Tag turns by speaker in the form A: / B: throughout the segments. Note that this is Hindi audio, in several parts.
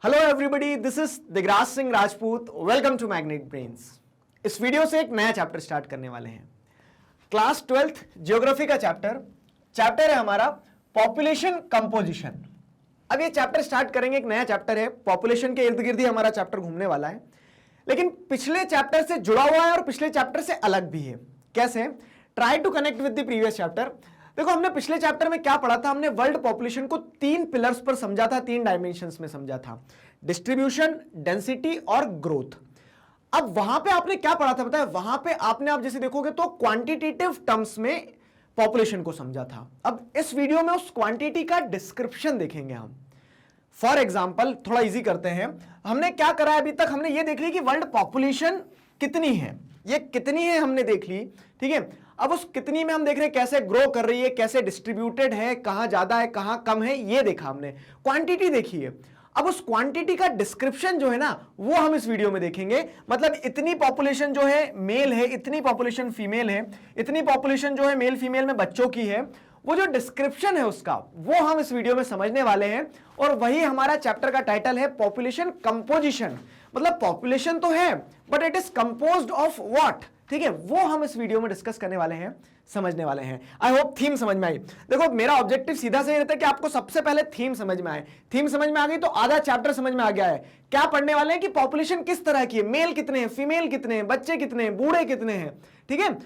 A: Hello everybody, this is Digraj Singh Rajput. Welcome to magnet brains. इस वीडियो से एक नया चैप्टर स्टार्ट करने वाले हैं। क्लास 12th ज्योग्राफी का चैप्टर है हमारा पॉपुलेशन कंपोजिशन। अब ये चैप्टर स्टार्ट करेंगे, एक नया चैप्टर है, पॉपुलेशन के इर्द गिर्द ही हमारा चैप्टर घूमने वाला है, लेकिन पिछले चैप्टर से जुड़ा हुआ है और पिछले चैप्टर से अलग भी है। कैसे? Try to connect with the previous chapter. देखो, हमने पिछले चैप्टर में क्या पढ़ा था? हमने वर्ल्ड पॉपुलेशन को 3 पिलर्स पर समझा था, 3 डायमेंशंस में समझा था, डिस्ट्रीब्यूशन, डेंसिटी और ग्रोथ। अब वहां पे आपने क्या पढ़ा था पता है? वहां पे आपने, आप जैसे देखोगे तो क्वांटिटेटिव टर्म्स में पॉपुलेशन को समझा था। अब इस वीडियो में उस क्वांटिटी का डिस्क्रिप्शन देखेंगे हम। फॉर एग्जाम्पल, थोड़ा इजी करते हैं। हमने क्या करा है अभी तक? हमने ये देख ली कि वर्ल्ड पॉपुलेशन कितनी है, ये कितनी है हमने देख ली, ठीक है। अब उस कितनी में हम देख रहे हैं कैसे ग्रो कर रही है, कैसे डिस्ट्रीब्यूटेड है, कहां ज्यादा है कहां कम है, ये देखा हमने, क्वांटिटी देखी है। अब उस क्वांटिटी का डिस्क्रिप्शन जो है ना, वो हम इस वीडियो में देखेंगे। मतलब इतनी पॉपुलेशन जो है मेल है, इतनी पॉपुलेशन फीमेल है, इतनी पॉपुलेशन जो है मेल फीमेल में बच्चों की है, वो जो डिस्क्रिप्शन है उसका, वो हम इस वीडियो में समझने वाले हैं। और वही हमारा चैप्टर का टाइटल है पॉपुलेशन कंपोजिशन। मतलब पॉपुलेशन तो है but it is composed of what, ठीक है, वो हम इस वीडियो में डिस्कस करने वाले हैं, समझने वाले हैं। आई होप थीम समझ में आई। देखो, मेरा ऑब्जेक्टिव सीधा से रहता है कि आपको सबसे पहले थीम समझ में आए। थीम समझ में आ गई तो आधा चैप्टर समझ में आ गया है। क्या पढ़ने वाले हैं कि पॉपुलेशन किस तरह की है, मेल कितने हैं, फीमेल कितने हैं, बच्चे कितने हैं, बूढ़े कितने हैं, ठीक है,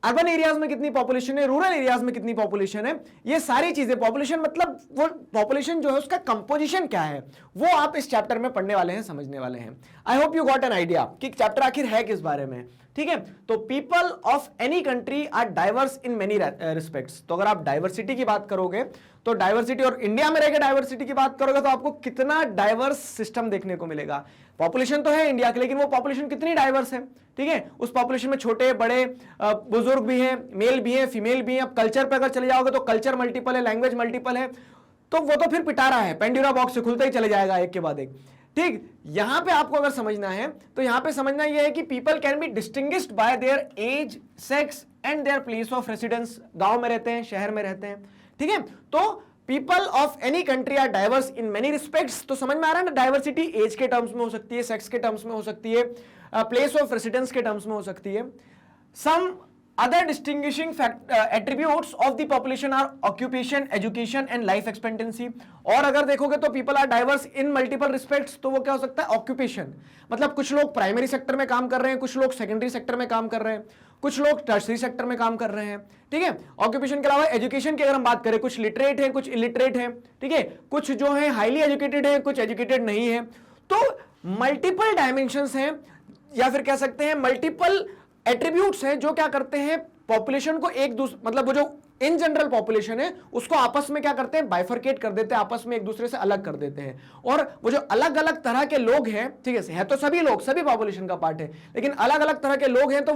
A: अर्बन एरियाज में कितनी पॉपुलेशन है, रूरल एरियाज में कितनी पॉपुलेशन है, ये सारी चीजें। पॉपुलेशन मतलब वो पॉपुलेशन जो है उसका कंपोजिशन क्या है, वो आप इस चैप्टर में पढ़ने वाले हैं, समझने वाले हैं। I hope you got an idea कि चैप्टर आखिर है किस बारे में, ठीक है। तो people of any country are diverse in many respects. तो अगर आप डाइवर्सिटी की बात करोगे तो डाइवर्सिटी, और इंडिया में रहकर डाइवर्सिटी की बात करोगे तो आपको कितना डाइवर्स सिस्टम देखने को मिलेगा। पॉपुलेशन तो है इंडिया की, लेकिन वो पॉपुलेशन कितनी डाइवर्स है, ठीक है। उस पॉपुलेशन में छोटे बड़े बुजुर्ग भी हैं, मेल भी हैं, फीमेल भी हैं। अब कल्चर पे अगर चले जाओगे तो कल्चर मल्टीपल है, लैंग्वेज मल्टीपल है, तो वो तो फिर पिटारा है, पेंडोरा बॉक्स से खुलता ही चले जाएगा एक के बाद एक, ठीक। यहां पे आपको अगर समझना है तो यहां पे समझना यह है कि people can be distinguished by their age, sex and their place of residence. गांव में रहते हैं, शहर में रहते हैं, ठीक है। तो people of any country are diverse in many respects. तो समझ में आ रहा है ना, डाइवर्सिटी एज के टर्म्स में हो सकती है, सेक्स के टर्म्स में हो सकती है, प्लेस ऑफ रेसिडेंस के टर्म्स में हो सकती है। सम other distinguishing attributes of the population are occupation, education and life expectancy। और अगर देखोगे तो people are diverse in multiple respects। तो वो क्या हो सकता है? occupation, मतलब कुछ लोग प्राइमरी सेक्टर में काम कर रहे हैं, कुछ लोग सेकेंडरी सेक्टर में काम कर रहे हैं, कुछ लोग टर्सरी सेक्टर में काम कर रहे हैं, ठीक है। ऑक्यूपेशन के अलावा एजुकेशन की अगर हम बात करें, कुछ लिटरेट है, कुछ इलिटरेट है, ठीक है, कुछ जो है हाईली एजुकेटेड है, कुछ एजुकेटेड नहीं है। तो मल्टीपल डायमेंशंस हैं, या फिर कह सकते हैं मल्टीपल एट्रीब्यूट्स हैं जो क्या करते हैं पॉपुलेशन को एक दूसरे, मतलब वो जो इन जनरल पॉपुलेशन है उसको आपस में क्या करते हैं? बाइफरकेट कर देते हैं, आपस में एक दूसरे से अलग कर देते हैं। और वो जो अलग अलग तरह के लोग हैं, ठीक है तो सभी लोग, सभी पॉपुलेशन का पार्ट है, लेकिन अलग अलग तरह के लोग हैं, तो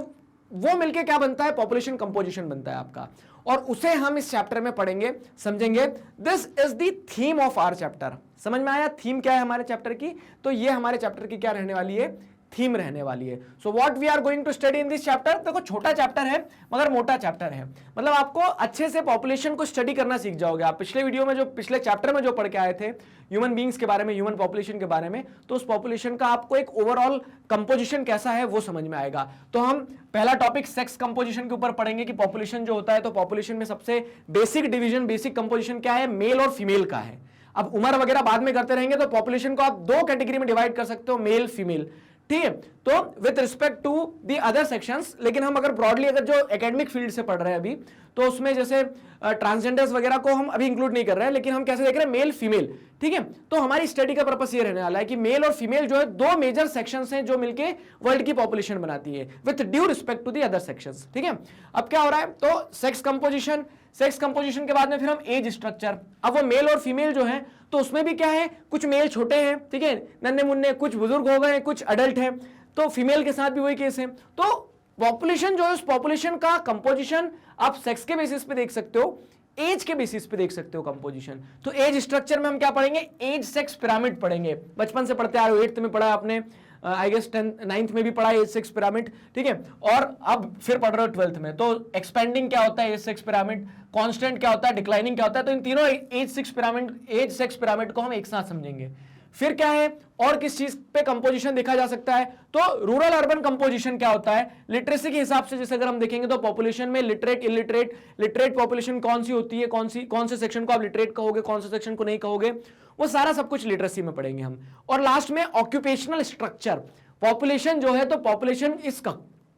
A: वो मिलके क्या बनता है? पॉपुलेशन कंपोजिशन बनता है आपका। और उसे हम इस चैप्टर में पढ़ेंगे, समझेंगे। This is the theme of our chapter. समझ में आया थीम क्या है हमारे चैप्टर की? तो ये हमारे चैप्टर की क्या रहने वाली है? थीम रहने वाली है। So what we are going to study in this chapter. देखो, छोटा चैप्टर है मगर मोटा चैप्टर है। मतलब आपको अच्छे से पॉपुलेशन को स्टडी करना सीख जाओगे आप। पिछले वीडियो में जो, पिछले चैप्टर में जो पढ़ के आए थे ह्यूमन बींग्स के बारे में, ह्यूमन पॉपुलेशन के बारे में, तो उस पॉपुलेशन का आपको एक ओवरऑल कंपोजिशन कैसा है वो समझ में आएगा। तो हम पहला टॉपिक सेक्स कंपोजिशन के ऊपर पढ़ेंगे कि पॉपुलेशन जो होता है, तो पॉपुलेशन में सबसे बेसिक डिवीजन, बेसिक कंपोजिशन क्या है? मेल और फीमेल का है। अब उम्र वगैरह बाद में करते रहेंगे, तो पॉपुलेशन को आप 2 कैटेगरी में डिवाइड कर सकते हो, मेल फीमेल, ठीक है। तो with respect to the other sections, लेकिन हम अगर ब्रॉडली अगर जो एकेडमिक फील्ड से पढ़ रहे हैं अभी, तो उसमें जैसे ट्रांसजेंडर्स वगैरह को हम अभी इंक्लूड नहीं कर रहे हैं, लेकिन हम कैसे देख रहे हैं? मेल फीमेल, ठीक है। तो हमारी स्टडी का पर्पस ये रहने वाला है कि मेल और फीमेल जो है 2 मेजर सेक्शंस हैं जो मिलके वर्ल्ड की पॉपुलेशन बनाती है, with due respect to the other sections, ठीक है। अब क्या हो रहा है? तो सेक्स कंपोजिशन, सेक्स कंपोजिशन के बाद में फिर हम एज स्ट्रक्चर। अब वो मेल और फीमेल जो है, तो उसमें भी क्या है? कुछ मेल छोटे हैं, ठीक है, नन्हे मुन्ने, कुछ बुजुर्ग हो गए, कुछ अडल्ट हैं। तो फीमेल के साथ भी वही केस है। तो पॉपुलेशन जो है, उस पॉपुलेशन का कंपोजिशन आप सेक्स के बेसिस पे देख सकते हो, एज के बेसिस पे देख सकते हो कंपोजिशन। तो एज स्ट्रक्चर में हम क्या पढ़ेंगे? एज सेक्स पिरामिड पढ़ेंगे। बचपन से पढ़ते आ रहे हो, 8th में पढ़ा आपने, आई गेस 9th में भी पढ़ा एज सेक्स पिरामिड, ठीक है। और अब फिर पढ़ रहे हो 12th में। तो एक्सपेंडिंग क्या होता है? As sex pyramid. कांस्टेंट क्या होता है? डिक्लाइनिंग क्या होता है? तो इन तीनों एज सेक्स पिरामिड को हम एक साथ समझेंगे। फिर क्या है और किस चीज पे कंपोजिशन देखा जा सकता है, तो रूरल अर्बन कंपोजिशन क्या होता है, लिटरेसी के हिसाब से जैसे अगर हम देखेंगे तो पॉपुलेशन में लिटरेट इलिटरेट, लिटरेट पॉपुलेशन कौन सी होती है, कौन से सेक्शन को आप लिटरेट कहोगे, कौन से सेक्शन को नहीं कहोगे, वो सारा सब कुछ लिटरेसी में पढ़ेंगे हम। और लास्ट में ऑक्यूपेशनल स्ट्रक्चर, पॉपुलेशन जो है तो population is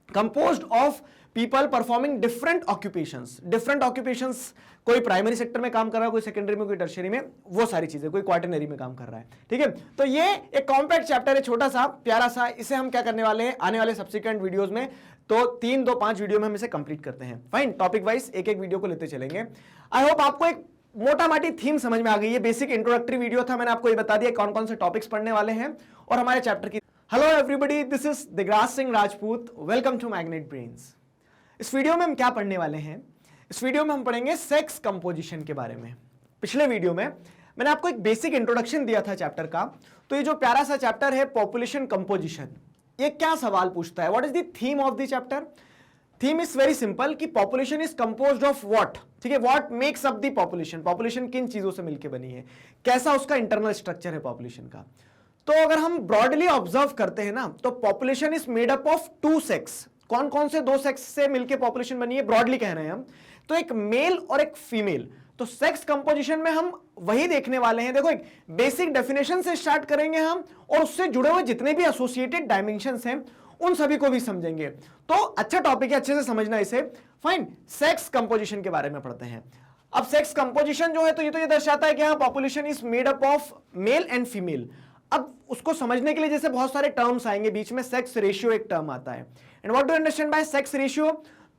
A: composed of people performing different occupations, कोई प्राइमरी सेक्टर में काम कर रहा है, कोई सेकेंडरी में, कोई टर्शियरी में, वो सारी चीजें, कोई क्वार्टरनरी में काम कर रहा है। ठीक है, तो ये एक कॉम्पैक्ट चैप्टर है, छोटा सा प्यारा सा, इसे हम क्या करने वाले हैं आने वाले सब्सिक्वेंट वीडियोस में, तो 3-2-5 वीडियो में हम इसे कंप्लीट करते हैं। फाइन, टॉपिक वाइज एक एक वीडियो को लेते चलेंगे। आई होप आपको एक मोटा माटी थीम समझ में आ गई है। बेसिक इंट्रोडक्टरी वीडियो था, मैंने आपको ये बता दिया कौन कौन से टॉपिक्स पढ़ने वाले हैं और हमारे चैप्टर की। Hello everybody, this is Digraj Singh Rajput, welcome to magnet brains. इस वीडियो में हम क्या पढ़ने वाले हैं, इस वीडियो में हम पढ़ेंगे सेक्स कंपोजिशन के बारे में। पिछले वीडियो में मैंने आपको एक बेसिक इंट्रोडक्शन दिया था चैप्टर का, तो ये जो प्यारा सा चैप्टर है पॉपुलेशन कंपोजिशन, ये क्या सवाल पूछता है, what is the theme of the chapter. Theme is very simple कि population is composed of what, ठीक है, what makes up the population, population किन चीजों से मिलकर बनी है, कैसा उसका इंटरनल स्ट्रक्चर है पॉपुलेशन का। तो अगर हम ब्रॉडली ऑब्जर्व करते हैं ना, तो population is made up of 2 sex. कौन कौन से 2 सेक्स से मिलकर पॉपुलेशन बनी है, ब्रॉडली कह रहे हैं हम, तो एक मेल और एक फीमेल। तो सेक्स कंपोजिशन में हम वही देखने वाले हैं। देखो, एक बेसिक डेफिनेशन से स्टार्ट करेंगे हम और उससे जुड़े हुए जितने भी एसोसिएटेड डायमेंशंस हैं उन सभी को भी समझेंगे। तो अच्छा टॉपिक है, अच्छे से समझना इसे। फाइन, सेक्स कंपोजिशन के बारे में पढ़ते हैं। अब सेक्स कंपोजिशन जो है तो ये दर्शाता है कि हाँ, population is made up of male and female. अब उसको समझने के लिए जैसे बहुत सारे टर्म्स आएंगे बीच में, सेक्स रेशियो एक टर्म आता है। And what do understand by sex ratio,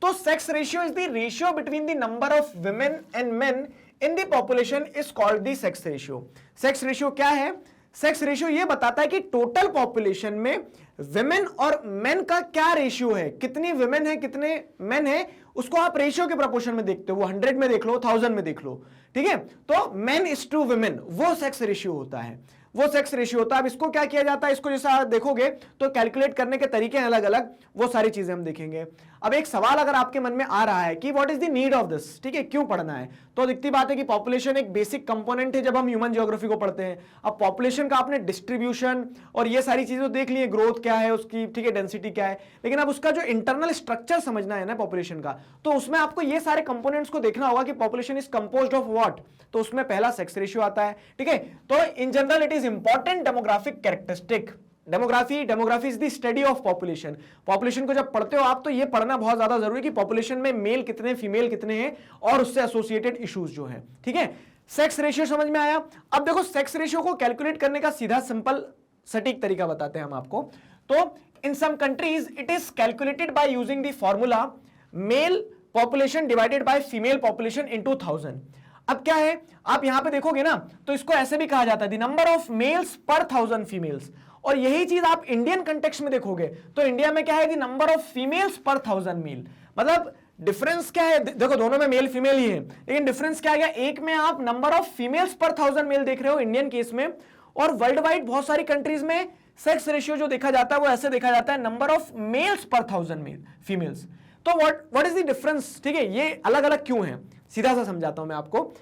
A: तो sex ratio is the ratio between the number of women and men in the population is called the sex ratio. Sex ratio क्या है, सेक्स रेशियो ये बताता है कि टोटल पॉपुलेशन में विमेन और मेन का क्या रेशियो है, कितनी विमेन है कितने मेन है, उसको आप रेशियो के प्रोपोर्शन में देखते हो, वो 100 में देख लो, 1000 में देख लो, ठीक है। तो मेन इज टू विमेन, वो सेक्स रेशियो होता है, वो सेक्स रेशियो होता है। अब इसको क्या किया जाता है, इसको जैसा देखोगे तो कैलकुलेट करने के तरीके हैं अलग अलग, वो सारी चीजें हम देखेंगे। अब एक सवाल अगर आपके मन में आ रहा है कि what is the need of this, ठीक है, क्यों पढ़ना है, तो दिखती बात है कि पॉपुलेशन एक बेसिक कंपोनेंट है जब हम ह्यूमन ज्योग्राफी को पढ़ते हैं। अब पॉपुलेशन का आपने डिस्ट्रीब्यूशन और ये सारी चीजें देख ली है, ग्रोथ क्या है उसकी, ठीक है, डेंसिटी क्या है, लेकिन अब उसका जो इंटरनल स्ट्रक्चर समझना है ना पॉपुलेशन का, तो उसमें आपको ये सारे कंपोनेंट्स को देखना होगा कि population is composed of what. तो उसमें पहला सेक्स रेशियो आता है, ठीक है। तो in general it is important demographic characteristic. Demography is the study of population. Population को जब पढ़ते हो आप तो ये पढ़ना बहुत ज्यादा जरूरी है कि पॉपुलेशन में मेल कितने, फीमेल कितने हैं और उससे एसोसिएटेड इश्यूज जो है, ठीक है। सेक्स रेशियो समझ में आया। अब देखो, सेक्स रेशियो को कैलकुलेट करने का सीधा सिंपल सटीक तरीका बताते हैं हम आपको। तो in some countries it is calculated by using the formula male population divided by female population into 1000। अब क्या है, आप यहां पे देखोगे ना तो इसको ऐसे भी कहा जाता है द नंबर ऑफ मेल्स पर 1000 फीमेल्स, और यही चीज आप इंडियन कंटेक्स्ट में देखोगे तो इंडिया में क्या है the number of females per 1000 mail. मतलब डिफरेंस क्या है, देखो दोनों में मेल फीमेल ही है, लेकिन डिफरेंस क्या है, एक में आप number of females per 1000 mail देख रहे हो इंडियन केस में, और वर्ल्ड वाइड बहुत सारी कंट्रीज में सेक्स रेशियो जो देखा जाता है वो ऐसे देखा जाता है नंबर ऑफ मेल्स पर 1000 मेल फीमेल्स। तो व्हाट इज द डिफरेंस, ठीक है, ये अलग अलग क्यों है, सीधा सा समझाता हूं मैं आपको।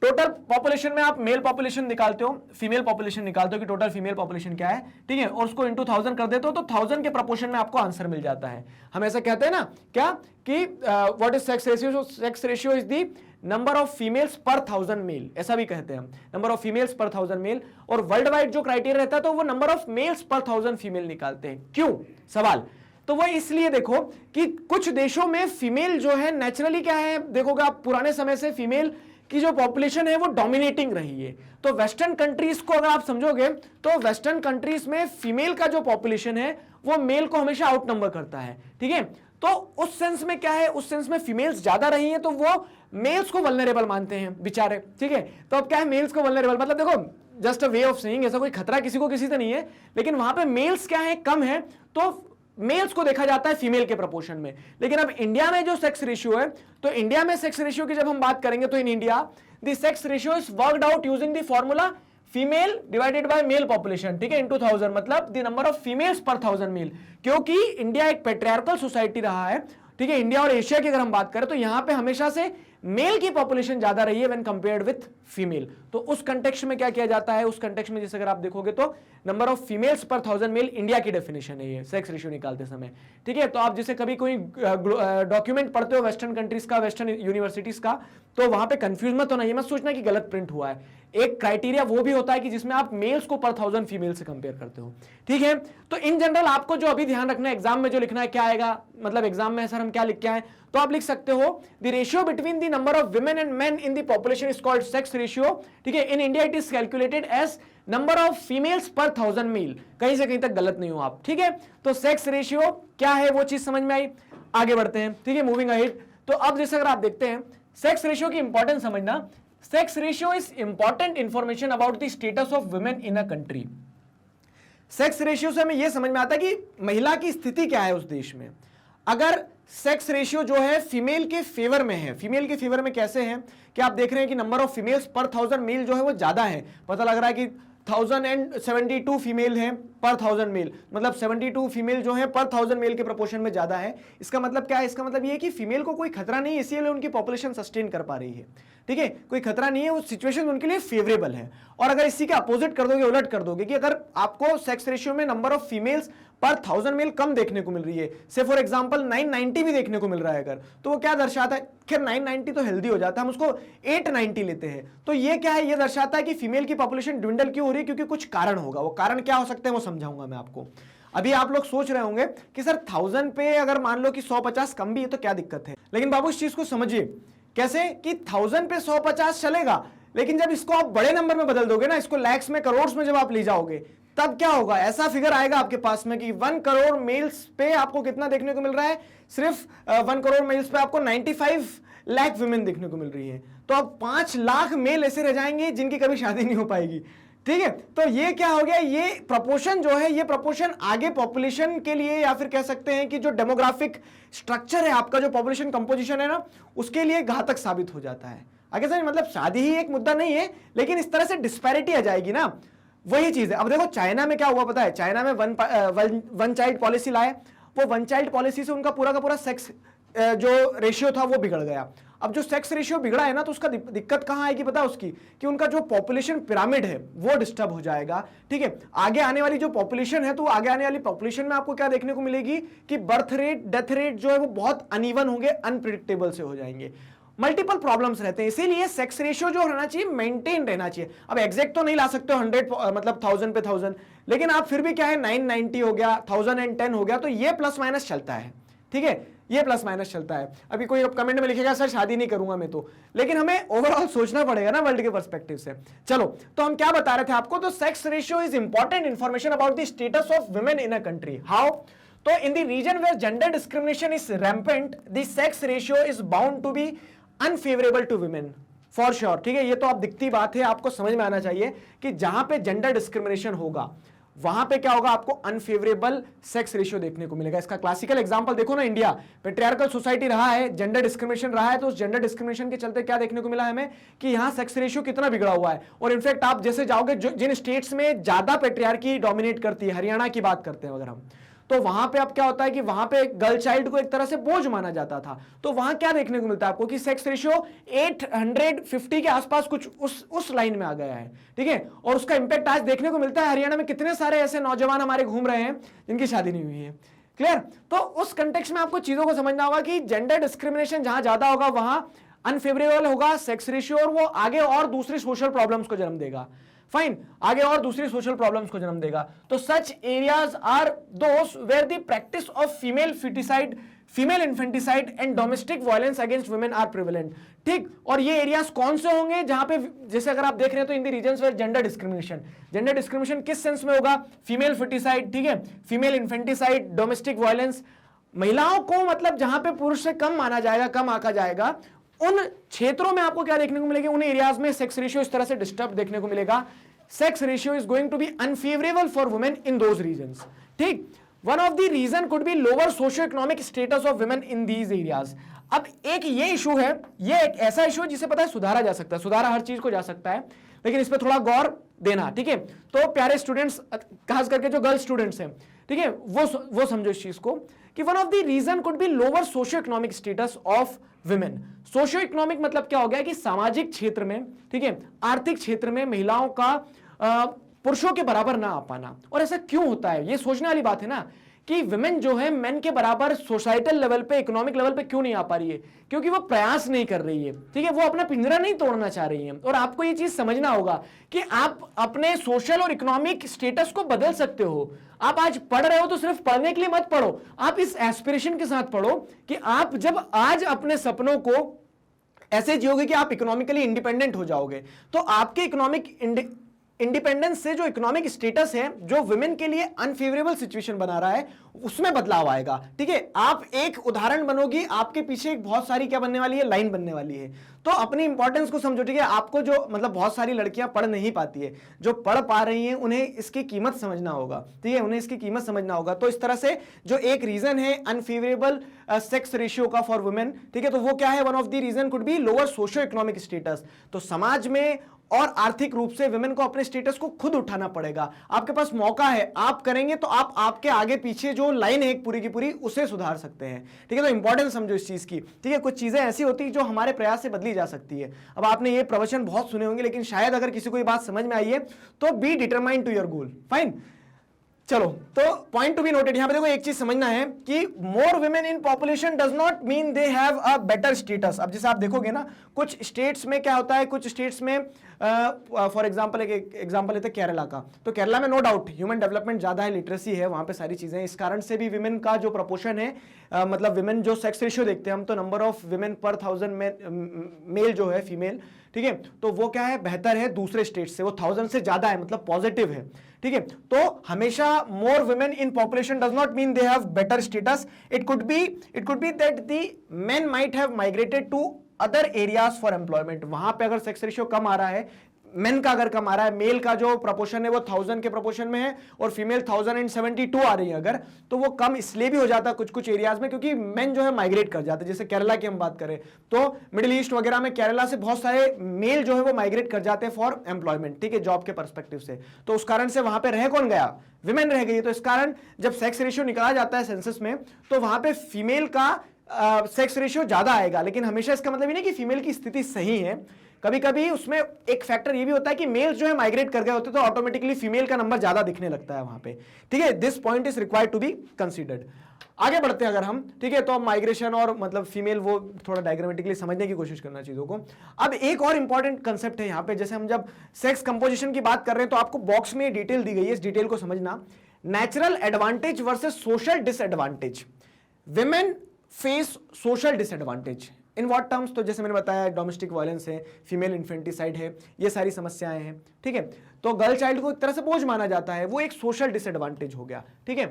A: टोटल पॉपुलेशन में आप मेल पॉपुलेशन निकालते हो, फीमेल पॉपुलेशन निकालते हो कि टोटल फीमेल पॉपुलेशन क्या है, ठीक है, और उसको इनटू 1000 कर देते हो तो 1000 के प्रोपोर्शन में आपको आंसर मिल जाता है। हम ऐसा कहते हैं ना क्या कि what is sex ratio, sex ratio is the number of females per 1000 mail, ऐसा भी कहते हैं हम, number of females per 1000 mail. और वर्ल्ड वाइड जो क्राइटेरिया रहता है तो वो नंबर ऑफ मेल्स पर 1000 फीमेल निकालते हैं। क्यों सवाल, तो वो इसलिए देखो कि कुछ देशों में फीमेल जो है नेचुरली क्या है, देखोगे आप पुराने समय से फीमेल की जो पॉपुलेशन है वो डोमिनेटिंग रही है। तो वेस्टर्न कंट्रीज को अगर आप समझोगे तो वेस्टर्न कंट्रीज में फीमेल का जो पॉपुलेशन है वो मेल को हमेशा आउट नंबर करता है, ठीक है। तो उस सेंस में क्या है, उस सेंस में फीमेल्स ज्यादा रही हैं तो वो मेल्स को वल्नरेबल मानते हैं बेचारे, ठीक है। तो अब क्या है, मेल्स को वल्नरेबल मतलब देखो just a way of saying, ऐसा कोई खतरा किसी को किसी से नहीं है, लेकिन वहां पे मेल्स क्या है, कम है, तो मेल्स को देखा जाता है फीमेल के प्रपोर्शन में। लेकिन अब इंडिया में जो सेक्स रेशियो है, तो इंडिया में सेक्स रेशियो की जब हम बात करेंगे तो in India the sex ratio is worked out using the formula female divided by mail population, ठीक है, इनटू 1000, मतलब the number of females per 1000 mail. क्योंकि इंडिया एक पेट्रियार्कल सोसाइटी रहा है, ठीक है, इंडिया और एशिया की अगर हम बात करें तो यहां पे हमेशा से मेल की पॉपुलेशन ज्यादा रही है व्हेन कंपेयर्ड विथ फीमेल। तो उस कंटेक्स्ट में क्या किया जाता है, उस कंटेक्स्ट में जैसे अगर आप देखोगे तो number of females per 1000 mail India की डेफिनेशन है ये सेक्स रेशियो निकालते समय, ठीक है। तो आप जैसे कभी कोई डॉक्यूमेंट पढ़ते हो वेस्टर्न कंट्रीज का, वेस्टर्न यूनिवर्सिटीज का, तो वहां पे कंफ्यूज मत होना, ये मत सोचना कि गलत प्रिंट हुआ है। एक क्राइटेरिया वो भी होता है कि जिसमें आप मेल्स को पर 1000 फीमेल से कंपेयर करते हो, ठीक है। तो इन जनरल आपको जो अभी ध्यान रखना है, एग्जाम में जो लिखना है क्या आएगा, मतलब एग्जाम में सर हम क्या लिख के आए, तो आप लिख सकते हो the ratio between the number of women and men in the population is called sex ratio, ठीक है। In India it is calculated as number of females per 1000 mail, कहीं से कहीं तक गलत नहीं हो आप, ठीक है। तो सेक्स रेशियो क्या है वो चीज समझ में आई, आगे बढ़ते हैं, ठीक है, मूविंग अहेड। तो अब जैसे अगर आप देखते हैं सेक्स रेशियो की इंपॉर्टेंस समझना, sex ratio is important information about the status of women in a country. Sex ratio से हमें यह समझ में आता है कि महिला की स्थिति क्या है उस देश में। अगर सेक्स रेशियो जो है फीमेल के फेवर में है, फीमेल के फेवर में कैसे है कि आप देख रहे हैं कि number of females per 1000 mail जो है वो ज्यादा है, पता लग रहा है कि 1072 फीमेल हैं पर 1000 मेल, मतलब 72 फीमेल जो है पर 1000 मेल के प्रोपोर्शन में ज्यादा है। इसका मतलब क्या है, इसका मतलब ये है कि फीमेल को कोई खतरा नहीं है, इसीलिए उनकी पॉपुलेशन सस्टेन कर पा रही है, ठीक है, कोई खतरा नहीं है, वो सिचुएशन उनके लिए फेवरेबल है। और अगर इसी का अपोजिट कर दोगे, उलट कर दोगे कि अगर आपको सेक्स रेशियो में number of females per 1000 mail कम देखने को मिल रही है, से फॉर एग्जांपल 990 भी देखने को मिल रहा है अगर, तो वो क्या दर्शाता है, खैर 990 तो हेल्दी हो जाता है, हम उसको 890 लेते हैं, तो ये क्या है, ये दर्शाता है कि फीमेल की पॉपुलेशन ड्विंडल क्यों हो रही है, क्योंकि कुछ कारण होगा। वो कारण क्या हो सकते हैं वो समझाऊंगा मैं आपको। अभी आप लोग सोच रहे होंगे कि सर 1000 पे अगर मान लो कि 150 कम भी है तो क्या दिक्कत है, लेकिन बाबू इस चीज को समझिए कैसे कि 1000 पे 150 चलेगा, लेकिन जब इसको आप बड़े नंबर में बदल दोगे ना, इसको लैक्स में, करोड़ में जब आप ले जाओगे, तब क्या होगा, ऐसा फिगर आएगा आपके पास में कि 1 करोड़ मेल्स पे आपको कितना देखने को मिल रहा है, सिर्फ 1 करोड़ मेल्स पे आपको 95 लाख वुमेन देखने को मिल रही है। तो अब 5 लाख मेल ऐसे रह जाएंगे जिनकी कभी शादी नहीं हो पाएगी, ठीक है। तो ये क्या हो गया, ये प्रोपोर्शन जो है, ये प्रोपोर्शन आगे पॉपुलेशन के लिए, या फिर कह सकते हैं कि जो डेमोग्राफिक स्ट्रक्चर है आपका, जो पॉपुलेशन कंपोजिशन है ना, उसके लिए घातक साबित हो जाता है आगे से। मतलब शादी ही एक मुद्दा नहीं है, लेकिन इस तरह से डिस्पैरिटी आ जाएगी ना, वही चीज है। अब देखो चाइना में क्या हुआ पता है, चाइना में वन चाइल्ड पॉलिसी लाए, वो वन चाइल्ड पॉलिसी से उनका पूरा का पूरा सेक्स जो रेशियो था वो बिगड़ गया। अब जो सेक्स रेशियो बिगड़ा है ना, तो उसका दिक्कत कहां आएगी पता है उसकी, कि उनका जो पॉपुलेशन पिरामिड है वो डिस्टर्ब हो जाएगा, ठीक है। आगे आने वाली जो पॉपुलेशन है, तो आगे आने वाली पॉपुलेशन में आपको क्या देखने को मिलेगी कि बर्थ रेट, डेथ रेट जो है वो बहुत अनइवन होंगे, अनप्रिडिक्टेबल से हो जाएंगे, मल्टीपल प्रॉब्लम्स रहते हैं। इसीलिए सेक्स रेशियो जो रहना चाहिए मेंटेन रहना चाहिए। अब एग्जैक्ट तो नहीं ला सकते हो 100 मतलब 1000 पे 1000, लेकिन आप फिर भी क्या है 990 हो गया, 1010 हो गया, तो ये प्लस माइनस चलता है, ठीक है, ये प्लस माइनस चलता है। अभी कोई कमेंट में लिखेगा सर शादी नहीं करूंगा मैं तो, लेकिन हमें ओवरऑल सोचना पड़ेगा ना वर्ल्ड के पर्सपेक्टिव से। चलो, तो हम क्या बता रहे थे आपको, तो sex ratio is important information about the status of women in a country. How? तो in the region where gender discrimination is rampant, the sex ratio is bound to be unfavourable to women for sure, ठीक है। ये तो आप दिखती बात है, आपको समझ में आना चाहिए कि जहां पे जेंडर डिस्क्रिमिनेशन होगा वहां पे क्या होगा, आपको अनफेवरेबल सेक्स रेशियो देखने को मिलेगा। इसका क्लासिकल एग्जांपल देखो ना, इंडिया पेट्रियार्कल सोसाइटी रहा है, जेंडर डिस्क्रिमिनेशन रहा है, तो उस जेंडर डिस्क्रिमिनेशन के चलते क्या देखने को मिला हमें कि यहां सेक्स रेशियो कितना बिगड़ा हुआ है। और इनफैक्ट आप जैसे जाओगे जिन स्टेट्स में ज्यादा पेट्रियार्की डोमिनेट करती है, हरियाणा की बात करते हैं अगर हम, तो वहां पे अब क्या होता है कि वहां पे गर्ल चाइल्ड को एक तरह से बोझ माना जाता था। तो वहां क्या देखने को मिलता है आपको कि सेक्स रेशियो 850 के आसपास कुछ उस लाइन में आ गया है, ठीक है। और उसका इंपैक्ट आज देखने को मिलता है हरियाणा में, कितने सारे ऐसे नौजवान हमारे घूम रहे हैं जिनकी शादी नहीं हुई है। क्लियर? तो उस कंटेक्स्ट में आपको चीजों को समझना होगा कि जेंडर डिस्क्रिमिनेशन जहां ज्यादा होगा वहां अनफेवरेबल होगा सेक्स रेशियो, और वो आगे और दूसरी सोशल प्रॉब्लम्स को जन्म देगा। फाइन, आगे और दूसरी सोशल प्रॉब्लम्स को जन्म देगा। तो such areas are those where the practice of female foeticide, female infanticide and domestic violence against women are prevalent, ठीक। और ये एरियाज कौन से होंगे जहां पे, जैसे अगर आप देख रहे हैं तो in the regions where gender discrimination, gender discrimination किस सेंस में होगा, फीमेल फिटिसाइड, ठीक है, फीमेल इन्फेंटिसाइड, डोमेस्टिक वायलेंस, महिलाओं को मतलब जहां पे पुरुष से कम माना जाएगा, कम आंका जाएगा, उन क्षेत्रों में आपको क्या देखने को मिलेगा, उन एरियाज में सेक्स रेशियो इस तरह से डिस्टर्ब देखने को मिलेगा। Sex ratio is going to be unfavourable for women in those regions, ठीक। One of the reason could be lower socio economic status of women in these areas. अब एक ये इशू है, ये एक ऐसा इशू है जिसे पता है सुधारा जा सकता है, सुधारा हर चीज को जा सकता है, लेकिन इस पर थोड़ा गौर देना, ठीक है। तो प्यारे स्टूडेंट्स, खास करके जो गर्ल स्टूडेंट्स हैं, ठीक है, वो समझो इस चीज को कि one of the reason could be lower socio economic status of women. Socio economic मतलब क्या हो गया कि सामाजिक क्षेत्र में, ठीक है, आर्थिक क्षेत्र में महिलाओं का पुरुषों के बराबर ना आ पाना। और ऐसा क्यों होता है, ये सोचने वाली बात है ना कि विमेन जो है मेन के बराबर सोसाइटल लेवल पे, इकोनॉमिक लेवल पे क्यों नहीं आ पा रही है, क्योंकि वो प्रयास नहीं कर रही है, ठीक है, वो अपना पिंजरा नहीं तोड़ना चाह रही है। और आपको ये चीज समझना होगा कि आप अपने सोशल और इकोनॉमिक स्टेटस को बदल सकते हो। आप आज पढ़ रहे हो तो सिर्फ पढ़ने के लिए मत पढ़ो, आप इस एस्पिरेशन के साथ पढ़ो कि आप जब आज अपने सपनों को ऐसे जियोगे कि आप इकोनॉमिकली इंडिपेंडेंट हो जाओगे, तो आपके इकोनॉमिक इंडिपेंडेंस से जो इकोनॉमिक स्टेटस है जो विमेन के लिए अनफेवरेबल सिचुएशन बना रहा है, उसमें बदलाव आएगा। ठीक है, आप एक उदाहरण बनोगी, आपके पीछे एक बहुत सारी क्या बनने वाली है, लाइन बनने वाली है। तो अपनी इंपॉर्टेंस को समझो। ठीक है, आपको जो मतलब बहुत सारी लड़कियां पढ़ नहीं पाती है, जो पढ़ पा रही हैं उन्हें इसकी कीमत समझना होगा। ठीक है, उन्हें इसकी कीमत समझना होगा। तो इस तरह से जो एक रीजन है अनफेवरेबल सेक्स रेशियो का फॉर वुमेन, ठीक है, तो वो क्या है, one of the reason could be lower socio economic status. तो समाज में और आर्थिक रूप से विमेन को अपने स्टेटस को खुद उठाना पड़ेगा। आपके पास मौका है, आप करेंगे तो आप आपके आगे पीछे जो लाइन है एक पूरी की पूरी उसे सुधार सकते हैं। ठीक है, तो इंपॉर्टेंस समझो इस चीज की। ठीक है, कुछ चीजें ऐसी होती है जो हमारे प्रयास से बदली जा सकती है। अब आपने ये प्रवचन बहुत सुने होंगे, लेकिन शायद अगर किसी को ये बात समझ में आई है तो be determined to your goal. Fine, चलो, तो पॉइंट टू बी नोटेड। यहां पे देखो एक चीज समझना है कि मोर women in population does not mean they have a better status. अब जैसे आप देखोगे ना, कुछ स्टेट्स में क्या होता है, कुछ स्टेट्स में फॉर एग्जांपल एक एग्जांपल लेते हैं केरला का। तो केरला में नो डाउट ह्यूमन डेवलपमेंट ज्यादा है, लिटरेसी है, वहां पे सारी चीजें, इस कारण से भी विमेन का जो प्रपोर्शन है, मतलब विमेन जो सेक्स रेशियो देखते हैं हम, तो नंबर ऑफ विमेन पर 1000 मेल जो है फीमेल, ठीक है, तो वो क्या है, बेहतर है दूसरे स्टेट से, वो 1000 से ज्यादा है, मतलब पॉजिटिव है। ठीक है, तो हमेशा more women in population does not mean they have better status. It could be that the men might have migrated to other areas for employment. वहां पे अगर सेक्स रेशियो कम आ रहा है, मेन का अगर कम आ रहा है, मेल का जो प्रपोर्शन है वो 1000 के प्रपोर्शन में है और फीमेल 1072 आ रही है अगर, तो वो कम इसलिए भी हो जाता है कुछ कुछ एरियाज में क्योंकि मेन जो है माइग्रेट कर जाते हैं। जैसे केरला की हम बात करें तो मिडिल ईस्ट वगैरह में केरला से बहुत सारे मेल जो है वो माइग्रेट कर जाते हैं फॉर एम्प्लॉयमेंट, ठीक है, जॉब के परस्पेक्टिव से। तो उस कारण से वहां पे रह कौन गया, विमेन रह गई। तो इस कारण जब सेक्स रेशियो निकाला जाता है सेंसस में, तो वहां पे फीमेल का सेक्स रेशियो ज्यादा आएगा, लेकिन हमेशा इसका मतलब ये नहीं कि फीमेल की स्थिति सही है। कभी कभी उसमें एक फैक्टर ये भी होता है कि मेल जो है माइग्रेट कर गए होते तो ऑटोमेटिकली फीमेल का नंबर ज्यादा दिखने लगता है वहां पे। ठीक है, this point is required to be considered. आगे बढ़ते हैं अगर हम, ठीक है, तो माइग्रेशन और मतलब फीमेल वो थोड़ा डायग्रामेटिकली समझने की कोशिश करना चीजों को। अब एक और इंपॉर्टेंट कंसेप्ट है यहाँ पे, जैसे हम जब सेक्स कंपोजिशन की बात कर रहे हैं तो आपको बॉक्स में डिटेल दी गई है, इस डिटेल को समझना। Natural advantage versus social disadvantage. Women face social disadvantage in what terms, तो जैसे मैंने बताया डोमेस्टिक वायलेंस है, फीमेल इन्फेंटिसाइड है, ये सारी समस्याएं हैं। ठीक है, तो गर्ल चाइल्ड को एक तरह से बोझ माना जाता है, वो एक सोशल डिसएडवांटेज हो गया। ठीक है,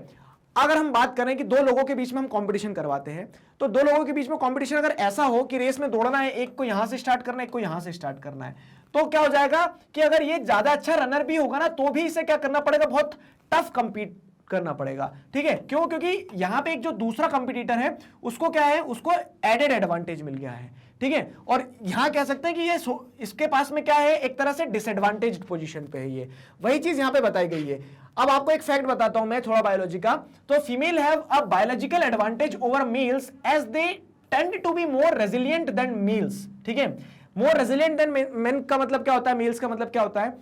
A: अगर हम बात करें कि दो लोगों के बीच में हम कंपटीशन करवाते हैं, तो दो लोगों के बीच में कंपटीशन अगर ऐसा हो कि रेस में दौड़ना है, एक को यहां से स्टार्ट करना है, एक को यहां से स्टार्ट करना है, तो क्या हो जाएगा कि अगर ये ज्यादा अच्छा रनर भी होगा ना तो भी इसे क्या करना पड़ेगा, बहुत टफ कंपीट करना पड़ेगा। ठीक है, क्यों, क्योंकि यहां पे एक जो दूसरा कंपटीटर है उसको क्या है, उसको एडेड एडवांटेज मिल गया है। ठीक है, और यहां कह सकते हैं कि ये इसके पास में क्या है, एक तरह से डिसएडवांटेज्ड पोजीशन पे है। ये वही चीज यहां पे बताई गई है। अब आपको एक फैक्ट बताता हूं मैं थोड़ा बायोलॉजी का। तो female have a biological advantage over males as they tend to be more resilient than males. ठीक है, मोर रेजिलिएंट देन मेन का मतलब क्या होता है, मेल्स का मतलब क्या होता है,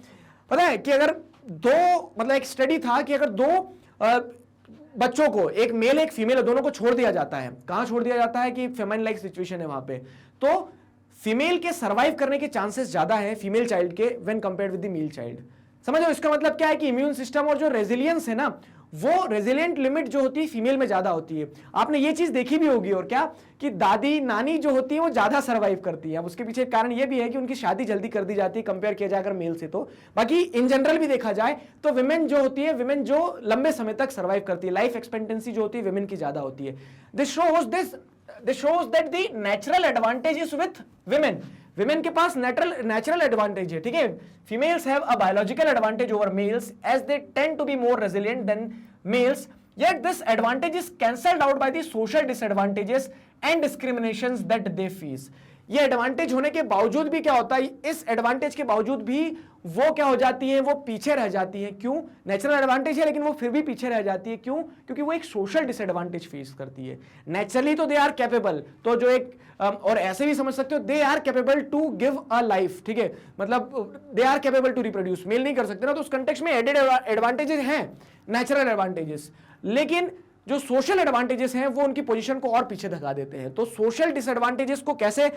A: पता है कि अगर दो, मतलब एक स्टडी था कि अगर दो बच्चों को, एक मेल एक फीमेल, दोनों को छोड़ दिया जाता है, कहां छोड़ दिया जाता है कि फेमाइन लाइक सिचुएशन है वहां पे, तो फीमेल के सरवाइव करने के चांसेस ज्यादा है फीमेल चाइल्ड के when compared with the male child. समझो, इसका मतलब क्या है कि इम्यून सिस्टम और जो रेजिलियंस है ना, वो रेजिलिएंट लिमिट जो होती है फीमेल में ज्यादा होती है। आपने ये चीज देखी भी होगी, और क्या कि दादी नानी जो होती है वो ज्यादा सर्वाइव करती है। अब उसके पीछे कारण ये भी है कि उनकी शादी जल्दी कर दी जाती है कंपेयर किया जाए अगर मेल से। तो बाकी इन जनरल भी देखा जाए तो विमेन जो होती है, विमेन जो लंबे समय तक सर्वाइव करती है, लाइफ एक्सपेक्टेंसी जो होती है विमेन की ज्यादा होती है। This shows that the natural advantage is with women. Women के पास नेचुरल एडवांटेज है। ठीक है, females have a biological advantage over males as they tend to be more resilient than males, yet this advantage is cancelled out by the social disadvantages and discriminations that they face। ये एडवांटेज होने के बावजूद भी क्या होता है, इस एडवांटेज के बावजूद भी वो क्या हो जाती है, वो पीछे रह जाती है। क्यों? नेचुरल एडवांटेज है लेकिन वो फिर भी पीछे रह जाती है। क्यों? क्योंकि वो एक सोशल डिसएडवांटेज फेस करती है। नेचुरली तो दे आर कैपेबल, तो जो एक और ऐसे भी समझ सकते हो, they are capable to give a life, ठीक है, मतलब they are capable to reproduce, male नहीं कर सकते ना, तो उस कंटेक्स्ट में एडेड एडवांटेजेस हैं, नेचुरल एडवांटेजेस, लेकिन जो सोशल एडवांटेजेस हैं वो उनकी पोजीशन को और पीछे धका देते हैं। तो सोशल डिसएडवांटेजेस को कैसे,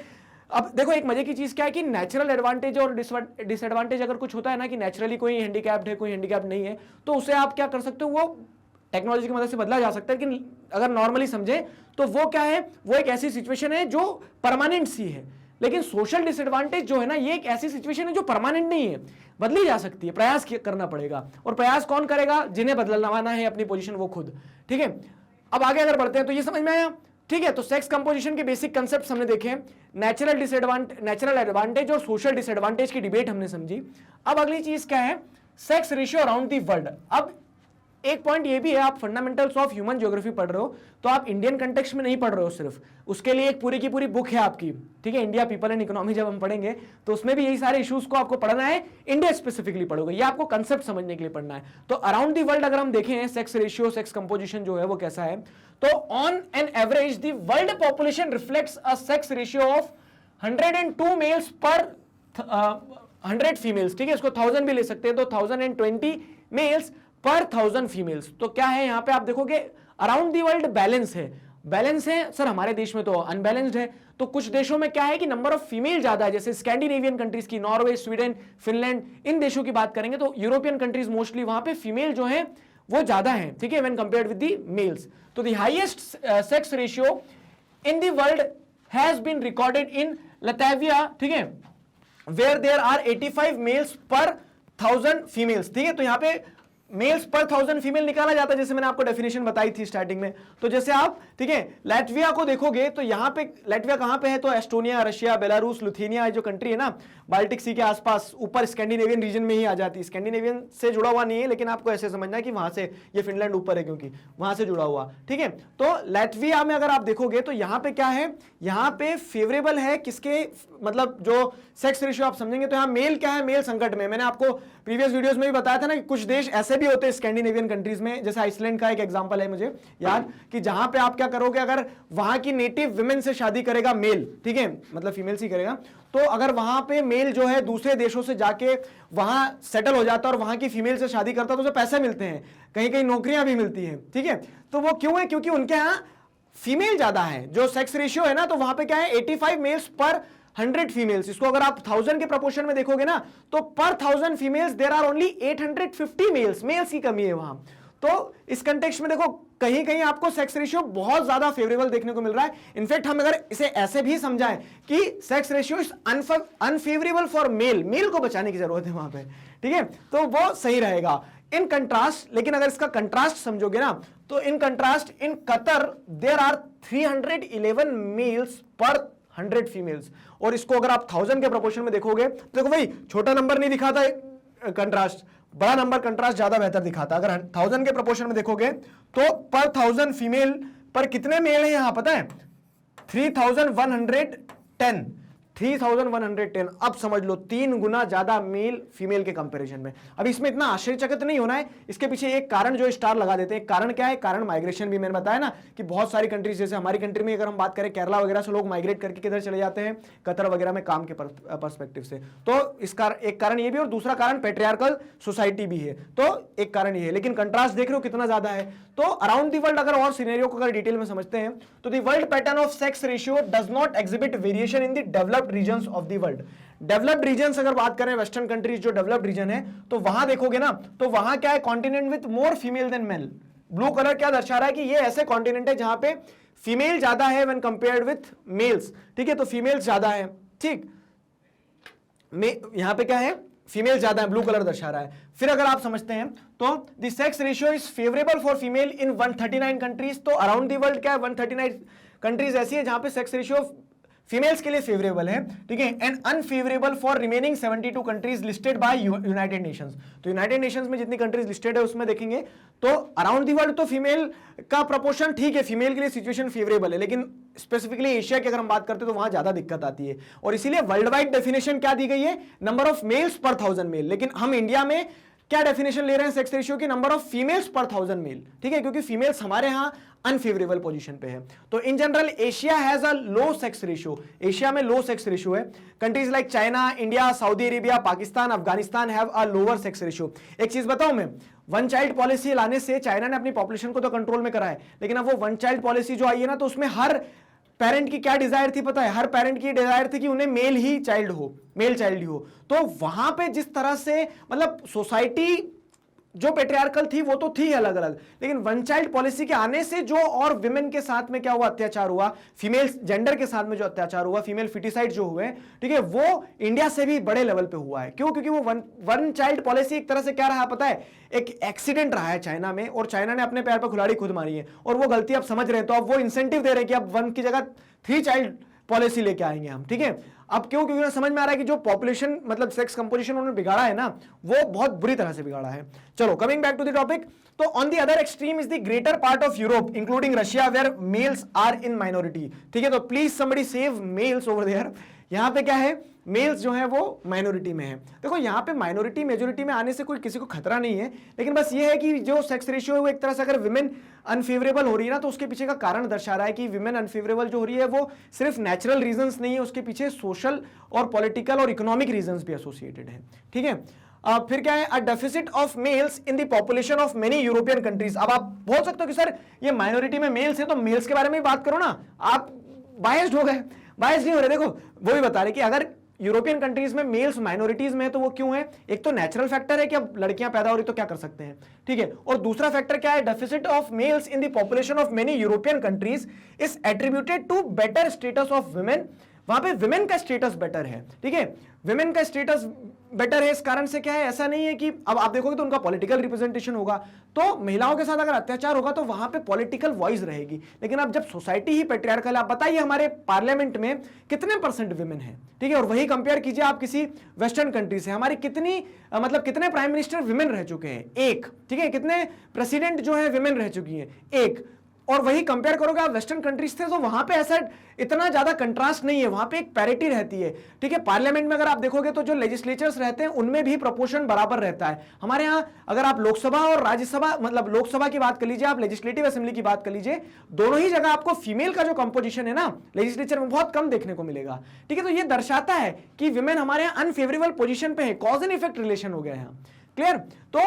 A: अब देखो एक मजे की चीज क्या है कि नेचुरल एडवांटेज और डिसएडवांटेज अगर कुछ होता है ना, कि नेचुरली कोई हैंडीकैप्ड है, कोई हैंडीकैप्ड नहीं है, तो उसे आप क्या कर सकते हो, वो टेक्नोलॉजी की मदद से बदला जा सकता है। लेकिन अगर नॉर्मली समझे तो वो क्या है, वो एक ऐसी सिचुएशन है जो परमानेंट सी है। लेकिन सोशल डिसएडवांटेज जो है ना, ये एक ऐसी सिचुएशन है जो परमानेंट नहीं है, बदली जा सकती है, प्रयास करना पड़ेगा। और प्रयास कौन करेगा? जिन्हें बदलवाना है अपनी पोजीशन, वो खुद, ठीक है। अब आगे अगर बढ़ते हैं तो ये समझ में आया, ठीक है। तो सेक्स कंपोजिशन के बेसिक कंसेप्ट हमने देखे, नेचुरल एडवांटेज और सोशल डिसएडवांटेज की डिबेट हमने समझी। अब अगली चीज क्या है, sex ratio around the world. अब एक पॉइंट ये भी है, आप फंडामेंटल्स ऑफ ह्यूमन ज्योग्राफी पढ़ रहे हो तो आप इंडियन कंटेक्स्ट में नहीं पढ़ रहे हो सिर्फ, उसके लिए एक पूरी की पूरी बुक है आपकी, ठीक है, इंडिया पीपल एंड इकोनॉमी। जब हम पढ़ेंगे तो उसमें भी यही सारे इश्यूज को आपको पढ़ना है, इंडिया स्पेसिफिकली पढ़ोगे, ये आपको कंसेप्ट समझने के लिए पढ़ना है। तो अराउंड द वर्ल्ड अगर हम देखें सेक्स रेशियो, सेक्स कंपोजिशन जो है वो कैसा है, तो on an average the world population reflects a sex ratio of 102 males per 100 females, ठीक है, इसको 1000 भी ले सकते हैं, तो 1020 मेल्स पर 1000 फीमेल्स। तो क्या है यहाँ पे आप देखोगे अराउंड दी वर्ल्ड बैलेंस है, बैलेंस है सर, हमारे देश में तो अनबैलेंस्ड है। तो कुछ देशों में क्या है कि नंबर ऑफ फीमेल ज्यादा है, जैसे स्कैंडिनेवियन कंट्रीज की, नॉर्वे, स्वीडन, फिनलैंड, इन देशों की बात करेंगे तो यूरोपियन कंट्रीज मोस्टली, वहां पे फीमेल जो है वो ज्यादा है, ठीक है, when compared with the males. तो the highest sex ratio in the world has been recorded in Latvia, ठीक है, वेयर देयर आर 85 मेल्स पर 1000 फीमेल्स, ठीक है। तो यहाँ पे मेल्स पर 1000 फीमेल निकाला जाता है, जैसे मैंने आपको डेफिनेशन बताई थी स्टार्टिंग में। तो जैसे आप, ठीक है, लैटविया को देखोगे तो यहाँ पे लैटविया कहाँ पे है, तो एस्टोनिया, रशिया, बेलारूस, लिथुआनिया जो कंट्री है ना, बाल्टिक सी के आसपास, ऊपर स्कैंडिनेवियन रीजन में ही आ जाती है। स्कैंडिनेवियन से जुड़ा हुआ नहीं है, लेकिन आपको ऐसे समझना है कि वहां से, ये फिनलैंड ऊपर है क्योंकि वहां से जुड़ा हुआ, ठीक है। तो लैटविया में अगर आप देखोगे तो यहाँ पे क्या है, यहाँ पे फेवरेबल है किसके, मतलब जो सेक्स रेशियो आप समझेंगे तो यहाँ मेल क्या है, मेल संकट में। मैंने आपको प्रीवियस वीडियोस में भी बताया था ना कि कुछ देश ऐसे भी होते हैं स्कैंडिनेवियन कंट्रीज में, जैसे आइसलैंड का एक एग्जांपल है मुझे याद, कि जहां पे आप क्या करोगे, अगर वहां की नेटिव विमेन से शादी करेगा मेल, ठीक है, मतलब फीमेल से करेगा, तो अगर वहां पे मेल जो है दूसरे देशों से जाके वहां सेटल हो जाता है और वहां की फीमेल से शादी करता है तो उसे पैसे मिलते हैं, कहीं कहीं नौकरियां भी मिलती हैं, ठीक है। तो वो क्यों है, क्योंकि उनके यहाँ फीमेल ज्यादा है, जो सेक्स रेशियो है ना, तो वहां पे क्या है 85 मेल्स पर 100 फीमेल्स। इसको अगर आप 1000 के प्रपोर्शन में देखोगे ना, तो per 1000 females there are only 850 males, males की कमी है वहां। तो इस कंटेक्स्ट में देखो कहीं कहीं आपको सेक्स रेशियो बहुत ज्यादा फेवरेबल देखने को मिल रहा है। इनफैक्ट हम अगर इसे ऐसे भी समझाएं कि sex ratio is unfavourable for male, male को बचाने की जरूरत है वहां पे, ठीक है, तो वो सही रहेगा। इन कंट्रास्ट, लेकिन अगर इसका कंट्रास्ट समझोगे ना, तो in contrast in Qatar there are 311 males per 100 females. और इसको अगर आप 1000 के प्रोपोर्शन में देखोगे तो देखो भाई, छोटा नंबर नहीं दिखाता कंट्रास्ट, बड़ा नंबर कंट्रास्ट ज्यादा बेहतर दिखाता। अगर 1000 के प्रोपोर्शन में देखोगे तो पर 1000 फीमेल पर कितने मेल है यहां पता है, 3110, 3110। अब समझ लो 3 गुना ज्यादा मेल फीमेल के कंपैरिजन में। अब इसमें इतना आश्चर्यचकित नहीं होना है, इसके पीछे एक कारण जो स्टार लगा देते हैं। कारण क्या है, कारण माइग्रेशन भी मैंने बताया ना, कि बहुत सारी कंट्रीज, जैसे हमारी कंट्री में अगर हम बात करें केरला वगैरह से लोग माइग्रेट करके किधर चले जाते हैं, कतर वगैरह में काम के पर्सपेक्टिव से। तो इसका एक कारण ये भी, और दूसरा कारण पेट्रियार्कल सोसाइटी भी है, तो एक कारण ये है। लेकिन कंट्रास्ट देख रहे हो कितना ज्यादा है। तो अराउंड द वर्ल्ड अगर और सिनेरियो को अगर डिटेल में समझते हैं तो the world pattern of sex ratio does not exhibit variation in the developed regions of the world. Developed regions अगर बात करें, वेस्टर्न कंट्रीज जो डेवलप्ड रीजन है, तो वहां देखोगे ना, तो वहां क्या है, continent with more female than male. Blue colour क्या दर्शा रहा है कि ये ऐसे कॉन्टिनेंट है जहां पे फीमेल ज्यादा है व्हेन कंपेयर्ड विथ मेल्स, ठीक है, तो फीमेल्स ज्यादा है, ठीक, यहां पे क्या है, फीमेल ज्यादा है, ब्लू कलर दर्शा रहा है। फिर अगर आप समझते हैं तो the sex ratio is favourable for female in 139 countries. तो अराउंड द वर्ल्ड क्या है, 139 कंट्रीज ऐसी है जहां पे सेक्स रेशियो फीमेल्स के लिए फेवरेबल है, ठीक है, and unfavourable for remaining 72 countries listed by United Nations. तो यूनाइटेड नेशंस में जितनी कंट्रीज लिस्टेड है उसमें देखेंगे तो अराउंड दी वर्ल्ड तो फीमेल का प्रोपोर्शन ठीक है, फीमेल के लिए सिचुएशन फेवरेबल है, लेकिन स्पेसिफिकली एशिया की अगर हम बात करते हैं तो वहां ज्यादा दिक्कत आती है, और इसीलिए वर्ल्ड वाइड डेफिनेशन क्या दी गई है, नंबर ऑफ मेल्स पर 1000 मेल। लेकिन हम इंडिया में क्या डेफिनेशन ले रहे हैं सेक्स रेशियो की, number of females per 1000 male, ठीक है, क्योंकि फीमेल्स हमारे यहां अनफेवरेबल पोजीशन पे है। तो in general Asia has a low sex ratio, Asia में लो सेक्स रेशियो है। Countries like China, India, Saudi Arabia, Pakistan, Afghanistan have a lower sex ratio. एक चीज बताऊं मैं, वन चाइल्ड पॉलिसी लाने से चाइना ने अपनी पॉपुलेशन को तो कंट्रोल में करा है, लेकिन अब वो वन चाइल्ड पॉलिसी जो आई है ना, तो उसमें हर पेरेंट की क्या डिजायर थी पता है, हर पेरेंट की डिजायर थी कि उन्हें मेल ही चाइल्ड हो, मेल चाइल्ड ही हो। तो वहां पे जिस तरह से मतलब सोसाइटी जो पेट्रियार्कल थी वो तो थी अलग अलग, लेकिन वन चाइल्ड पॉलिसी के आने से जो और विमेन के साथ में क्या हुआ अत्याचार हुआ, फीमेल जेंडर के साथ में जो अत्याचार हुआ, फीमेल फिटिसाइड जो हुए, ठीक है, वो इंडिया से भी बड़े लेवल पे हुआ है। क्यों? क्योंकि वो वन चाइल्ड पॉलिसी एक तरह से क्या रहा पता है, एक एक्सीडेंट रहा है चाइना में, और चाइना ने अपने पैर पर कुल्हाड़ी खुद मारी है, और वो गलती अब समझ रहे हैं, तो अब वो इंसेंटिव दे रहे हैं कि अब वन की जगह 3 चाइल्ड पॉलिसी लेके आएंगे हम, ठीक है। अब क्यों? क्योंकि समझ में आ रहा है कि जो पॉपुलेशन मतलब सेक्स कंपोजिशन उन्होंने बिगाड़ा है ना, वो बहुत बुरी तरह से बिगाड़ा है। चलो coming back to the topic, तो on the other extreme is the greater part of Europe including Russia where males are in minority, ठीक है। तो please somebody save males over there. यहां पे क्या है, मेल्स जो है वो माइनॉरिटी में है। देखो यहाँ पे माइनॉरिटी मेजोरिटी में आने से कोई किसी को खतरा नहीं है, लेकिन बस ये है कि जो सेक्स रेशियो है वो एक तरह से अगर विमेन अनफेवरेबल हो रही है ना, तो उसके पीछे का कारण दर्शा रहा है कि विमेन अनफेवरेबल जो हो रही है वो सिर्फ नेचुरल रीजंस नहीं है, उसके पीछे सोशल और पॉलिटिकल और इकोनॉमिक रीजंस भी एसोसिएटेड है, ठीक है। फिर क्या है, अ deficit of males in the population of many European countries. अब आप बोल सकते हो कि सर ये माइनॉरिटी में मेल्स है तो मेल्स के बारे में बात करो ना, आप बायस्ड हो गए। बायस्ड नहीं हो रहे, देखो वो भी बता रहे कि अगर यूरोपियन कंट्रीज में मेल्स माइनॉरिटीज में है तो वो क्यों है, एक तो नेचुरल फैक्टर है कि अब लड़कियां पैदा हो रही तो क्या कर सकते हैं, ठीक है, और दूसरा फैक्टर क्या है, deficit of males in the population of many European countries is attributed to better status of women. वहां पे विमेन का स्टेटस बेटर है, ठीक है, विमेन का स्टेटस बेटर है। इस कारण से क्या है, ऐसा नहीं है कि अब आप देखोगे तो उनका पॉलिटिकल रिप्रेजेंटेशन होगा, तो महिलाओं के साथ अगर अत्याचार होगा तो वहां पे पॉलिटिकल वॉइस रहेगी। लेकिन अब जब सोसाइटी ही पेट्रियार्कल, आप बताइए हमारे पार्लियामेंट में कितने % विमेन है, ठीक है, और वही कंपेयर कीजिए आप किसी वेस्टर्न कंट्री से, हमारी कितनी मतलब कितने प्राइम मिनिस्टर विमेन रह चुके हैं, एक, ठीक है, कितने प्रेसिडेंट जो है विमेन रह चुकी है, एक, और वही कंपेयर करोगे आप वेस्टर्न कंट्रीज थे तो वहां पे ऐसा इतना ज्यादा कंट्रास्ट नहीं है, वहां पे एक पैरिटी रहती है, ठीक है। पार्लियामेंट में अगर आप देखोगे तो जो लेजिस्लेचर्स रहते हैं उनमें भी प्रोपोर्शन बराबर रहता है। हमारे यहाँ अगर आप लोकसभा और राज्यसभा, मतलब लोकसभा की बात कर लीजिए, आप लेजिस्लेटिव असेंबली की बात कर लीजिए, दोनों ही जगह आपको फीमेल का जो कंपोजिशन है ना लेजिस्लेचर में बहुत कम देखने को मिलेगा, ठीक है। तो ये दर्शाता है कि विमेन हमारे यहाँ अनफेवरेबल पोजिशन पे है, कॉज एंड इफेक्ट रिलेशन हो गया है, क्लियर। तो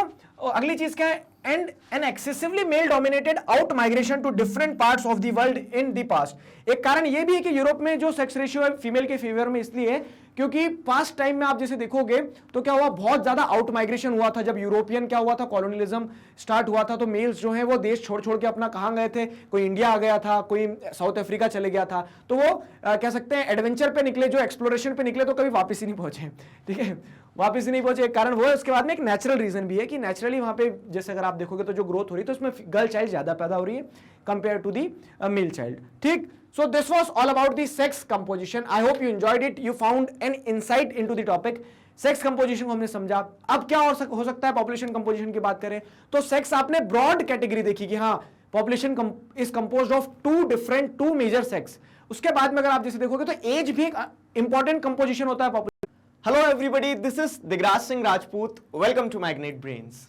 A: अगली चीज क्या है, and an excessively male dominated out migration to different parts of the world in the past। एक कारण यह भी है कि यूरोप में जो सेक्स रेशियो है फीमेल के फेवर में इसलिए है क्योंकि पास्ट टाइम में आप जैसे देखोगे तो क्या हुआ, बहुत ज्यादा आउट माइग्रेशन हुआ था। जब यूरोपियन क्या हुआ था, कॉलोनियलिज्म स्टार्ट हुआ था, तो मेल्स जो है वो देश छोड़ छोड़ के अपना कहाँ गए थे, कोई इंडिया आ गया था, कोई साउथ अफ्रीका चले गया था, तो वो कह सकते हैं एडवेंचर पे निकले, जो एक्सप्लोरेशन पे निकले तो कभी वापस ही नहीं पहुंचे, ठीक है, वापस ही नहीं पहुंचे। एक कारण वो है, उसके बाद में एक नेचुरल रीजन भी है कि नेचुरली वहां पे जैसे अगर आप देखोगे तो जो ग्रोथ हो रही है तो उसमें गर्ल चाइल्ड ज्यादा पैदा हो रही है compare to the male child, ठीक। So this was all about the sex composition. I hope you enjoyed it. You found an insight into the topic. Sex composition को हमने समझा। अब क्या हो सकता है पॉपुलेशन कंपोजिशन की बात करें तो सेक्स आपने ब्रॉड कैटेगरी देखी कि हाँ population is composed of two major sex. उसके बाद में अगर आप जैसे देखोगे तो एज भी एक इंपॉर्टेंट कंपोजिशन होता है population. Hello everybody, this is Digraj Singh Rajput, welcome to magnet brains.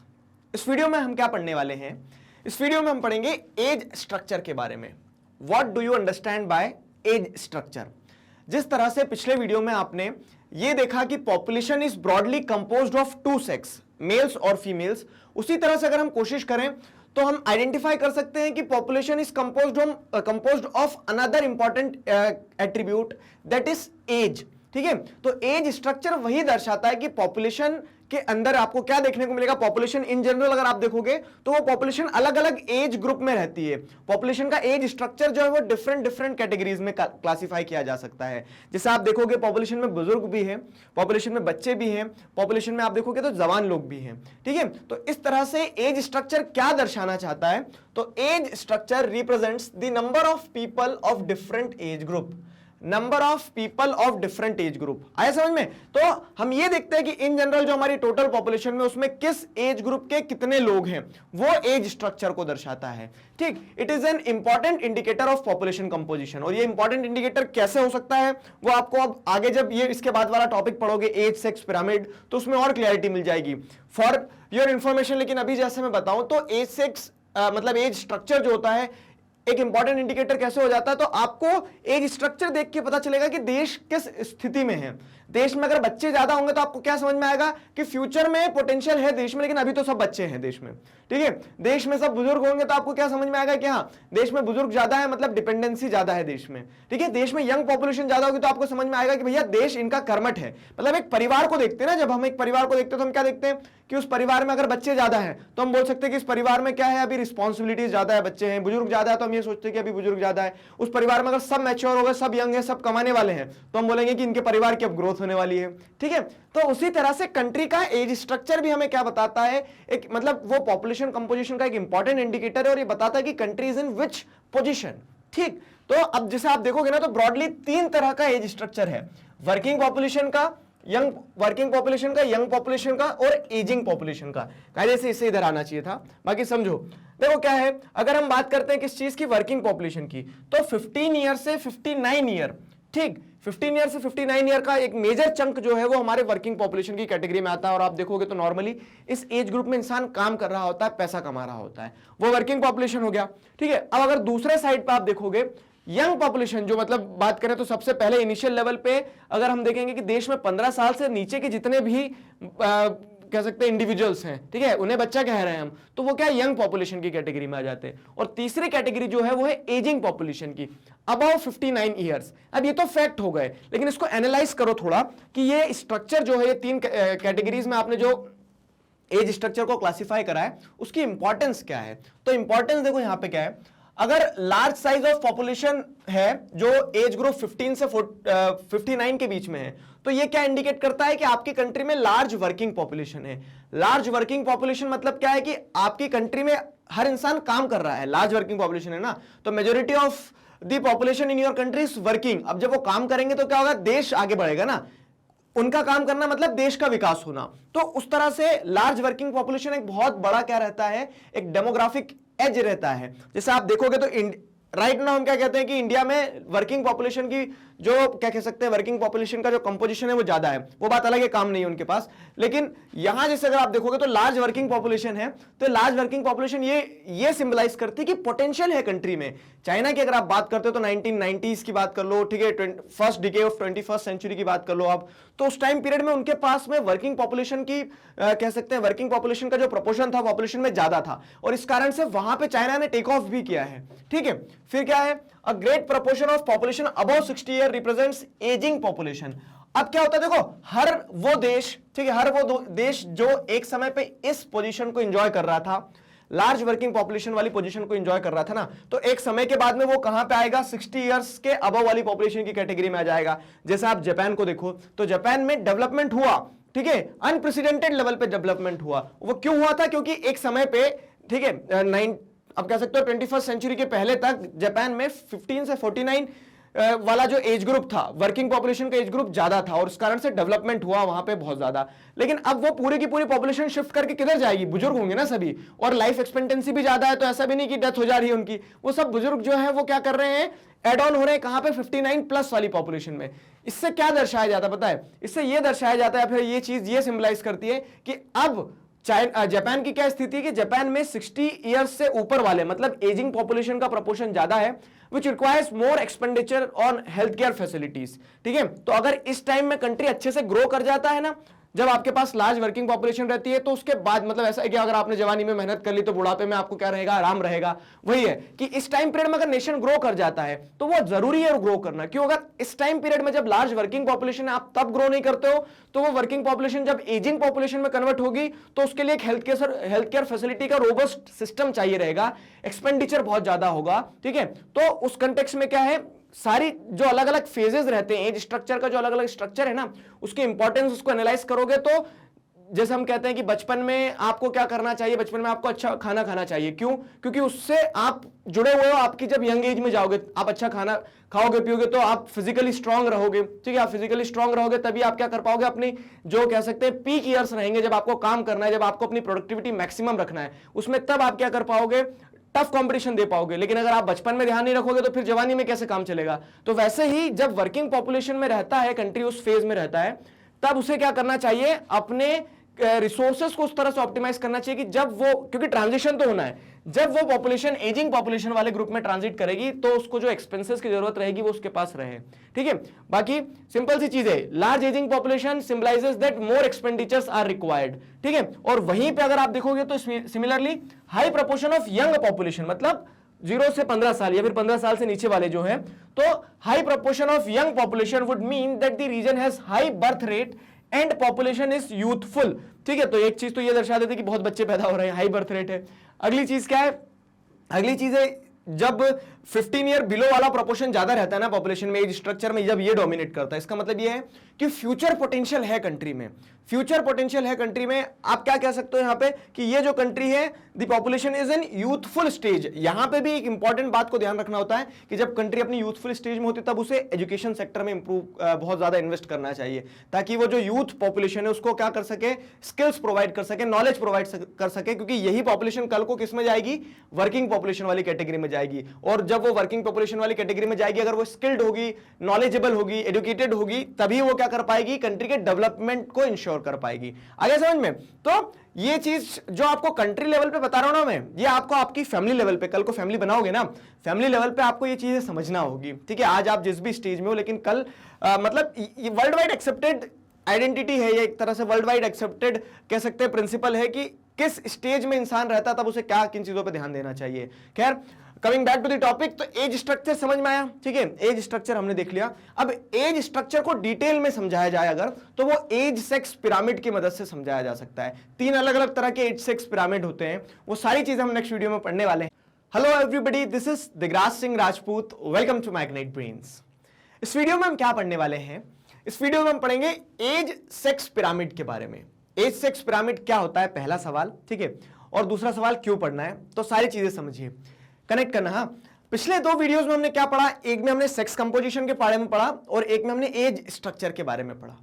A: इस वीडियो में हम क्या पढ़ने वाले हैं, इस वीडियो में हम पढ़ेंगे एज स्ट्रक्चर के बारे में। What do you understand by age structure? जिस तरह से पिछले वीडियो में आपने ये देखा कि population is broadly composed of 2 sex, males और फीमेल्स, उसी तरह से अगर हम कोशिश करें तो हम आइडेंटिफाई कर सकते हैं कि population is composed of another important attribute that is age, ठीक है। तो एज स्ट्रक्चर वही दर्शाता है कि पॉपुलेशन के अंदर आपको क्या देखने को मिलेगा, पॉपुलेशन इन जनरल अगर आप देखोगे तो वो पॉपुलेशन अलग अलग एज ग्रुप में रहती है। पॉपुलेशन का एज स्ट्रक्चर जो है वो डिफरेंट कैटेगरीज में क्लासिफाई किया जा सकता है। जैसे आप देखोगे पॉपुलेशन में बुजुर्ग भी हैं, पॉपुलेशन में बच्चे भी हैं, पॉपुलेशन में आप देखोगे तो जवान लोग भी हैं, ठीक है। तो इस तरह से एज स्ट्रक्चर क्या दर्शाना चाहता है, तो age structure represents the number of people of different age group, number of people of different age group. आया समझ में? तो हम ये देखते हैं कि इन जनरल जो हमारी टोटल पॉपुलेशन में उसमें किस एज ग्रुप के कितने लोग हैं, वो एज स्ट्रक्चर को दर्शाता है। ठीक, it is an important indicator of population composition. और ये इंपॉर्टेंट इंडिकेटर कैसे हो सकता है वो आपको अब आगे जब ये इसके बाद वाला टॉपिक पढ़ोगे एज सेक्स पिरामिड, तो उसमें और क्लैरिटी मिल जाएगी फॉर योर इंफॉर्मेशन। लेकिन अभी जैसे मैं बताऊं तो एज सेक्स मतलब एज स्ट्रक्चर जो होता है एक इंपॉर्टेंट इंडिकेटर कैसे हो जाता है, तो आपको एज स्ट्रक्चर देख के पता चलेगा कि देश किस स्थिति में है। देश में अगर बच्चे ज्यादा होंगे तो आपको क्या समझ में आएगा कि फ्यूचर में पोटेंशियल है देश में, लेकिन अभी तो सब बच्चे हैं देश में। ठीक है, देश में सब बुजुर्ग होंगे तो आपको क्या समझ में आएगा कि हाँ देश में बुजुर्ग ज्यादा है, मतलब डिपेंडेंसी ज्यादा है देश में। ठीक है, देश में यंग पॉपुलेशन ज्यादा होगी तो आपको समझ में आएगा कि भैया देश इनका कर्मठ है। मतलब एक परिवार को देखते हैं ना, जब हम एक परिवार को देखते हैं तो हम क्या देखते हैं कि उस परिवार में अगर बच्चे ज्यादा हैं तो हम बोल सकते हैं कि इस परिवार में क्या है, अभी रिस्पॉन्सिबिलिटीज ज्यादा है, बच्चे हैं। बुजुर्ग ज्यादा है तो हम ये सोचते हैं कि अभी बुजुर्ग ज्यादा है। उस परिवार में अगर सब मैच्योर हो गए, सब यंग है, सब कमाने वाले हैं, तो हम बोलेंगे कि इनके परिवार की अब ग्रोथ होने वाली है। ठीक है, तो उसी तरह से कंट्री का एज स्ट्रक्चर भी हमें क्या बताता है, एक मतलब वो पॉपुलेशन कंपोजिशन का एक इंपॉर्टेंट इंडिकेटर है और ये बताता है कि country is in which position. ठीक, तो अब जैसे आप देखोगे ना तो ब्रॉडली 3 तरह का एज स्ट्रक्चर है, वर्किंग पॉपुलेशन का, यंग वर्किंग पॉपुलेशन का, यंग पॉपुलेशन का और एजिंग पॉपुलेशन का। कायदे से इससे इधर आना चाहिए था, बाकी समझो। देखो क्या है, अगर हम बात करते हैं किस चीज की, वर्किंग पॉपुलेशन की, तो 15 ईयर से 59 ईयर, ठीक 15 ईयर से 59 ईयर का एक मेजर चंक जो है वो हमारे वर्किंग पॉपुलेशन की कैटेगरी में आता है। और आप देखोगे तो नॉर्मली इस एज ग्रुप में इंसान काम कर रहा होता है, पैसा कमा रहा होता है, वो वर्किंग पॉपुलेशन हो गया। ठीक है, अब अगर दूसरे साइड पे आप देखोगे यंग पॉपुलेशन, जो मतलब बात करें तो सबसे पहले इनिशियल लेवल पे अगर हम देखेंगे कि देश में 15 साल से नीचे के जितने भी कह सकते हैं इंडिविजुअल्स हैं, ठीक है, उन्हें बच्चा कह रहे हैं हम, तो वो क्या यंग पॉपुलेशन की कैटेगरी में आ जाते हैं। और तीसरी कैटेगरी जो है वो है एजिंग पॉपुलेशन की, अबव 59 ईयर्स। अब ये तो फैक्ट हो गए, लेकिन इसको एनालाइज करो थोड़ा कि ये स्ट्रक्चर जो है, ये 3 कैटेगरीज में आपने जो एज स्ट्रक्चर को क्लासिफाई करा है उसकी इंपॉर्टेंस क्या है। तो इंपॉर्टेंस देखो यहां पे क्या है, अगर लार्ज साइज ऑफ पॉपुलेशन है जो एज ग्रुप 15 से 59 के बीच में है, तो ये क्या इंडिकेट करता है कि आपकी कंट्री में लार्ज वर्किंग पॉपुलेशन है। लार्ज वर्किंग पॉपुलेशन मतलब क्या है कि आपकी कंट्री में हर इंसान काम कर रहा है, लार्ज वर्किंग पॉपुलेशन है ना, तो majority of the population in your country is working. अब जब वो काम करेंगे तो क्या होगा, देश आगे बढ़ेगा ना, उनका काम करना मतलब देश का विकास होना। तो उस तरह से लार्ज वर्किंग पॉपुलेशन एक बहुत बड़ा क्या रहता है, एक डेमोग्राफिक एज रहता है। जैसे आप देखोगे तो राइट नाउ हम क्या कहते हैं कि इंडिया में वर्किंग पॉपुलेशन की जो क्या कह सकते हैं, वर्किंग पॉपुलेशन का जो कंपोजिशन है वो ज्यादा है, वो बात अलग है, काम नहीं है उनके पास। लेकिन यहां जैसे अगर आप देखोगे तो लार्ज वर्किंग पॉपुलेशन है, तो लार्ज वर्किंग पॉपुलेशन ये सिंबलाइज करती है कि पोटेंशियल है कंट्री में। चाइना की अगर आप बात करते हो तो 1990s की बात कर लो, ठीक है, first decade of 21st century की बात कर लो आप, तो उस टाइम पीरियड में उनके पास में वर्किंग पॉपुलेशन की कह सकते हैं वर्किंग पॉपुलेशन का जो प्रोपोर्शन था पॉपुलेशन में ज्यादा था, और इस कारण से वहां पे चाइना ने टेक ऑफ भी किया है। ठीक है, फिर क्या है, a great proportion of population above 60 year represents ageing population. अब क्या होता है, देखो हर वो देश, ठीक है, हर वो देश जो एक समय पे इस पोजीशन को एंजॉय कर रहा था, लार्ज वर्किंग पॉपुलेशन वाली पोजीशन को एंजॉय कर रहा था ना, तो एक समय के बाद में वो कहां पे आएगा, 60 इयर्स के अबव वाली पॉपुलेशन की कैटेगरी में आ जाएगा। जैसे आप जापान को देखो तो जापान में डेवलपमेंट हुआ, ठीक है, अनप्रेसिडेंटेड लेवल पे डेवलपमेंट हुआ। वो क्यों हुआ था, क्योंकि एक समय पे, ठीक है, अब कह सकते हो 21st सेंचुरी के पहले तक जापान में 15 से 49 वाला जो एज ग्रुप था, वर्किंग पॉपुलेशन का एज ग्रुप ज्यादा था, और इस कारण से डेवलपमेंट हुआ वहां पे बहुत ज्यादा। लेकिन अब वो पूरी की पूरी पॉपुलेशन शिफ्ट करके किधर जाएगी, बुजुर्ग होंगे ना सभी, और लाइफ एक्सपेक्टेंसी भी ज्यादा है, तो ऐसा भी नहीं कि डेथ हो जा रही है उनकी, वो सब बुजुर्ग जो है वो क्या कर रहे हैं, एड ऑन हो रहे हैं कहां पे, 59+ वाली पॉपुलेशन में। इससे क्या दर्शाया जाता है पता है, इससे ये दर्शाया जाता है, फिर ये चीज ये सिंबलाइज करती है कि अब जापान की क्या स्थिति है कि जापान में 60 इयर्स से ऊपर वाले मतलब एजिंग पॉपुलेशन का प्रोपोर्शन ज्यादा है, which requires more expenditure on healthcare facilities। ठीक है, तो अगर इस टाइम में कंट्री अच्छे से ग्रो कर जाता है ना, जब आपके पास लार्ज वर्किंग पॉपुलेशन रहती है, तो उसके बाद मतलब ऐसा है कि अगर आपने जवानी में मेहनत कर ली तो बुढ़ापे में आपको क्या रहेगा, आराम रहेगा। वही है कि इस टाइम पीरियड में अगर नेशन ग्रो कर जाता है तो वो जरूरी है ग्रो करना। क्यों, अगर इस टाइम पीरियड में जब लार्ज वर्किंग पॉपुलेशन है आप तब ग्रो नहीं करते हो, तो वो वर्किंग पॉपुलेशन जब एजिंग पॉपुलेशन में कन्वर्ट होगी तो उसके लिए एक हेल्थ केयर फैसिलिटी का रोबस्ट सिस्टम चाहिए रहेगा, एक्सपेंडिचर बहुत ज्यादा होगा। ठीक है, तो उस कंटेक्स्ट में क्या है, सारी जो अलग अलग फेजेस रहते हैं एज स्ट्रक्चर का, जो अलग अलग स्ट्रक्चर है ना, उसके इंपॉर्टेंस उसको एनालाइज करोगे तो जैसे हम कहते हैं कि बचपन में आपको क्या करना चाहिए, बचपन में आपको अच्छा खाना खाना चाहिए। क्यों? क्योंकि उससे आप जुड़े हुए हो, आपकी जब यंग एज में जाओगे, आप अच्छा खाना खाओगे पियोगे तो आप फिजिकली स्ट्रांग रहोगे, ठीक है। आप फिजिकली स्ट्रांग रहोगे तभी आप क्या कर पाओगे, अपनी जो कह सकते हैं पीक ईयर्स रहेंगे, जब आपको काम करना है, जब आपको अपनी प्रोडक्टिविटी मैक्सिमम रखना है, उसमें तब आप क्या कर पाओगे, टफ कंपटीशन दे पाओगे। लेकिन अगर आप बचपन में ध्यान नहीं रखोगे तो फिर जवानी में कैसे काम चलेगा। तो वैसे ही जब वर्किंग पॉपुलेशन में रहता है कंट्री, उस फेज में रहता है, तब उसे क्या करना चाहिए, अपने रिसोर्सेस को उस तरह से ऑप्टिमाइज करना चाहिए कि जब वो, क्योंकि ट्रांजिशन तो होना है, जब वो पॉपुलेशन एजिंग पॉपुलेशन वाले ग्रुप में ट्रांजिट करेगी तो उसको जो एक्सपेंसेस की जरूरत रहेगी वो उसके पास रहे, ठीक है। बाकी सिंपल सी चीज है, large ageing population symbolises that more expenditures are required, ठीक है। और वहीं पे अगर आप देखोगे तो similarly high proportion of young population, मतलब 0 से 15 साल या फिर 15 साल से नीचे वाले जो हैं, तो high proportion of young population would mean that the region has high birth rate and population is youthful, ठीक है। तो एक चीज तो ये दर्शा देते कि बहुत बच्चे पैदा हो रहे हैं, हाई बर्थ रेट है। अगली चीज क्या है, अगली चीज है जब 15 ईयर बिलो वाला प्रोपोर्शन ज्यादा रहता है ना पॉपुलेशन में, एज स्ट्रक्चर में, जब ये डोमिनेट करता है, इसका मतलब ये है कि फ्यूचर पोटेंशियल है कंट्री में, फ्यूचर पोटेंशियल है कंट्री में। आप क्या कह सकते हो यहां पे कि ये जो कंट्री है, the population is in youthful stage. यहां पे भी एक इंपॉर्टेंट बात को ध्यान रखना होता है कि जब कंट्री अपनी यूथफुल स्टेज में होती है तब उसे एजुकेशन सेक्टर में बहुत ज्यादा इन्वेस्ट करना चाहिए, ताकि वो जो यूथ पॉपुलेशन है उसको क्या कर सके, स्किल्स प्रोवाइड कर सके, नॉलेज प्रोवाइड कर सके, क्योंकि यही पॉपुलेशन कल को किस में जाएगी, वर्किंग पॉपुलेशन वाली कैटेगरी में जाएगी। और जब वो वर्किंग पॉपुलेशन वाली कैटेगरी में जाएगी, अगर वो स्किल्ड होगी, नॉलेजेबल होगी, एजुकेटेड होगी, तभी वो क्या कर पाएगी, कंट्री के डेवलपमेंट को इंश्योर कर पाएगी। आगे समझ में? तो ये चीज जो आपको कंट्री लेवल पे बता रहा हूं ना मैं, ये आपको आपकी फैमिली लेवल पे, कल को फैमिली बनाओगे ना, फैमिली लेवल पे आपको ये चीजें समझना होगी, ठीक है। आज आप जिस भी स्टेज में हो, लेकिन कल मतलब ये वर्ल्ड वाइड एक्सेप्टेड आइडेंटिटी है, ये एक तरह से वर्ल्ड वाइड एक्सेप्टेड कह सकते हैं प्रिंसिपल है कि किस स्टेज में इंसान रहता है तब उसे क्या किन चीजों पे ध्यान देना चाहिए। खैर, coming back to the topic, तो एज स्ट्रक्चर समझ में आया, ठीक है। एज स्ट्रक्चर हमने देख लिया। अब एज स्ट्रक्चर को डिटेल में समझाया जाए अगर, तो वो एज सेक्स पिरामिड की मदद से समझाया जा सकता है। 3 अलग अलग तरह के एज सेक्स पिरामिड होते हैं, वो सारी चीजें हम नेक्स्ट वीडियो में पढ़ने वाले हैं। Hello everybody, this is Digraj Singh Rajput, welcome to magnet brains. इस वीडियो में हम क्या पढ़ने वाले हैं, इस वीडियो में हम पढ़ेंगे एज सेक्स पिरामिड के बारे में। एज सेक्स पिरामिड क्या होता है, पहला सवाल, ठीक है, और दूसरा सवाल क्यों पढ़ना है, तो सारी चीजें समझिए, कनेक्ट करना। हाँ, पिछले 2 वीडियोस में हमने क्या पढ़ा, एक में हमने सेक्स कंपोजिशन के बारे में पढ़ा और एक में हमने एज स्ट्रक्चर के बारे में पढ़ा।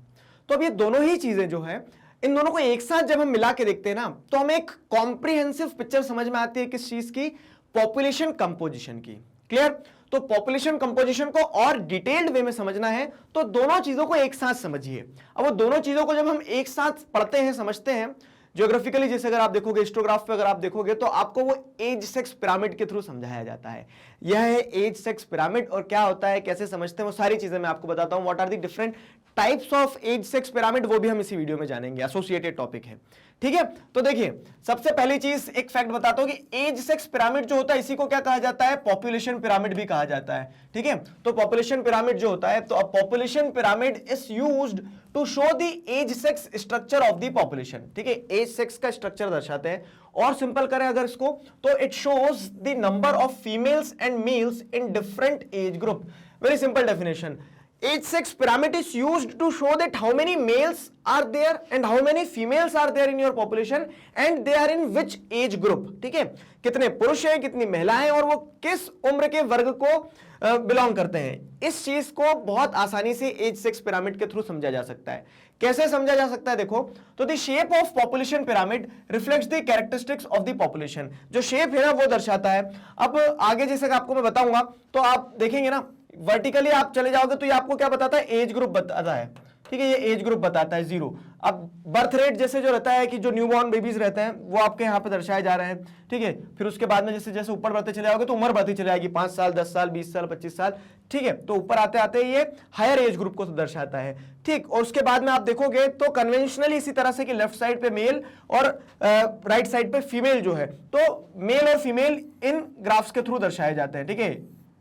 A: तो अब ये दोनों ही चीजें जो है, इन दोनों को एक साथ जब हम मिला के देखते हैं ना, तो हमें एक कॉम्प्रिहेंसिव पिक्चर समझ में आती है किस चीज की, पॉपुलेशन कंपोजिशन की। क्लियर? तो पॉपुलेशन कंपोजिशन को और डिटेल्ड वे में समझना है तो दोनों चीजों को एक साथ समझिए। अब वो दोनों चीजों को जब हम एक साथ पढ़ते हैं, समझते हैं, ज्योग्राफिकली जैसे अगर आप देखोगे, हिस्टोग्राफ पे अगर आप देखोगे, तो आपको वो एज सेक्स पिरामिड के थ्रू समझाया जाता है। यह है एज सेक्स पिरामिड, और क्या होता है, कैसे समझते हैं, वो सारी चीजें मैं आपको बताता हूं। What are the different types of age sex pyramid, वो भी हम इसी वीडियो में जानेंगे, एसोसिएटेड टॉपिक है, ठीक है। तो देखिए, सबसे पहली चीज एक फैक्ट बताता हूं कि एज सेक्स पिरामिड जो होता है, इसी को क्या कहा जाता है, पॉपुलेशन पिरामिड भी कहा जाता है, ठीक है। तो पॉपुलेशन पिरामिड जो होता है, तो अब population pyramid is used to show the age sex structure of the population, ठीक है। एज सेक्स का स्ट्रक्चर दर्शाते हैं, और सिंपल करें अगर इसको, तो it shows the number of females and males in different age group. Very simple definition, age sex pyramid is used to show that how many males are there and how many females are there in your population and they are in which age group, ठीक है। कितने पुरुष हैं, कितनी महिलाएं, और वो किस उम्र के वर्ग को बिलोंग करते हैं। इस चीज को बहुत आसानी से एज सेक्स पिरामिड के थ्रू समझा जा सकता है। कैसे समझा जा सकता है, देखो, तो the shape of population pyramid reflects the characteristics of the population. जो शेप है ना वो दर्शाता है। अब आगे जैसे आपको मैं बताऊंगा तो आप देखेंगे ना, वर्टिकली आप चले जाओगे तो ये आपको क्या बताता है, एज ग्रुप बताता है, ठीक है। ये एज ग्रुप बताता है 0। अब बर्थ रेट जैसे जो रहता है कि जो न्यूबॉर्न बेबीज रहते हैं वो आपके यहाँ पे दर्शाए जा रहे हैं, ठीक है। फिर उसके बाद में जैसे जैसे ऊपर बढ़ते चले जाओगे तो उम्र बढ़ती चली जाएगी, 5 साल, 10 साल, 20 साल, 25 साल, ठीक है। तो ऊपर आते आते ये हायर एज ग्रुप को दर्शाता है, ठीक। और उसके बाद में आप देखोगे तो कन्वेंशनली इसी तरह से कि लेफ्ट साइड पे मेल और राइट साइड पे फीमेल जो है, तो मेल और फीमेल इन ग्राफ्स के थ्रू दर्शाए जाते हैं, ठीक है,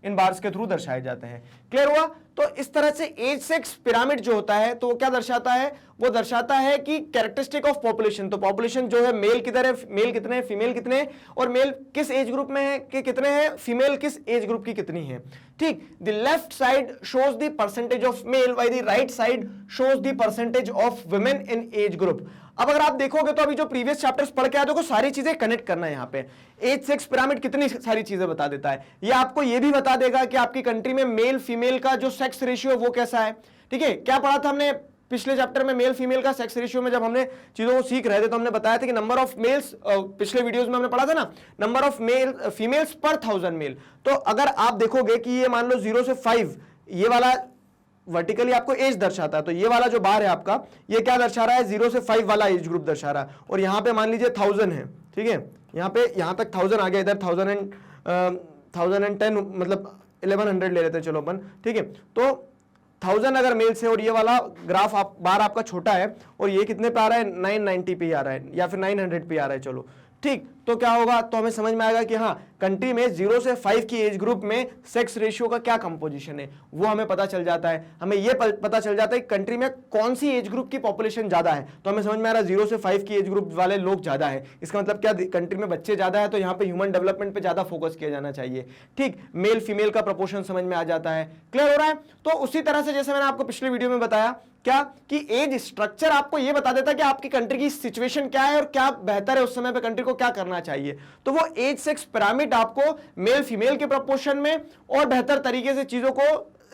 A: इन बार्स के थ्रू दर्शाए जाते हैं। क्लियर हुआ? तो तो इस तरह से एज सेक्स पिरामिड जो होता है तो वो क्या दर्शाता है, वो दर्शाता है कि कैरेक्टरिस्टिक ऑफ पॉपुलेशन, तो पॉपुलेशन जो है मेल किधर है, मेल कितने हैं, फीमेल कितने हैं, और मेल किस एज ग्रुप में है कि कितने हैं, फीमेल किस एज ग्रुप की कितनी है। ठीक, the left side shows the percentage of male while the right side shows the percentage of women in age group. अब अगर आप देखोगे तो अभी जो प्रीवियस चैप्टर्स पढ़ के आए देखो सारी चीजें कनेक्ट करना है। यहाँ पे एज सेक्स पिरामिड कितनी सारी चीजें बता देता है, ये आपको ये भी बता देगा कि आपकी कंट्री में मेल फीमेल का जो सेक्स रेशियो वो कैसा है। ठीक है, क्या पढ़ा था हमने पिछले चैप्टर में, मेल फीमेल का सेक्स रेशियो में जब हमने चीजों को सीख रहे थे तो हमने बताया था कि नंबर ऑफ मेल्स, पिछले वीडियोस में हमने पढ़ा था ना, number of male females per 1000 mail. तो अगर आप देखोगे कि ये मान लो 0 से 5 ये वाला वर्टिकली आपको एज दर्शाता है, तो ये वाला जो बार है आपका ये क्या दर्शा रहा है, 0 से 5 वाला एज ग्रुप दर्शा रहा है। और यहाँ पे मान लीजिए 1000 है, ठीक है, यहाँ पे यहाँ तक 1000 आ गया, इधर 1010 मतलब 1100 ले लेते हैं चलो अपन। ठीक है, तो 1000 अगर मेल से, और ये वाला ग्राफ बार आपका छोटा है और ये कितने पे आ रहा है, 990 पे आ रहा है या फिर 900 पे आ रहा है, चलो ठीक, तो क्या होगा, तो हमें समझ में आएगा कि हाँ कंट्री में 0 से 5 की एज ग्रुप में सेक्स रेशियो का क्या कंपोजिशन है, वो हमें पता चल जाता है। हमें ये पता चल जाता है कि कंट्री में कौन सी एज ग्रुप की पॉपुलेशन ज्यादा है, तो हमें समझ में आ रहा है 0 से 5 की एज ग्रुप वाले लोग ज्यादा है। इसका मतलब क्या, कंट्री में बच्चे ज्यादा है तो यहाँ पे ह्यूमन डेवलपमेंट पे ज्यादा फोकस किया जाना चाहिए। ठीक, मेल फीमेल का प्रोपोर्शन समझ में आ जाता है, क्लियर हो रहा है। तो उसी तरह से जैसे मैंने आपको पिछले वीडियो में बताया क्या कि एज स्ट्रक्चर आपको यह बता देता है कि आपकी कंट्री की सिचुएशन क्या है और क्या बेहतर है, उस समय पे कंट्री को क्या करना चाहिए। तो वो एज सेक्स पिरामिड आपको मेल फीमेल के प्रोपोर्शन में और बेहतर तरीके से चीजों को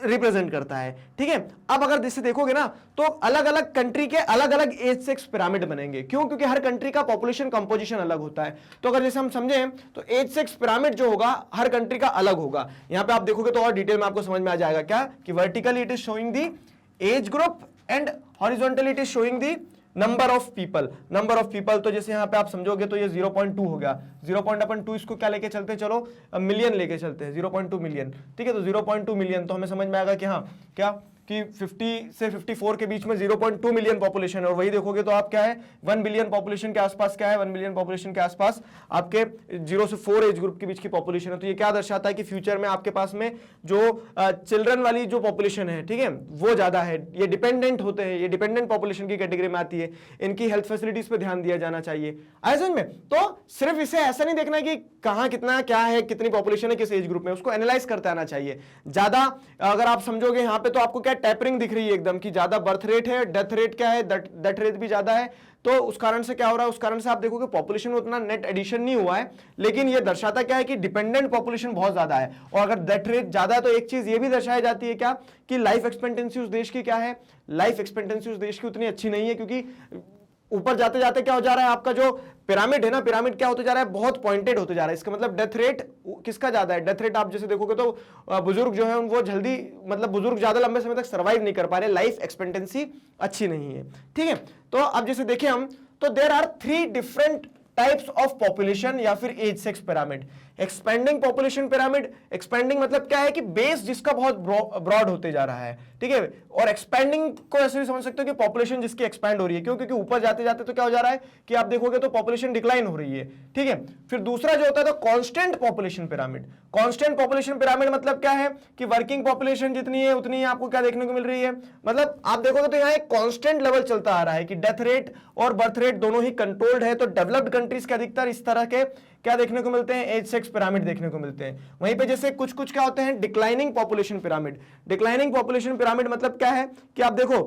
A: रिप्रेजेंट करता है। ठीक है, अब अगर जैसे देखोगे ना तो अलग अलग कंट्री के अलग अलग एज सेक्स पिरामिड बनेंगे, क्यों, क्योंकि हर कंट्री का पॉपुलेशन कंपोजिशन अलग होता है। तो अगर जैसे हम समझें तो एज सेक्स पिरामिड जो होगा हर कंट्री का अलग होगा। यहां पे आप देखोगे तो और डिटेल में आपको समझ में आ जाएगा क्या कि vertically it is showing the age group and horizontally it is showing the number of people, number of people. तो जैसे यहां पे आप समझोगे तो ये 0.2 हो गया, 0.2 इसको क्या लेके चलते हैं, चलो मिलियन लेके चलते हैं, 0.2 मिलियन। ठीक है, तो 0.2 मिलियन, तो हमें समझ में आएगा कि हाँ क्या कि 50 से 54 के बीच में 0.2 मिलियन पॉपुलेशन है, और वही देखोगे तो आप क्या है 1 बिलियन पॉपुलेशन के आसपास, क्या है 1 बिलियन पॉपुलेशन के आसपास आपके 0 से 4 एज ग्रुप के बीच की पॉपुलेशन है। तो ये क्या दर्शाता है कि फ्यूचर में आपके पास में जो चिल्ड्रन वाली जो पॉपुलेशन है, ठीक है, वो ज्यादा है। ये डिपेंडेंट होते हैं, ये डिपेंडेंट पॉपुलेशन की कैटेगरी में आती है, इनकी हेल्थ फैसिलिटीज पे ध्यान दिया जाना चाहिए। आए समझ में? तो सिर्फ इसे ऐसा नहीं देखना कि कहां कितना क्या है, कितनी पॉपुलेशन है किस एज ग्रुप में, उसको एनालाइज करते आना चाहिए। ज्यादा अगर आप समझोगे यहाँ पे तो आपको क्या टैपरिंग दिख रही है एकदम कि ज्यादा बर्थ रेट है, डेथ रेट क्या है, डेथ रेट भी ज्यादा है। तो उस कारण से क्या हो रहा है, उस कारण से आप देखोगे पॉपुलेशन में उतना नेट एडिशन नहीं हुआ है, लेकिन ये दर्शाता क्या है कि डिपेंडेंट पॉपुलेशन बहुत ज्यादा है। और अगर डेथ रेट ज्यादा है तो एक चीज ये भी दर्शाई जाती है क्या कि लाइफ एक्सपेक्टेंसी उस देश की क्या है, लाइफ एक्सपेक्टेंसी उस देश की उतनी अच्छी नहीं है, क्योंकि ऊपर जाते जाते क्या हो जा रहा है, आपका जो पिरामिड है ना, पिरामिड क्या होते जा रहा है, बहुत पॉइंटेड होते जा रहा है। इसका मतलब डेथ रेट किसका ज्यादा है, डेथ रेट आप जैसे देखोगे तो बुजुर्ग जो है वो जल्दी, मतलब बुजुर्ग ज्यादा लंबे समय तक सर्वाइव नहीं कर पा रहे, लाइफ एक्सपेक्टेंसी अच्छी नहीं है। ठीक है, तो अब जैसे देखें हम तो there are 3 different types of population या फिर age sex pyramid. Expanding population pyramid, expanding मतलब क्या है कि बेस जिसका बहुत ब्रॉड होते जा रहा है, ठीक है, और एक्सपेंडिंग को ऐसे भी समझ सकते हो कि पॉपुलेशन जिसकी एक्सपैंड हो रही है, क्यों, क्योंकि ऊपर जाते जाते तो क्या हो जा रहा है कि आप देखोगे तो पॉपुलेशन डिक्लाइन हो रही है। ठीक है, फिर दूसरा जो होता है तो constant population pyramid. Constant population pyramid मतलब क्या है कि वर्किंग पॉपुलेशन जितनी है उतनी आपको क्या देखने को मिल रही है, मतलब आप देखोगे तो यहाँ एक कांस्टेंट लेवल चलता आ रहा है कि डेथ रेट और बर्थ रेट दोनों ही कंट्रोल्ड है। तो डेवलप्ड कंट्रीज के अधिकतर इस तरह के क्या देखने को मिलते हैं, एज सेक्स पिरामिड देखने को मिलते हैं। वहीं पे जैसे कुछ कुछ क्या होते हैं, declining population pyramid. Declining population pyramid मतलब क्या है कि आप देखो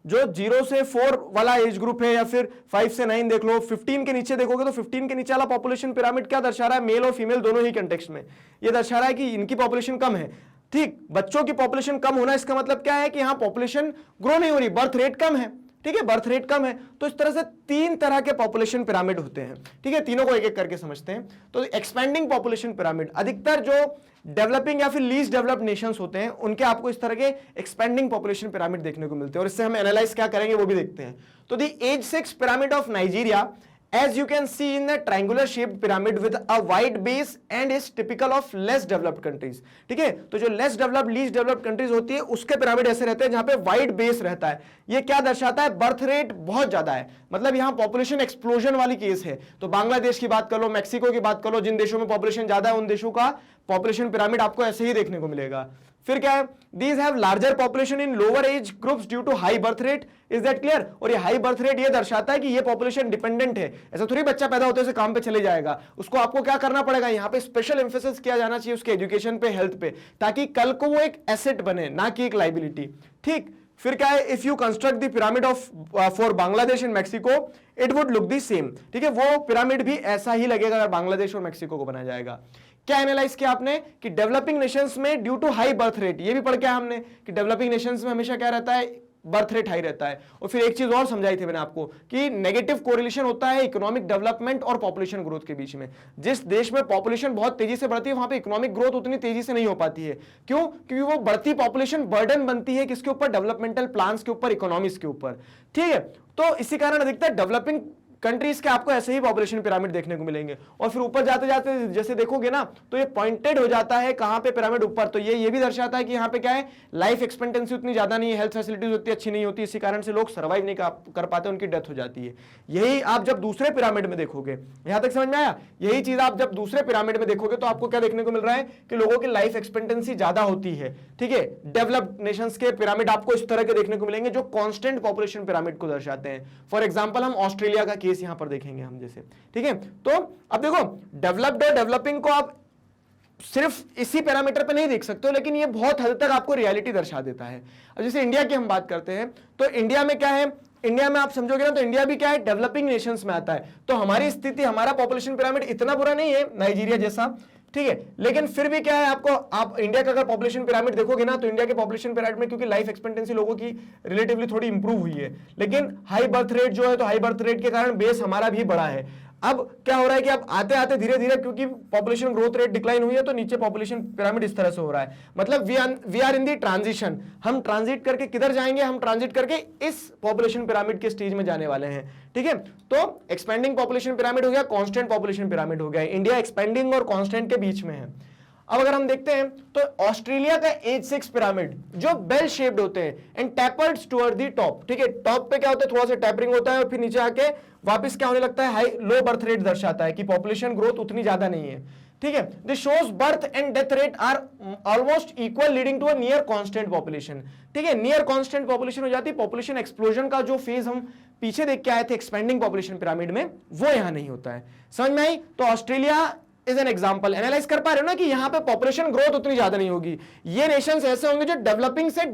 A: जो 0 से 4 वाला एज ग्रुप है या फिर 5 से 9 देख लो, 15 के नीचे देखोगे तो 15 के नीचे वाला पॉपुलेशन पिरामिड क्या दर्शा रहा है, मेल और फीमेल दोनों ही कंटेक्स्ट में ये दर्शा रहा है कि इनकी पॉपुलेशन कम है। ठीक, बच्चों की पॉपुलेशन कम होना इसका मतलब क्या है कि यहां पॉपुलेशन ग्रो नहीं हो रही, बर्थ रेट कम है। ठीक है, बर्थ रेट कम है। तो इस तरह से 3 तरह के पॉपुलेशन पिरामिड होते हैं। ठीक है, तीनों को एक एक करके समझते हैं। तो एक्सपेंडिंग पॉपुलेशन पिरामिड, अधिकतर जो डेवलपिंग या फिर लीस्ट डेवलप्ड नेशंस होते हैं उनके आपको इस तरह के एक्सपेंडिंग पॉपुलेशन पिरामिड देखने को मिलते हैं, और इससे हम एनालाइज क्या करेंगे वो भी देखते हैं। तो the age sex pyramid of Nigeria, as you can see in the triangular shaped pyramid with a wide base and is typical of less developed countries। ठीक है, तो जो less developed least developed countries होती है उसके पिरामिड ऐसे रहते हैं जहां पे वाइड बेस रहता है। ये क्या दर्शाता है, बर्थ रेट बहुत ज्यादा है, मतलब यहां पॉपुलेशन एक्सप्लोजन वाली केस है। तो बांग्लादेश की बात कर लो, मैक्सिको की बात कर लो, जिन देशों में पॉपुलेशन ज्यादा है उन देशों का पॉपुलेशन पिरामिड आपको ऐसे ही देखने को मिलेगा। फिर क्या है, these have larger population in lower age groups due to high birth rate, is that clear. और ये हाई बर्थ रेट ये दर्शाता है कि ये पॉपुलेशन डिपेंडेंट है, ऐसा थोड़ी बच्चा पैदा होते से काम पे चले जाएगा, उसको आपको क्या करना पड़ेगा, यहाँ पे स्पेशल एम्फेसिस किया जाना चाहिए उसके एजुकेशन पे, हेल्थ पे, ताकि कल को वो एक एसेट बने, ना कि एक लाइबिलिटी। ठीक, फिर क्या है, if you construct the pyramid of for Bangladesh and Mexico it would look the same. ठीक है, वो पिरामिड भी ऐसा ही लगेगा अगर बांग्लादेश और मैक्सिको को बनाया जाएगा। क्या एनालाइज किया आपने कि डेवलपिंग नेशंस में due to high birth rate, ये भी पढ़ के हमने कि डेवलपिंग नेशंस में हमेशा क्या रहता है, बर्थ रेट हाई रहता है। और फिर एक चीज और समझाई थी मैंने आपको कि नेगेटिव कोरिलेशन होता है इकोनॉमिक डेवलपमेंट और पॉपुलेशन ग्रोथ के बीच में। जिस देश में पॉपुलेशन बहुत तेजी से बढ़ती है वहां पे इकोनॉमिक ग्रोथ उतनी तेजी से नहीं हो पाती है। क्यों? क्योंकि वो बढ़ती पॉपुलेशन बर्डन बनती है किसके ऊपर, डेवलपमेंटल प्लान्स के ऊपर, इकोनॉमिक्स के ऊपर। ठीक है, तो इसी कारण अधिकतर डेवलपिंग कंट्रीज के आपको ऐसे ही पॉपुलेशन पिरामिड देखने को मिलेंगे। और फिर ऊपर जाते जाते जैसे देखोगे ना तो ये पॉइंटेड हो जाता है कहां पे पिरामिड ऊपर, तो ये भी दर्शाता है कि यहाँ पे क्या है, लाइफ एक्सपेक्टेंसी उतनी ज्यादा नहीं है, हेल्थ फैसिलिटीज उतनी अच्छी नहीं होती, इसी कारण से लोग सर्वाइव नहीं कर पाते, उनकी डेथ हो जाती है। यही आप जब दूसरे पिरामिड में देखोगे, यहां तक समझ में आया, यही चीज आप जब दूसरे पिरामिड में देखोगे तो आपको क्या देखने को मिल रहा है कि लोगों की लाइफ एक्सपेक्टेंसी ज्यादा होती है। ठीक है, डेवलप्ड नेशंस के पिरामिड आपको इस तरह के देखने को मिलेंगे जो कांस्टेंट पॉपुलेशन पिरामिड को दर्शाते हैं। फॉर एग्जांपल हम ऑस्ट्रेलिया का केस यहां पर देखेंगे हम जैसे। ठीक है, तो अब देखो डेवलप्ड और डेवलपिंग को आप सिर्फ इसी पैरामीटर पे नहीं देख सकते हो, लेकिन ये बहुत हद तक आपको रियलिटी दर्शा देता है। अब जैसे इंडिया की हम बात करते हैं तो इंडिया में क्या है, इंडिया में आप समझोगे ना तो इंडिया भी क्या है, डेवलपिंग नेशंस में आता है। तो हमारी स्थिति, हमारा पॉपुलेशन पिरामिड इतना बुरा नहीं है नाइजीरिया जैसा, ठीक है, लेकिन फिर भी क्या है, आपको आप इंडिया का अगर पॉपुलेशन पिरामिड देखोगे ना तो इंडिया के पॉपुलेशन पिरामिड में क्योंकि लाइफ एक्सपेक्टेंसी लोगों की रिलेटिवली थोड़ी इंप्रूव हुई है, लेकिन हाई बर्थ रेट जो है, तो हाई बर्थ रेट के कारण बेस हमारा भी बड़ा है। अब क्या हो रहा है कि अब आते आते धीरे धीरे क्योंकि पॉपुलेशन ग्रोथ रेट डिक्लाइन हुई है तो नीचे पॉपुलेशन पिरामिड इस तरह से हो रहा है। मतलब we are in the transition, हम ट्रांजिट करके किधर जाएंगे, हम ट्रांजिट करके इस पॉपुलेशन पिरामिड के स्टेज में जाने वाले हैं। ठीक है, तो एक्सपेंडिंग पॉपुलेशन पिरामिड हो गया, कांस्टेंट पॉपुलेशन पिरामिड हो गया। इंडिया एक्सपेंडिंग और कांस्टेंट के बीच में है। अब अगर हम देखते हैं तो ऑस्ट्रेलिया का एज 6 पिरामिड जो बेल शेप्ड होते हैं and tapered toward the top. ठीक है, टॉप पे क्या होता है, थोड़ा सा टैपरिंग होता है और फिर नीचे आके वापस क्या होने लगता है, हाई लो बर्थ रेट दर्शाता है कि पॉपुलेशन ग्रोथ उतनी ज्यादा नहीं है। ठीक है, this shows birth and death rate are almost equal leading to a near constant population. ठीक है, नियर कांस्टेंट पॉपुलेशन हो जाती है, पॉपुलेशन एक्सप्लोजन का जो फेज हम पीछे देख के आए थे एक्सपेंडिंग पॉपुलेशन पिरामिड में, वो यहां नहीं होता है। समझ में आई? तो Australia is an example. Analyse कर पा रहे हो ना कि यहां पे पॉपुलेशन ग्रोथ उतनी ज्यादा नहीं होगी। ये नेशंस ऐसे होंगे जो डेवलपिंग से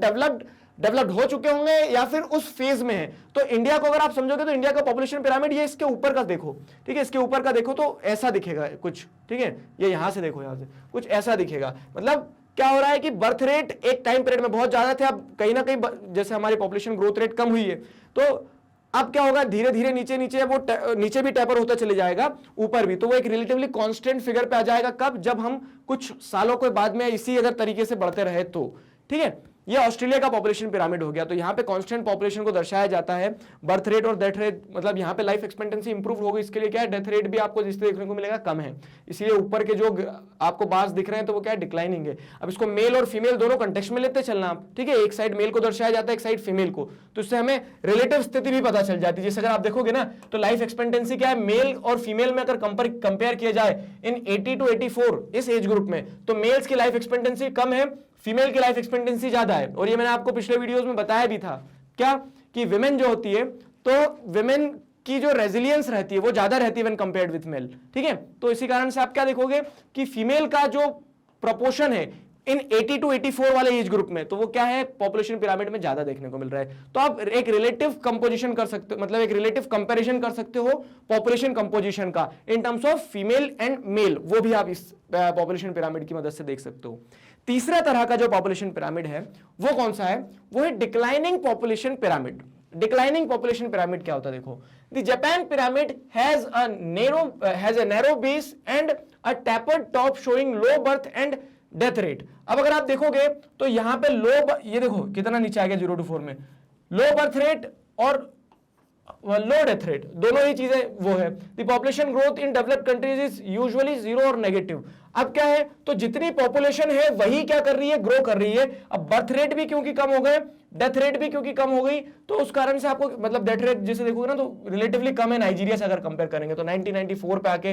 A: डेवलप्ड हो चुके होंगे या फिर उस फेज में है। तो इंडिया को अगर आप समझोगे तो इंडिया का पॉपुलेशन पिरामिड ये इसके ऊपर का देखो, ठीक है, इसके ऊपर का देखो तो ऐसा दिखेगा कुछ। ठीक है, ये यहां से देखो, यहां से कुछ ऐसा दिखेगा। मतलब क्या हो रहा है कि बर्थ रेट एक टाइम पीरियड में बहुत ज्यादा थे, अब कहीं ना कहीं जैसे हमारी पॉपुलेशन ग्रोथ रेट कम हुई है तो अब क्या होगा, धीरे धीरे नीचे नीचे वो नीचे भी टैपर होता चले जाएगा, ऊपर भी, तो वो एक रिलेटिवली कांस्टेंट फिगर पे आ जाएगा। कब? जब हम कुछ सालों के बाद में इसी अगर तरीके से बढ़ते रहे तो। ठीक है, ये ऑस्ट्रेलिया का पॉपुलेशन पिरामिड हो गया। तो यहाँ पे कांस्टेंट पॉपुलेशन को दर्शाया जाता है, बर्थ रेट और डेथ रेट, मतलब यहाँ पे लाइफ एक्सपेक्टेंसी इंप्रूव होगी, इसके लिए क्या है, डेथ रेट भी आपको जिस देखने को मिलेगा कम है, इसलिए ऊपर के जो आपको बार्स दिख रहे हैं तो वो क्या है, डिक्लाइनिंग है। अब इसको मेल और फीमेल दोनों कंटेक्स्ट में लेते चलना आप। ठीक है, एक साइड मेल को दर्शाया जाता है, एक साइड फीमेल को, तो इससे हमें रिलेटिव स्थिति भी पता चल जाती है। जैसे अगर आप देखोगे ना तो लाइफ एक्सपेक्टेंसी क्या है, मेल और फीमेल में अगर कंपेयर किया जाए इन 80 to 84 इस एज ग्रुप में, तो मेल्स की लाइफ एक्सपेक्टेंसी कम है, फीमेल की लाइफ एक्सपेक्टेंसी ज्यादा है। और ये मैंने आपको पिछले वीडियोस में बताया भी था क्या, कि विमेन जो होती है तो विमेन की जो रेजिलियंस रहती है वो ज्यादा रहती है व्हेन कंपेयर्ड विद मेल। ठीक है, तो इसी कारण से आप क्या देखोगे कि फीमेल का जो प्रोपोर्शन है इन 80 to 84 वाले एज ग्रुप में, तो वो क्या है, पॉपुलेशन पिरामिड में ज्यादा देखने को मिल रहा है। तो आप एक रिलेटिव कंपोजिशन कर सकते हो, मतलब एक रिलेटिव कंपैरिजन कर सकते हो पॉपुलेशन कंपोजिशन का in terms of female and male, वो भी आप इस पॉपुलेशन पिरामिड की मदद से देख सकते हो। तीसरा तरह का जो पॉपुलेशन पिरामिड है वो कौन सा है, वो है declining population pyramid. Declining population pyramid क्या होता है, देखो, the Japan pyramid has a narrow base and a tapered top showing low birth and death rate. अब अगर आप देखोगे तो यहां पे ये देखो कितना नीचे आ गया 0 to 4 में, लो बर्थ रेट और लो डेथ रेट, दोनों ही चीजें वो है। The population growth in developed countries is usually 0 और नेगेटिव। अब क्या है, तो जितनी पॉपुलेशन है वही क्या कर रही है, ग्रो कर रही है। अब बर्थ रेट भी क्योंकि कम हो गए, डेथ रेट भी क्योंकि कम हो गई, तो उस कारण से आपको मतलब डेथ रेट जैसे देखोगे ना तो रिलेटिवली कम है नाइजीरिया से अगर कंपेयर करेंगे, तो 1994 पे आके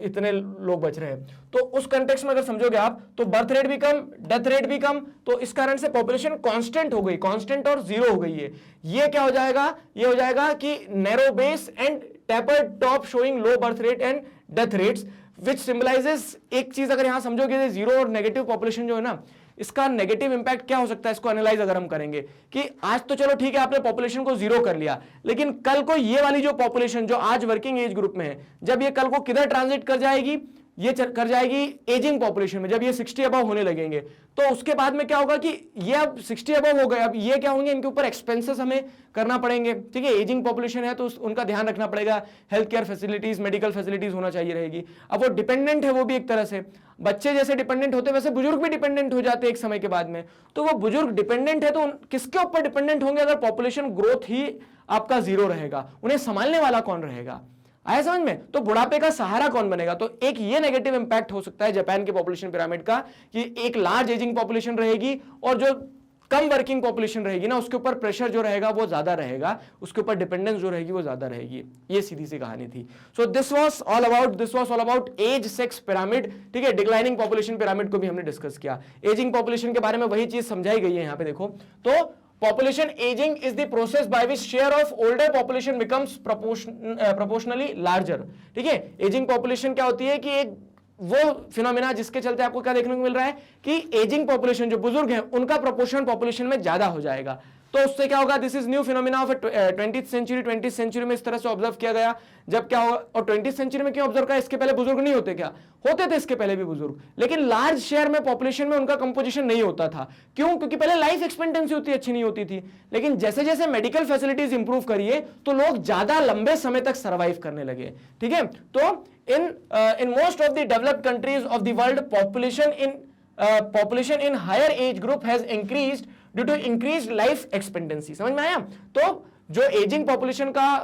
A: इतने लोग बच रहे हैं। तो उस कंटेक्स्ट में अगर समझोगे आप, तो बर्थ रेट भी कम, डेथ रेट भी कम, तो इस कारण से पॉपुलेशन कांस्टेंट हो गई, कांस्टेंट और जीरो हो गई है। ये क्या हो जाएगा, ये हो जाएगा कि narrow base and tapered top showing low birth rate and death rates, which symbolizes, एक चीज अगर यहां समझोगे, जीरो और नेगेटिव पॉपुलेशन जो है ना, इसका नेगेटिव इंपैक्ट क्या हो सकता है, इसको एनालाइज अगर हम करेंगे कि आज तो चलो ठीक है आपने पॉपुलेशन को जीरो कर लिया, लेकिन कल को ये वाली जो पॉपुलेशन जो आज वर्किंग एज ग्रुप में है, जब ये कल को किधर ट्रांजिट कर जाएगी, ये कर जाएगी एजिंग पॉपुलेशन में। जब ये 60 अबव होने लगेंगे तो उसके बाद में क्या होगा कि ये अब 60 अबव हो गए, अब ये क्या होंगे, इनके ऊपर एक्सपेंसेस हमें करना पड़ेंगे, ठीक है। एजिंग पॉपुलेशन है तो उनका ध्यान रखना पड़ेगा, health care facilities, medical facilities होना चाहिए रहेगी। अब वो डिपेंडेंट है, वो भी एक तरह से बच्चे जैसे डिपेंडेंट होते वैसे बुजुर्ग भी डिपेंडेंट हो जाते हैं एक समय के बाद में। तो वो बुजुर्ग डिपेंडेंट है तो किसके ऊपर डिपेंडेंट होंगे अगर पॉपुलेशन ग्रोथ ही आपका जीरो रहेगा, उन्हें संभालने वाला कौन रहेगा, आया समझ में। तो बुढ़ापे का सहारा कौन बनेगा, तो एक ये नेगेटिव इंपैक्ट हो सकता है जापान के पॉपुलेशन पिरामिड का कि एक लार्ज एजिंग पॉपुलेशन रहेगी और जो कम वर्किंग पॉपुलेशन रहेगी ना उसके ऊपर प्रेशर जो रहेगा वो ज्यादा रहेगा, उसके ऊपर डिपेंडेंस जो रहेगी वो ज्यादा रहेगी। ये सीधी सी कहानी थी। So this was all about age sex pyramid, ठीक है। डिक्लाइनिंग पॉपुलेशन पिरामिड को भी हमने डिस्कस किया। एजिंग पॉपुलेशन के बारे में वही चीज समझाई गई है यहाँ पे देखो। तो population aging is the process by which share of older population becomes proportionally larger, ठीक है। एजिंग पॉपुलेशन क्या होती है कि एक वो फिनोमिना जिसके चलते आपको क्या देखने को मिल रहा है कि एजिंग पॉपुलेशन जो बुजुर्ग हैं उनका प्रोपोर्शन पॉपुलेशन में ज्यादा हो जाएगा। तो उससे क्या होगा, this is new phenomena of 20th century. 20th century में इस तरह से ऑब्जर्व किया गया। जब क्या होगा, और 20th सेंचुरी में क्यों ऑब्जर्व किया, इसके पहले बुजुर्ग नहीं होते क्या, होते थे इसके पहले भी बुजुर्ग, लेकिन लार्ज शेयर में पॉपुलेशन में उनका कंपोजिशन नहीं होता था। क्यों, क्योंकि पहले लाइफ एक्सपेक्टेंसी उतनी अच्छी नहीं होती थी, लेकिन जैसे जैसे मेडिकल फैसिलिटीज इंप्रूव करिए तो लोग ज्यादा लंबे समय तक सर्वाइव करने लगे, ठीक है। तो in most of the developed countries of the world, population in higher age group has increased due to increased life expectancy। समझ में आया। तो जो एजिंग पॉपुलेशन का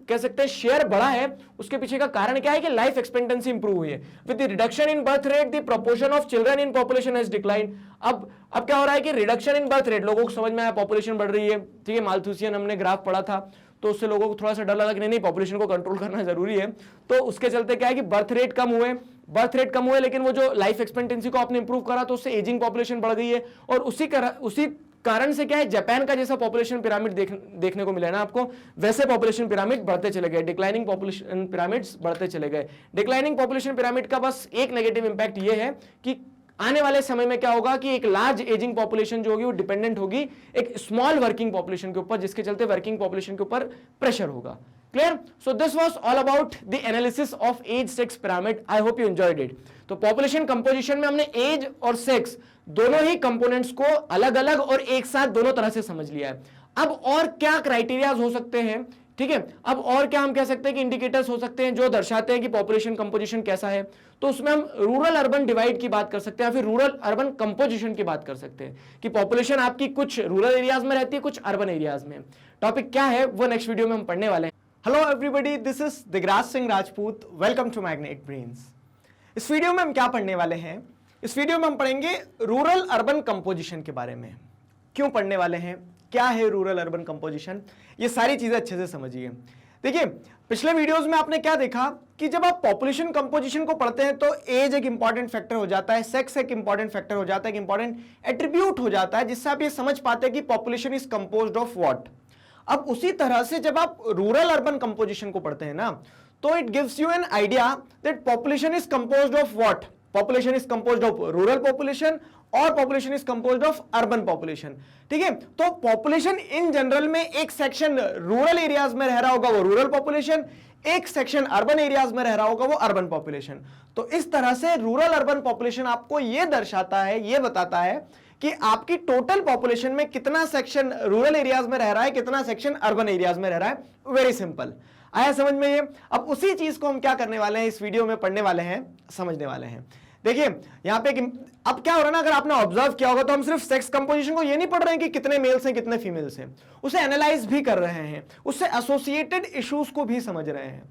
A: कह सकते हैं शेयर बढ़ा है, उसके पीछे का कारण क्या है कि लाइफ एक्सपेक्टेंसी इंप्रूव हुई है। With the reduction in birth rate the proportion of children in population has declined. अब क्या हो रहा है कि रिडक्शन इन बर्थ रेट, लोगों को समझ में आया पॉपुलेशन बढ़ रही है, ठीक है। माल्थुसियन हमने ग्राफ पढ़ा था तो उससे लोगों को थोड़ा सा डर लगा कि नहीं पॉपुलेशन को कंट्रोल करना जरूरी है। तो उसके चलते क्या है कि बर्थ रेट कम हुए, लेकिन वो जो लाइफ एक्सपेक्टेंसी को आपने इंप्रूव करा तो उससे एजिंग पॉपुलेशन बढ़ गई है। और उसी कारण से क्या है, जापान का जैसा पॉपुलेशन पिरामिड देखने को मिला है ना आपको, वैसे पॉपुलेशन पिरामिड बढ़ते चले गए, डिक्लाइनिंग पॉपुलेशन पिरामिड्स बढ़ते चले गए। डिक्लाइनिंग पॉपुलेशन पिरामिड का बस एक नेगेटिव इंपैक्ट ये है कि आने वाले समय में क्या होगा कि एक लार्ज एजिंग पॉपुलेशन जो होगी वो डिपेंडेंट होगी एक स्मॉल वर्किंग पॉपुलेशन के ऊपर, जिसके चलते वर्किंग पॉपुलेशन के ऊपर प्रेशर होगा। Clear. So this was all about the analysis of age sex pyramid. I hope you enjoyed it. तो पॉपुलेशन कंपोजिशन में हमने एज और सेक्स दोनों ही कंपोनेंट्स को अलग अलग और एक साथ दोनों तरह से समझ लिया है। अब और क्या क्राइटेरियाज हो सकते हैं, ठीक है। अब और क्या हम कह सकते हैं कि इंडिकेटर्स हो सकते हैं जो दर्शाते हैं कि पॉपुलेशन कंपोजिशन कैसा है। तो उसमें हम रूरल अर्बन डिवाइड की बात कर सकते हैं या फिर रूरल अर्बन कंपोजिशन की बात कर सकते हैं कि पॉपुलेशन आपकी कुछ रूरल एरियाज में रहती है, कुछ अर्बन एरियाज में। टॉपिक क्या है वो नेक्स्ट वीडियो में हम पढ़ने वाले हैं। Hello everybody, this is Digraj Singh Rajput. Welcome to magnet brains. इस वीडियो में हम क्या पढ़ने वाले हैं, इस वीडियो में हम पढ़ेंगे रूरल अर्बन कंपोजिशन के बारे में। क्यों पढ़ने वाले हैं, क्या है रूरल अर्बन कंपोजिशन, ये सारी चीजें अच्छे से समझिए। देखिए पिछले वीडियोस में आपने क्या देखा कि जब आप पॉपुलेशन कंपोजिशन को पढ़ते हैं तो एज एक इंपॉर्टेंट फैक्टर हो जाता है, सेक्स एक इंपॉर्टेंट फैक्टर हो जाता है, एक इंपॉर्टेंट एट्रीब्यूट हो जाता है जिससे आप ये समझ पाते हैं कि population is composed of what. अब उसी तरह से जब आप रूरल अर्बन कंपोजिशन को पढ़ते हैं ना तो it gives you an idea that population is composed of what. Population is composed of rural population और population is composed of urban population, ठीक है। तो पॉपुलेशन इन जनरल में एक सेक्शन रूरल एरियाज में रह रहा होगा वो रूरल पॉपुलेशन, एक सेक्शन अर्बन एरियाज में रह रहा होगा वो अर्बन पॉपुलेशन। तो इस तरह से रूरल अर्बन पॉपुलेशन आपको ये दर्शाता है, ये बताता है कि आपकी टोटल पॉपुलेशन में कितना सेक्शन रूरल एरियाज में रह रहा है, कितना सेक्शन अर्बन एरियाज में रह रहा है। वेरी सिंपल, आया समझ में ये। अब उसी चीज को हम क्या करने वाले हैं, इस वीडियो में पढ़ने वाले हैं, समझने वाले हैं। देखिए यहां पे अब क्या हो रहा है ना, अगर आपने ऑब्जर्व किया होगा तो हम सिर्फ सेक्स कंपोजिशन को ये नहीं पढ़ रहे हैं कि कितने मेल्स हैं कितने फीमेल्स हैं, उसे एनालाइज भी कर रहे हैं, उससे एसोसिएटेड इश्यूज को भी समझ रहे हैं।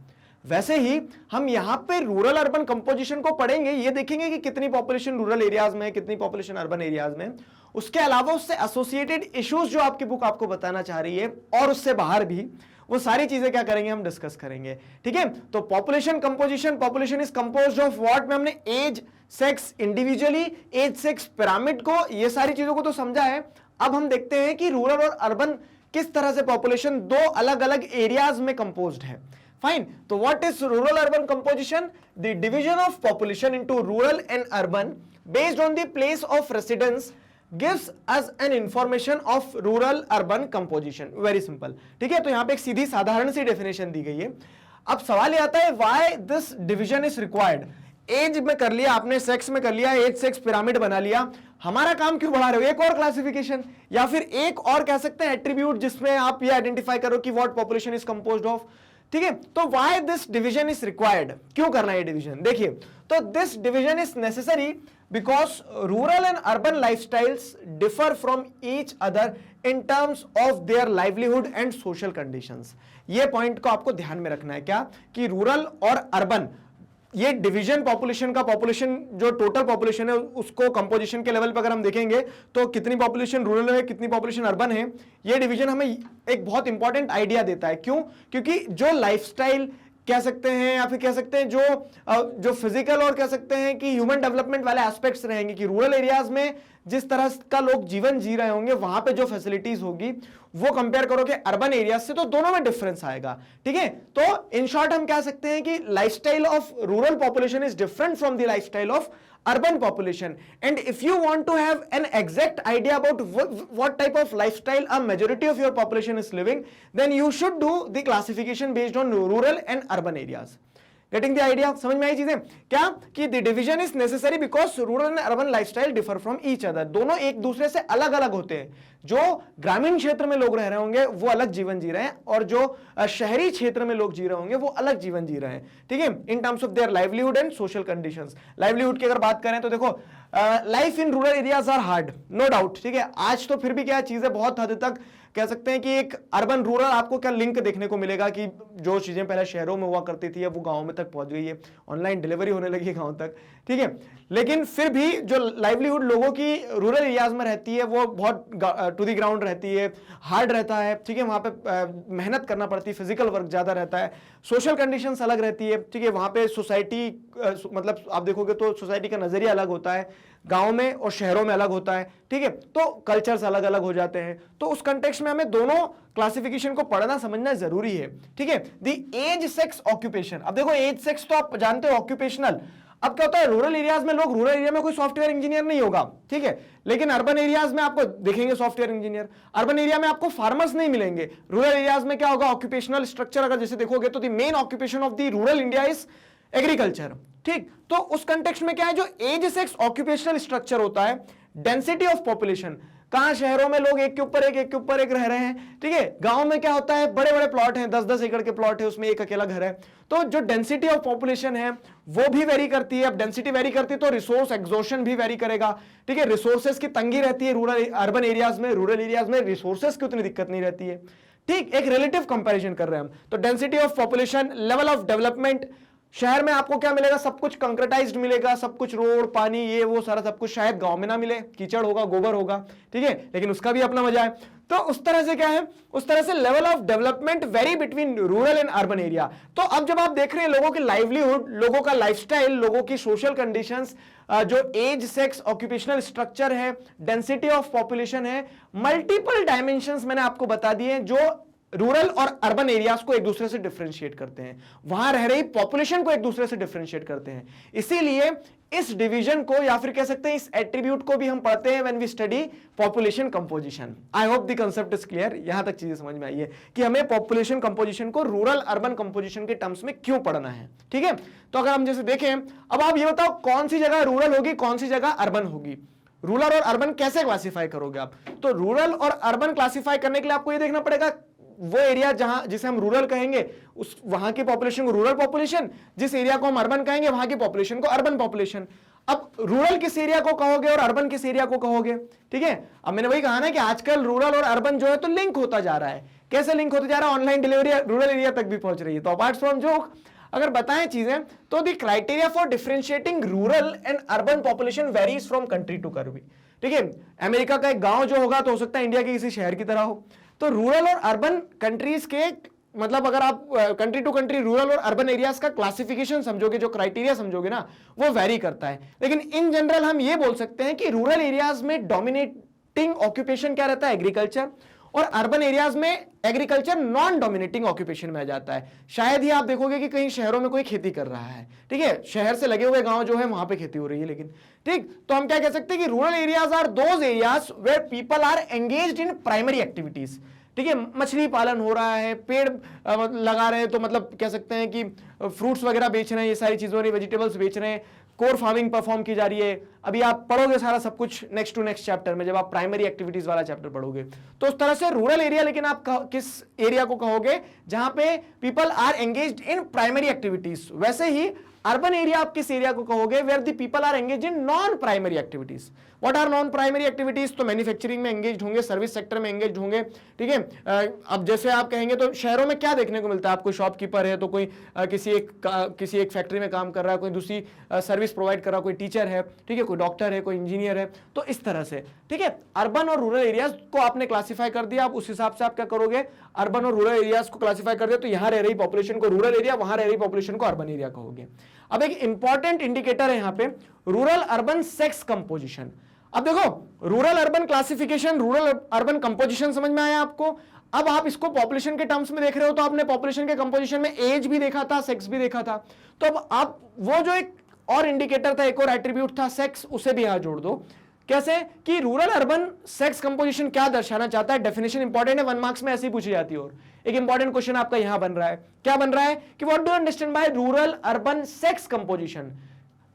A: वैसे ही हम यहां पे रूरल अर्बन कंपोजिशन को पढ़ेंगे, ये देखेंगे कि कितनी पॉपुलेशन रूरल एरियाज में है, कितनी पॉपुलेशन अर्बन एरियाज में। उसके अलावा उससे एसोसिएटेड इश्यूज जो आपकी बुक आपको बताना चाह रही है और उससे बाहर भी, वो सारी चीजें क्या करेंगे, हम डिस्कस करेंगे। ठीक है, तो population composition, population is composed of what में हमने age, sex individually, age sex pyramid को, ये सारी चीजों को तो समझा है। अब हम देखते हैं कि रूरल और अर्बन किस तरह से पॉपुलेशन दो अलग अलग एरियाज में कंपोज्ड है। फाइन, तो what is rural urban composition? The division of population into rural and urban based on the place of residence gives us an information of rural urban composition. Very simple. ठीक है, तो यहां पे एक सीधी साधारण सी डेफिनेशन दी गई है। अब सवाल ये आता है why this division is required? Age में कर लिया आपने, सेक्स में कर लिया, एज सेक्स पिरामिड बना लिया, हमारा काम क्यों बढ़ा रहे हो? एक और क्लासिफिकेशन या फिर एक और कह सकते हैं एट्रीब्यूट जिसमें आप ये आइडेंटिफाई करो कि what population is composed of. ठीक है, तो why this division is required? क्यों करना है डिवीजन? देखिए, तो this division is necessary because rural and urban lifestyles differ from each other in terms of their livelihood and social conditions. ये पॉइंट को आपको ध्यान में रखना है क्या, कि रूरल और अर्बन, ये डिवीजन पॉपुलेशन का, पॉपुलेशन जो टोटल पॉपुलेशन है उसको कंपोजिशन के लेवल पर अगर हम देखेंगे तो कितनी पॉपुलेशन रूरल है, कितनी पॉपुलेशन अर्बन है, ये डिवीजन हमें एक बहुत इंपॉर्टेंट आइडिया देता है। क्यों? क्योंकि जो लाइफस्टाइल कह सकते हैं या फिर कह सकते हैं जो फिजिकल और कह सकते हैं कि ह्यूमन डेवलपमेंट वाले एस्पेक्ट्स रहेंगे, कि रूरल एरियाज में जिस तरह का लोग जीवन जी रहे होंगे, वहां पे जो फैसिलिटीज होगी वो कंपेयर करोगे अर्बन एरियाज से, तो दोनों में डिफरेंस आएगा। ठीक है, तो इन शॉर्ट हम कह सकते हैं कि lifestyle of rural population is different from the lifestyle of urban population, and if you want to have an exact idea about what type of lifestyle a majority of your population is living, then you should do the classification based on rural and urban areas. Getting the idea? समझ में आई चीजें क्या, कि the division is necessary because rural and urban lifestyle differ from each other. दोनों एक दूसरे से अलग अलग होते हैं। जो ग्रामीण क्षेत्र में लोग रह रहे होंगे वो अलग जीवन जी रहे हैं, और जो शहरी क्षेत्र में लोग जी रहे होंगे वो अलग जीवन जी रहे हैं। ठीक है, in terms of their livelihood and social conditions. Livelihood की अगर बात करें तो देखो, life in rural areas are hard, no doubt. ठीक है, आज तो फिर भी क्या चीजें बहुत हद तक कह सकते हैं कि एक अर्बन रूरल आपको क्या लिंक देखने को मिलेगा, कि जो चीजें पहले शहरों में हुआ करती थी अब वो गांव में तक पहुंच गई है, ऑनलाइन डिलीवरी होने लगी है गांव तक। ठीक है, लेकिन फिर भी जो लाइवलीहुड लोगों की रूरल एरियाज में रहती है वो बहुत टू दी ग्राउंड रहती है, हार्ड रहता है। ठीक है, वहां पे मेहनत करना पड़ती है, फिजिकल वर्क ज्यादा रहता है, सोशल कंडीशंस अलग रहती है। ठीक है, वहां पे सोसाइटी मतलब आप देखोगे तो सोसाइटी का नजरिया अलग होता है, गांव में और शहरों में अलग होता है। ठीक है, तो कल्चर्स अलग अलग हो जाते हैं। तो उस कंटेक्स्ट में हमें दोनों क्लासिफिकेशन को पढ़ना समझना जरूरी है। ठीक है, द एज सेक्स ऑक्यूपेशन। अब देखो, एज सेक्स तो आप जानते हो ऑक्यूपेशनल। अब क्या होता है, रूरल एरियाज में लोग, रूरल एरिया में कोई सॉफ्टवेयर इंजीनियर नहीं होगा, ठीक है, लेकिन अर्बन एरियाज में आपको दिखेंगे सॉफ्टवेयर इंजीनियर। अर्बन एरिया में आपको फार्मर्स नहीं मिलेंगे। रूरल एरियाज में क्या होगा, ऑक्यूपेशनल स्ट्रक्चर अगर जैसे देखोगे तो the main occupation of the rural India is agriculture. ठीक, तो उस कंटेक्स्ट में क्या है, जो एज सेक्स ऑक्यूपेशनल स्ट्रक्चर होता है, डेंसिटी ऑफ पॉपुलेशन, कहां शहरों में लोग एक के ऊपर एक रह रहे हैं। ठीक है, गांव में क्या होता है, बड़े बड़े प्लॉट हैं, 10-10 एकड़ के प्लॉट है, उसमें एक अकेला घर है। तो जो डेंसिटी ऑफ पॉपुलेशन है वो भी वेरी करती है। अब डेंसिटी वेरी करती है तो रिसोर्स एग्जॉशन भी वेरी करेगा। ठीक है, रिसोर्सेज की तंगी रहती है रूरल अर्बन एरियाज में, रूरल एरियाज में रिसोर्सेज की उतनी दिक्कत नहीं रहती है। ठीक, एक रिलेटिव कंपैरिजन कर रहे हैं हम। तो density of population, level of development, शहर में आपको क्या मिलेगा, सब कुछ कंक्रीटाइज्ड मिलेगा, सब कुछ रोड, पानी, ये वो सारा सब कुछ। शायद गांव में ना मिले, कीचड़ होगा, गोबर होगा। ठीक है, लेकिन उसका भी अपना मजा है। तो उस तरह से क्या है, उस तरह से level of development very between rural and urban area. तो अब जब आप देख रहे हैं लोगों की लाइवलीहुड, लोगों का लाइफस्टाइल, लोगों की सोशल कंडीशंस, जो एज सेक्स ऑक्यूपेशनल स्ट्रक्चर है, डेंसिटी ऑफ पॉपुलेशन है, मल्टीपल डायमेंशंस मैंने आपको बता दिए जो रूरल और अर्बन एरियाज को एक दूसरे से डिफरेंशिएट करते हैं, वहां रह रही पॉपुलेशन को एक दूसरे से डिफरेंशिएट करते हैं। इसीलिए इस डिवीजन को या फिर कह सकते हैं इस एट्रीब्यूट को भी हम पढ़ते हैं when we study population composition. I hope the concept is clear. यहां तक चीजें समझ में आई है कि हमें पॉपुलेशन कंपोजिशन को रूरल अर्बन कंपोजिशन के टर्म्स में क्यों पढ़ना है। ठीक है, तो अगर हम जैसे देखें, अब आप ये बताओ कौन सी जगह रूरल होगी, कौन सी जगह अर्बन होगी। रूरल और अर्बन कैसे क्लासीफाई करोगे आप? तो रूरल और अर्बन क्लासीफाई करने के लिए आपको ये देखना पड़ेगा, वो एरिया जहां जिसे हम रूरल कहेंगे उस वहां की पॉपुलेशन को रूरल पॉपुलेशन, जिस एरिया को हम अर्बन कहेंगे वहां की पॉपुलेशन को अर्बन पॉपुलेशन। अब रूरल किस एरिया को कहोगे और अर्बन किस एरिया को कहोगे? ठीक है, अब मैंने वही कहा ना कि आजकल रूरल और अर्बन जो है तो लिंक होता जा रहा है। कैसे लिंक होता जा रहा है? ऑनलाइन डिलीवरी रूरल एरिया तक भी पहुंच रही है। तो अपार्ट फ्रॉम जोक, अगर बताएं चीजें तो the criteria for differentiating rural and urban population varies from country to country. ठीक है, अमेरिका का एक गांव जो होगा तो हो सकता है इंडिया के किसी शहर की तरह हो। तो रूरल और अर्बन कंट्रीज के मतलब अगर आप कंट्री टू कंट्री रूरल और अर्बन एरियाज का क्लासिफिकेशन समझोगे, जो क्राइटेरिया समझोगे ना, वो वेरी करता है। लेकिन इन जनरल हम ये बोल सकते हैं कि रूरल एरियाज में डोमिनेटिंग ऑक्यूपेशन क्या रहता है, एग्रीकल्चर, और अर्बन एरियाज में एग्रीकल्चर नॉन डोमिनेटिंग ऑक्यूपेशन में आ जाता है। शायद ही आप देखोगे कि कहीं शहरों में कोई खेती कर रहा है, ठीक है, शहर से लगे हुए गांव जो है वहां पे खेती हो रही है। लेकिन ठीक, तो हम क्या कह सकते हैं कि rural areas are those areas where people are engaged in primary activities. ठीक है, मछली पालन हो रहा है, पेड़ लगा रहे हैं, तो मतलब कह सकते हैं कि फ्रूट्स वगैरह बेच रहे हैं, ये सारी चीजें हो रही है, वेजिटेबल्स बेच रहे हैं, कोर फार्मिंग परफॉर्म की जा रही है। अभी आप पढ़ोगे सारा सब कुछ नेक्स्ट टू नेक्स्ट चैप्टर में, जब आप प्राइमरी एक्टिविटीज वाला चैप्टर पढ़ोगे। तो उस तरह से रूरल एरिया, लेकिन आप किस एरिया को कहोगे, जहां पे people are engaged in primary activities. वैसे ही अर्बन एरिया आप किस एरिया को कहोगे, where the people are engaged in non primary activities. What are non primary activities? तो मैन्युफैक्चरिंग में एंगेज्ड होंगे, सर्विस सेक्टर में एंगेज्ड होंगे। ठीक है, अब जैसे आप कहेंगे तो शहरों में क्या देखने को मिलता है, आप कोई शॉपकीपर है तो कोई किसी एक फैक्ट्री में काम कर रहा है, कोई दूसरी सर्विस प्रोवाइड कर रहा है, कोई टीचर है, ठीक है, कोई डॉक्टर है, कोई इंजीनियर है। तो इस तरह से, ठीक है, अर्बन और रूरल एरियाज को आपने क्लासीफाई कर दिया। आप उस हिसाब से आप क्या करोगे, अर्बन और रूरल एरियाज को क्लासीफाई कर दिया, तो यहां रह रही पॉपुलेशन को रूरल एरिया, वहां रह रही पॉपुलेशन को अर्बन एरिया कहोगे। अब एक इंपॉर्टेंट इंडिकेटर है यहां पे, रूरल अर्बन सेक्स कंपोजिशन। अब देखो, rural urban classification, rural urban composition समझ में आया आपको। अब आप इसको पॉपुलेशन के टर्म्स में देख रहे हो, तो आपने पॉपुलेशन के कंपोजिशन में एज भी देखा था, सेक्स भी देखा था। तो अब आप वो जो एक और इंडिकेटर था, एक और एट्रीब्यूट था सेक्स, उसे भी यहां जोड़ दो। कैसे कि रूरल अर्बन सेक्स कंपोजिशन क्या दर्शाना चाहता है। डेफिनेशन इंपॉर्टेंट है, 1 मार्क्स में ऐसी पूछी जाती है। और एक इंपॉर्टेंट क्वेश्चन आपका यहां बन रहा है, क्या बन रहा है कि what do you understand by rural urban sex composition.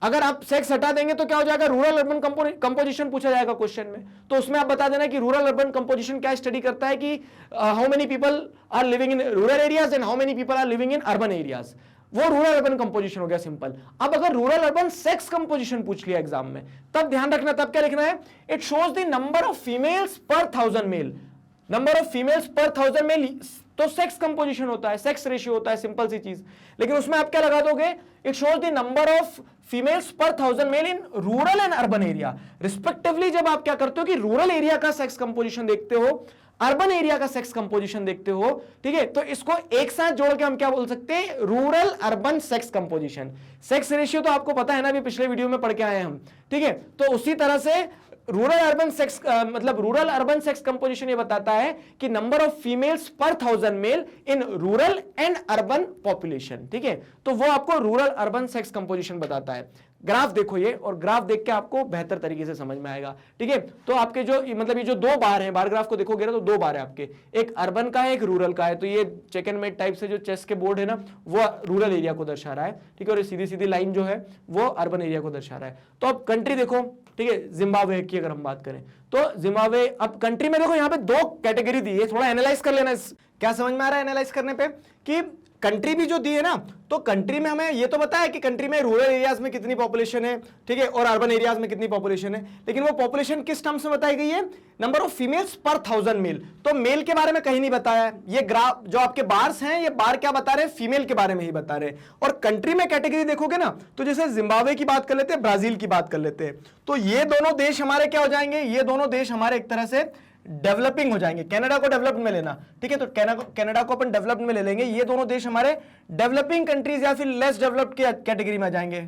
A: अगर आप सेक्स हटा देंगे तो क्या हो जाएगा, रूरल अर्बन कंपोजिशन पूछा जाएगा क्वेश्चन में। तो उसमें आप बता देना कि रूरल अर्बन कंपोजिशन क्या स्टडी करता है कि how many people are living in rural areas and how many people are living in urban areas. वो रूरल अर्बन कंपोजिशन हो गया, सिंपल। अब अगर रूरल अर्बन सेक्स कंपोजिशन पूछ लिया एग्जाम में, तब ध्यान रखना, तब क्या लिखना है, it shows the number of females per 1000 mail. Number of females per 1000 mail तो सेक्स कंपोजिशन होता है, सेक्स रेशियो होता है, सिंपल सी चीज। लेकिन उसमें आप क्या लगा दोगे, it shows the number of females per 1000 male in rural and urban area respectively. जब आप क्या करते हो कि रूरल एरिया का सेक्स कंपोजिशन देखते हो, अर्बन एरिया का सेक्स कंपोजिशन देखते हो, ठीक है, तो इसको एक साथ जोड़ के हम क्या बोल सकते हैं, rural urban sex composition. Sex ratio तो आपको पता है ना, अभी पिछले वीडियो में पढ़ के आए हैं हम, ठीक है। तो उसी तरह से रूरल अर्बन सेक्स मतलब रूरल अर्बन सेक्स कंपोजिशन ये बताता है कि number of females per 1000 male in rural and urban population, ठीक है। तो वो आपको रूरल अर्बन सेक्स कंपोजिशन बताता है। ग्राफ देखो ये, और ग्राफ देख के आपको बेहतर तरीके से समझ में आएगा, ठीक है। तो आपके जो मतलब ये जो 2 बार हैं, बार ग्राफ को देखोगे ना तो 2 बार है आपके, एक अर्बन का है, एक रूरल का है। तो ये चेक एंड मेट टाइप से जो चेस के बोर्ड है ना, वो रूरल एरिया को दर्शा रहा है, ठीक है, और सीधी सीधी लाइन जो है वो अर्बन एरिया को दर्शा रहा है। तो अब कंट्री देखो, ठीक है, जिम्बाब्वे की अगर हम बात करें तो जिम्बाब्वे, अब कंट्री में देखो यहाँ पे 2 कैटेगरी दी है, थोड़ा एनालाइज कर लेना। क्या समझ में आ रहा है एनालाइज करने पे कि कंट्री भी जो दी है ना, तो कंट्री में हमें ये तो पता है कि कंट्री में रूरल एरियाज में कितनी पॉपुलेशन है, ठीक है, और अर्बन एरियाज में कितनी पॉपुलेशन है। लेकिन वो पॉपुलेशन किस टर्म्स में बताई गई है, number of females per 1000 mail. तो मेल के बारे में कहीं नहीं बताया है। ये ग्राफ जो आपके बार्स हैं, ये बार क्या बता रहे हैं, फीमेल के बारे में ही बता रहे हैं। और कंट्री में कैटेगरी देखोगे ना, तो जैसे जिम्बाब्वे की बात कर लेते हैं, ब्राजील की बात कर लेते हैं, तो ये दोनों देश हमारे क्या हो जाएंगे, ये दोनों देश हमारे एक तरह से डेवलपिंग हो जाएंगे। कनाडा को डेवलप्ड में लेना, ठीक है, तो कनाडा को अपन डेवलप्ड में ले लेंगे। ये दोनों देश हमारे डेवलपिंग कंट्रीज या फिर लेस डेवलप्ड की कैटेगरी में आ जाएंगे,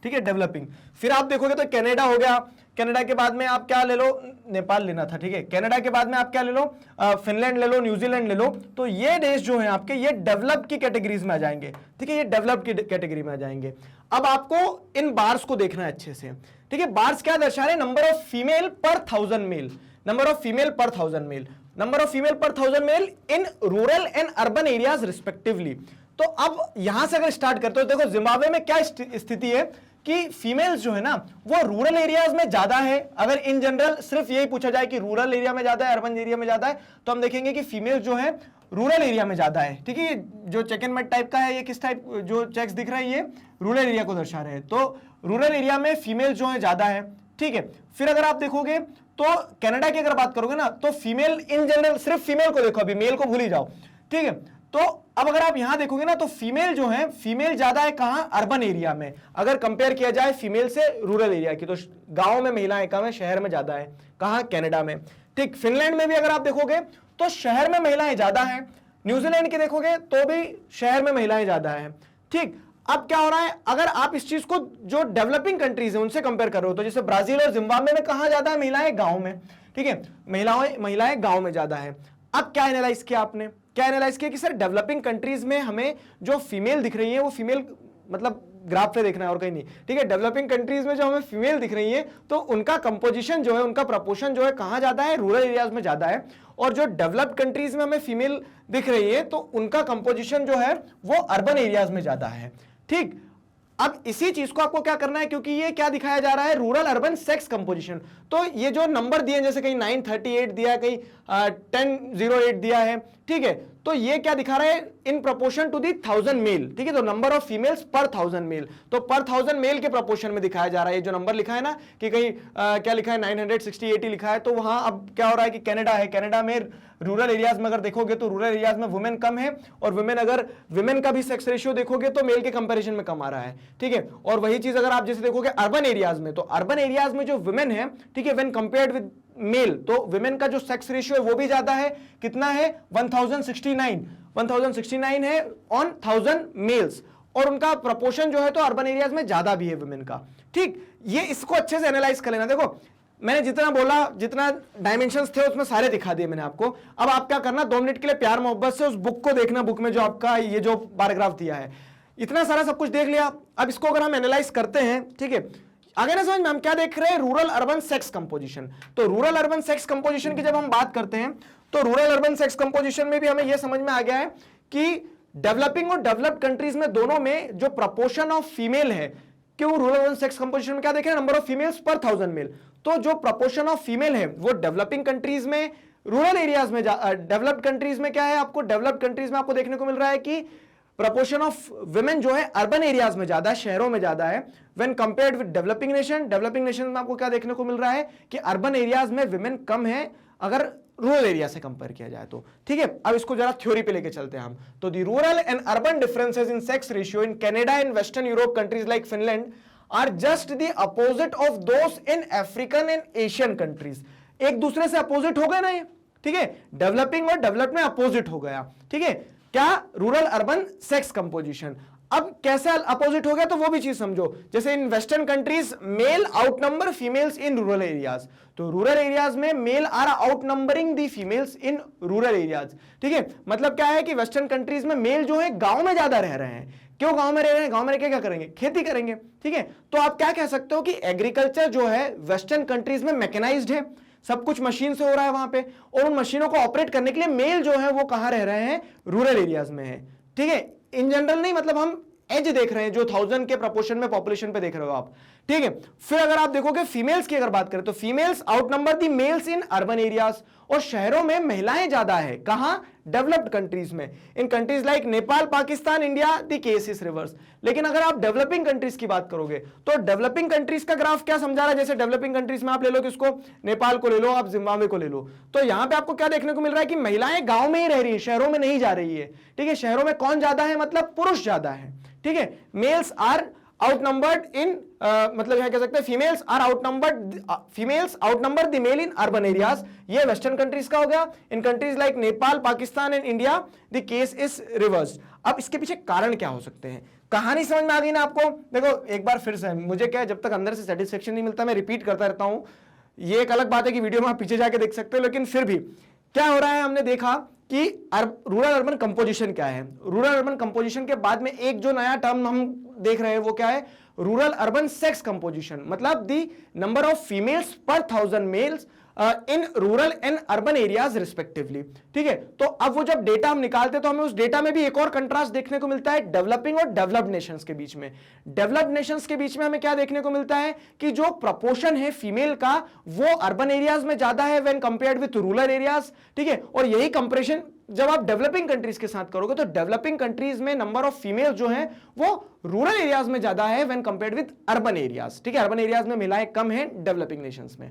A: ठीक है, डेवलपिंग। फिर आप देखोगे तो कनाडा हो गया, कनाडा के बाद में आप क्या ले लो, नेपाल लेना था, ठीक है, कनाडा के बाद में आप क्या ले लो, फिनलैंड ले लो, न्यूजीलैंड ले लो। तो ये देश जो है आपके, ये डेवलप की कैटेगरीज में आ जाएंगे, ठीक है, ये डेवलप की कैटेगरी में आ जाएंगे। अब आपको इन बार्स को देखना है अच्छे से, ठीक है। बार्स क्या दर्शा रहे, number of female per 1000 mail, number of female per 1000 mail, number of female per 1000 male in rural and urban areas respectively. तो अब यहां से अगर स्टार्ट करते हो, देखो जिम्बाब्वे में क्या स्थिति है कि फीमेल्स जो है ना वो रूरल एरियाज में ज्यादा है। अगर इन जनरल सिर्फ यही पूछा जाए कि रूरल एरिया में ज्यादा है, अर्बन एरिया में ज्यादा है, तो हम देखेंगे कि फीमेल्स जो है रूरल एरिया में ज्यादा है, ठीक है। जो चेक एंड मेट टाइप का है, ये किस टाइप जो चेक्स दिख रहा है, ये रूरल एरिया को दर्शा रहे हैं। तो रूरल एरिया में फीमेल जो है ज्यादा है, ठीक है। फिर अगर आप देखोगे तो कनाडा की अगर बात करोगे ना, तो फीमेल इन जनरल, सिर्फ फीमेल को देखो, अभी मेल को भूल ही जाओ, ठीक है। तो अब अगर आप यहां देखोगे ना तो फीमेल जो है, फीमेल ज्यादा है कहां, अर्बन एरिया में, अगर कंपेयर किया जाए फीमेल से रूरल एरिया की, तो गांव में महिलाएं कम है, शहर में ज्यादा है, कहां, कनाडा में। ठीक, फिनलैंड में भी अगर आप देखोगे तो शहर में महिलाएं ज्यादा है, न्यूजीलैंड की देखोगे तो भी शहर में महिलाएं ज्यादा है। ठीक, अब क्या हो रहा है, अगर आप इस चीज को जो डेवलपिंग कंट्रीज है उनसे कंपेयर कर रहे हो, तो जैसे ब्राजील और जिम्बाब्वे में कहां ज्यादा है महिलाएं, गांव में। ठीक है, महिलाएं गांव में ज्यादा है। अब क्या एनालाइज किया आपने, क्या एनालाइज किया कि सर डेवलपिंग कंट्रीज में हमें जो फीमेल दिख रही है वो फीमेल, मतलब ग्राफ पे देखना है और कहीं नहीं। ठीक है, डेवलपिंग कंट्रीज में जो हमें फीमेल दिख रही है तो उनका कंपोजिशन जो है, उनका प्रपोर्शन जो है कहां ज्यादा है, रूरल एरियाज में ज्यादा है। और जो डेवलप्ड कंट्रीज में हमें फीमेल दिख रही है तो उनका कंपोजिशन जो है वो अर्बन एरियाज में ज्यादा है। ठीक, अब इसी चीज को आपको क्या करना है, क्योंकि ये क्या दिखाया जा रहा है, रूरल अर्बन सेक्स कंपोजिशन। तो ये जो नंबर दिए जैसे कहीं 938 दिया, कहीं 1008 दिया है, ठीक है, तो ये क्या दिखा रहा है, in proportion to the 1000 male. ठीक है, तो number of females per 1000 mail, तो पर 1000 मेल के प्रोपोर्शन में दिखाया जा रहा है। ये जो नंबर लिखा है ना कि कहीं क्या लिखा है 960 80 लिखा है, तो वहां अब क्या हो रहा है कि कनाडा है, कनाडा में रूरल एरियाज में अगर देखोगे तो रूरल एरियाज में वुमेन कम है, और वुमेन का भी सेक्स रेशियो देखोगे तो मेल के कंपैरिजन में कम आ रहा है। ठीक है, और वही चीज अगर आप जैसे देखोगे अर्बन एरियाज में, तो अर्बन एरियाज में जो वुमेन है, ठीक है, व्हेन कंपेयर्ड विद मेल, तो वुमेन का जो सेक्स रेशियो है वो भी ज्यादा है, कितना है 1069 है ऑन 1000 मेल्स, और उनका प्रोपोर्शन जो है तो अर्बन एरियाज में ज्यादा भी है वुमेन का। ठीक, ये इसको अच्छे से एनालाइज कर लेना। देखो मैंने जितना बोला, जितना डायमेंशंस थे उसमें सारे दिखा दिए मैंने आपको। अब आप क्या करना, 2 मिनट के लिए प्यार मोहब्बत से उस बुक को देखना, बुक में जो आपका ये जो पैराग्राफ दिया है, इतना सारा सब कुछ देख लिया। अब इसको अगर हम एनालाइज करते हैं, ठीक है, आगे ना समझ में हम क्या देख रहे हैं, रूरल अर्बन सेक्स कंपोजिशन। तो रूरल अर्बन सेक्स कंपोजिशन की जब हम बात करते हैं तो रूरल अर्बन सेक्स कंपोजिशन में भी हमें यह समझ में आ गया है कि डेवलपिंग और डेवलप्ड कंट्रीज में दोनों में जो प्रपोर्शन ऑफ फीमेल है, क्यों रूरल अर्बन सेक्स कंपोजिशन में क्या देख रहे हैं, number of females per 1000 mail, तो जो प्रपोर्शन ऑफ फीमेल है वो डेवलपिंग कंट्रीज में, रूरल एरियाज में, डेवलप्ड कंट्रीज में क्या है, आपको डेवलप्ड कंट्रीज में आपको देखने को मिल रहा है कि प्रपोर्शन ऑफ वुमेन जो है अर्बन एरियाज में ज्यादा है, शहरों में ज्यादा है, when compared with developing nation. Developing nation में आपको क्या देखने को मिल रहा है कि अर्बन एरियाज में वुमेन कम है अगर रूरल एरिया से कंपेयर किया जाए तो। ठीक है, अब इसको जरा थ्योरी पे लेके चलते हैं हम। तो the rural and urban differences in sex ratio in Canada and western Europe countries like Finland are just the opposite of those in African and Asian countries. एक दूसरे से अपोजिट हो गए ना ये, ठीक है, डेवलपिंग और डेवलप्ड में अपोजिट हो गया। ठीक है, क्या, रूरल अर्बन सेक्स कंपोजिशन। अब कैसे अपोजिट हो गया तो वो भी चीज समझो। जैसे in western countries male outnumber females in rural areas, तो रूरल एरियाज में male are outnumbering the females in rural areas. ठीक है, मतलब क्या है कि वेस्टर्न कंट्रीज में मेल जो है गांव में ज्यादा रह रहे हैं। क्यों गांव में रह रहे हैं, गांव में क्या करेंगे, खेती करेंगे। ठीक है, तो आप क्या कह सकते हो कि एग्रीकल्चर जो है वेस्टर्न कंट्रीज में मैकेनाइज्ड है, सब कुछ मशीन से हो रहा है वहां पे, और उन मशीनों को ऑपरेट करने के लिए मेल जो है वो कहां रह रहे हैं, रूरल एरियाज में है। ठीक है, इन जनरल नहीं, मतलब हम एज देख रहे हैं जो 1000 के प्रोपोर्शन में पॉपुलेशन पे देख रहे हो आप। ठीक है, फिर अगर आप देखोगे फीमेल्स की अगर बात करें तो females आउटनंबर the males in urban areas, और शहरों में महिलाएं ज्यादा है, कहां, डेवलप्ड कंट्रीज में। In countries like Nepal, Pakistan, India the case is reverse. लेकिन अगर आप डेवलपिंग कंट्रीज की बात करोगे तो डेवलपिंग कंट्रीज का ग्राफ क्या समझा रहा है, जैसे डेवलपिंग कंट्रीज में आप ले लो किसको, नेपाल को ले लो, आप जिम्बाब्वे को ले लो, तो यहां पे आपको क्या देखने को मिल रहा है कि महिलाएं गांव में ही रह रही है, शहरों में नहीं जा रही है। ठीक है, शहरों में कौन ज्यादा है, मतलब पुरुष ज्यादा है। ठीक है, मेल्स आर आउटनंबर्ड इन, मतलब यहां कह सकते हैं females outnumber the male in urban areas. ये वेस्टर्न कंट्रीज का हो गया। In countries like Nepal, Pakistan and India the case is reverse. अब इसके पीछे कारण क्या हो सकते हैं, कहानी समझ में आ गई ना आपको। देखो एक बार फिर से, मुझे क्या है, जब तक अंदर से सेटिस्फेक्शन नहीं मिलता मैं रिपीट करता रहता हूं। ये एक अलग बात है कि वीडियो में आप पीछे जाके देख सकते हो, लेकिन फिर भी क्या हो रहा है, हमने देखा कि रूरल अर्बन कंपोजिशन क्या है। रूरल अर्बन कंपोजिशन के बाद में एक जो नया टर्म हम देख रहे हैं वो क्या है, रूरल अर्बन सेक्स कंपोजिशन, मतलब the number of females per 1000 males in rural and urban areas respectively. ठीक है, तो अब वो जब डेटा हम निकालते हैं तो हमें उस डेटा में भी एक और कंट्रास्ट देखने को मिलता है डेवलपिंग और डेवलप्ड नेशंस के बीच में। डेवलप्ड नेशंस के बीच में हमें क्या देखने को मिलता है कि जो प्रपोर्शन है फीमेल का वो अर्बन एरियाज में ज्यादा है when compared with rural areas. ठीक है, और यही कंपैरिजन जब आप डेवलपिंग कंट्रीज के साथ करोगे तो डेवलपिंग कंट्रीज में नंबर ऑफ फीमेल जो है वो रूरल एरियाज में ज्यादा है when compared with urban areas. ठीक है, अर्बन एरियाज में महिलाएं कम है डेवलपिंग नेशंस में।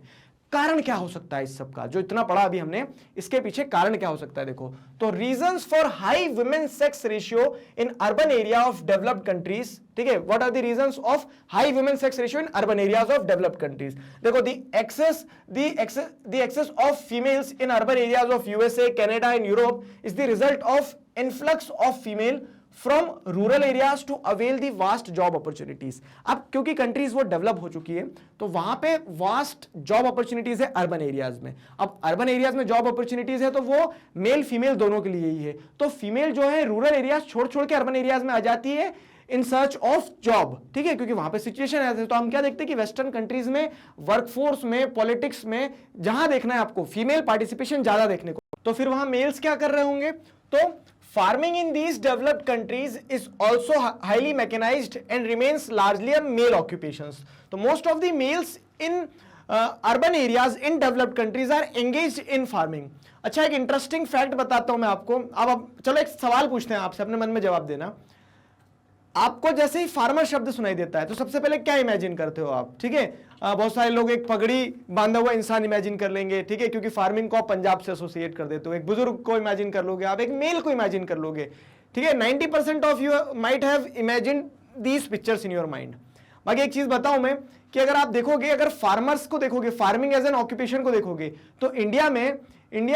A: कारण क्या हो सकता है इस सब का, जो इतना पढ़ा अभी हमने, इसके पीछे कारण क्या हो सकता है? देखो, तो reasons for high women sex ratio in urban area of developed countries, ठीक है, what are the reasons of high women sex ratio in urban areas of developed countries? देखो, the access of females in urban areas of USA, Canada and Europe is the result of influx of female from rural areas to avail the vast job opportunities. अब क्योंकि कंट्रीज वो डेवलप हो चुकी है, तो वहां पे वास्ट जॉब अपॉर्चुनिटीज है अर्बन एरियाज में। अब अर्बन एरियाज में जॉब अपॉर्चुनिटीज है तो वो मेल फीमेल दोनों के लिए ही है। तो फीमेल जो है रूरल एरियाज छोड़ छोड़ के अर्बन एरियाज में आ जाती है इन सर्च ऑफ जॉब, ठीक है, क्योंकि वहां पे सिचुएशन ऐसे है। तो हम क्या देखते हैं कि वेस्टर्न कंट्रीज में वर्कफोर्स में, पॉलिटिक्स में, जहां देखना है आपको फीमेल पार्टिसिपेशन ज्यादा देखने को, तो फिर वहां मेल्स क्या कर रहे होंगे? तो farming in these developed countries is also highly mechanized and remains largely a male occupations. So most of the males in urban areas in developed countries are engaged in farming. अच्छा, एक इंटरेस्टिंग फैक्ट बताता हूं मैं आपको। अब चलो एक सवाल पूछते हैं आपसे, अपने मन में जवाब देना। आपको जैसे ही फार्मर शब्द सुनाई देता है तो सबसे पहले क्या इमेजिन करते हो आप? ठीक है, बहुत सारे लोग एक पगड़ी बांधा हुआ इंसान इमेजिन कर लेंगे, ठीक है, क्योंकि फार्मिंग को आप पंजाब से एसोसिएट कर देते हो। एक बुजुर्ग को इमेजिन कर लोगे आप, एक मेल को इमेजिन कर लोगे, ठीक है। 90% of you might have imagine these pictures in your mind. बाकी एक चीज बताऊं मैं कि अगर आप देखोगे, अगर फार्मर्स को देखोगे, फार्मिंग एज एन ऑक्यूपेशन को देखोगे, तो इंडिया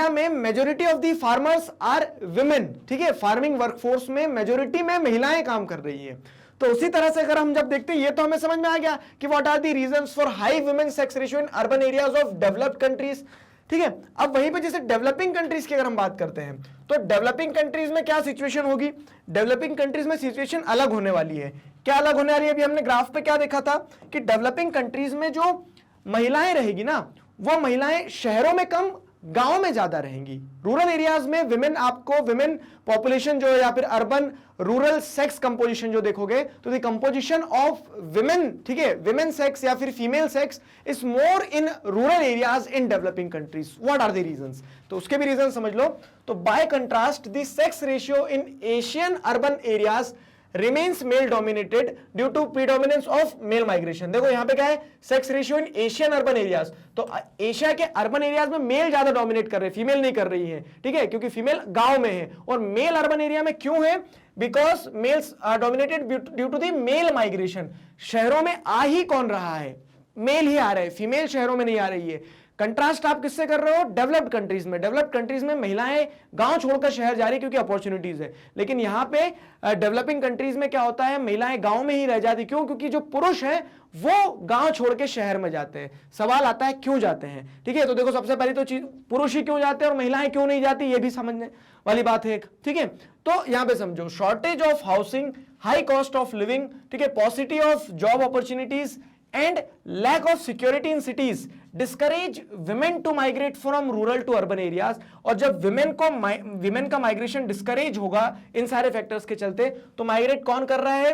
A: में majority of the farmers are women, ठीक है। फार्मिंग वर्कफोर्स में मेजोरिटी में महिलाएं काम कर रही है। तो उसी तरह से अगर हम जब देखते हैं, ये तो हमें समझ में आ गया कि what are the reasons for high women sex ratio in urban areas of developed countries, ठीक है। अब वहीं पे जैसे डेवलपिंग कंट्रीज की अगर हम बात करते हैं, तो डेवलपिंग कंट्रीज में क्या सिचुएशन होगी? डेवलपिंग कंट्रीज में सिचुएशन अलग होने वाली है। क्या अलग होने वाली है? अभी हमने ग्राफ पे क्या देखा था कि डेवलपिंग कंट्रीज में जो महिलाएं रहेगी ना, वो महिलाएं शहरों में कम, गांव में ज्यादा रहेंगी। रूरल एरियाज में विमेन पॉपुलेशन जो है, या फिर अर्बन रूरल सेक्स कंपोजिशन जो देखोगे, तो द कंपोजिशन ऑफ विमेन, ठीक है, विमेन सेक्स या फिर female sex is more in rural areas in developing countries. What are the reasons? तो उसके भी रीजन समझ लो। तो by contrast the sex ratio in Asian urban areas remains male dominated due to predominance of male migration। देखो यहां पे क्या है? Sex ratio in Asian urban areas. तो एशिया के अर्बन एरियाज में मेल ज्यादा डोमिनेट कर रहे हैं, फीमेल नहीं कर रही है, ठीक है, क्योंकि फीमेल गांव में है। और मेल अर्बन एरिया में क्यों है? Because males are dominated due to the male migration. शहरों में आ ही कौन रहा है? मेल ही आ रहे हैं, फीमेल शहरों में नहीं आ रही है। कंट्रास्ट आप किससे कर रहे हो? डेवलप्ड कंट्रीज में। डेवलप्ड कंट्रीज में महिलाएं गांव छोड़कर शहर जा रही है क्योंकि अपॉर्चुनिटीज है। लेकिन यहां पे डेवलपिंग कंट्रीज में क्या होता है? महिलाएं गांव में ही रह जाती। क्यों? क्योंकि जो पुरुष हैं वो गांव छोड़ के शहर में जाते हैं। सवाल आता है क्यों जाते हैं, ठीक है। तो देखो, सबसे पहली तो चीज, पुरुष ही क्यों जाते हैं और महिलाएं क्यों नहीं जाती, ये भी समझने वाली बात है एक, ठीक है। तो यहां पे समझो, shortage of housing, high cost of living, ठीक है, possibility of job opportunities and lack of security in cities discourage women to migrate from rural to urban areas। और जब विमेन का माइग्रेशन डिस्करेज होगा इन सारे फैक्टर्स के चलते, तो माइग्रेट कौन कर रहा है?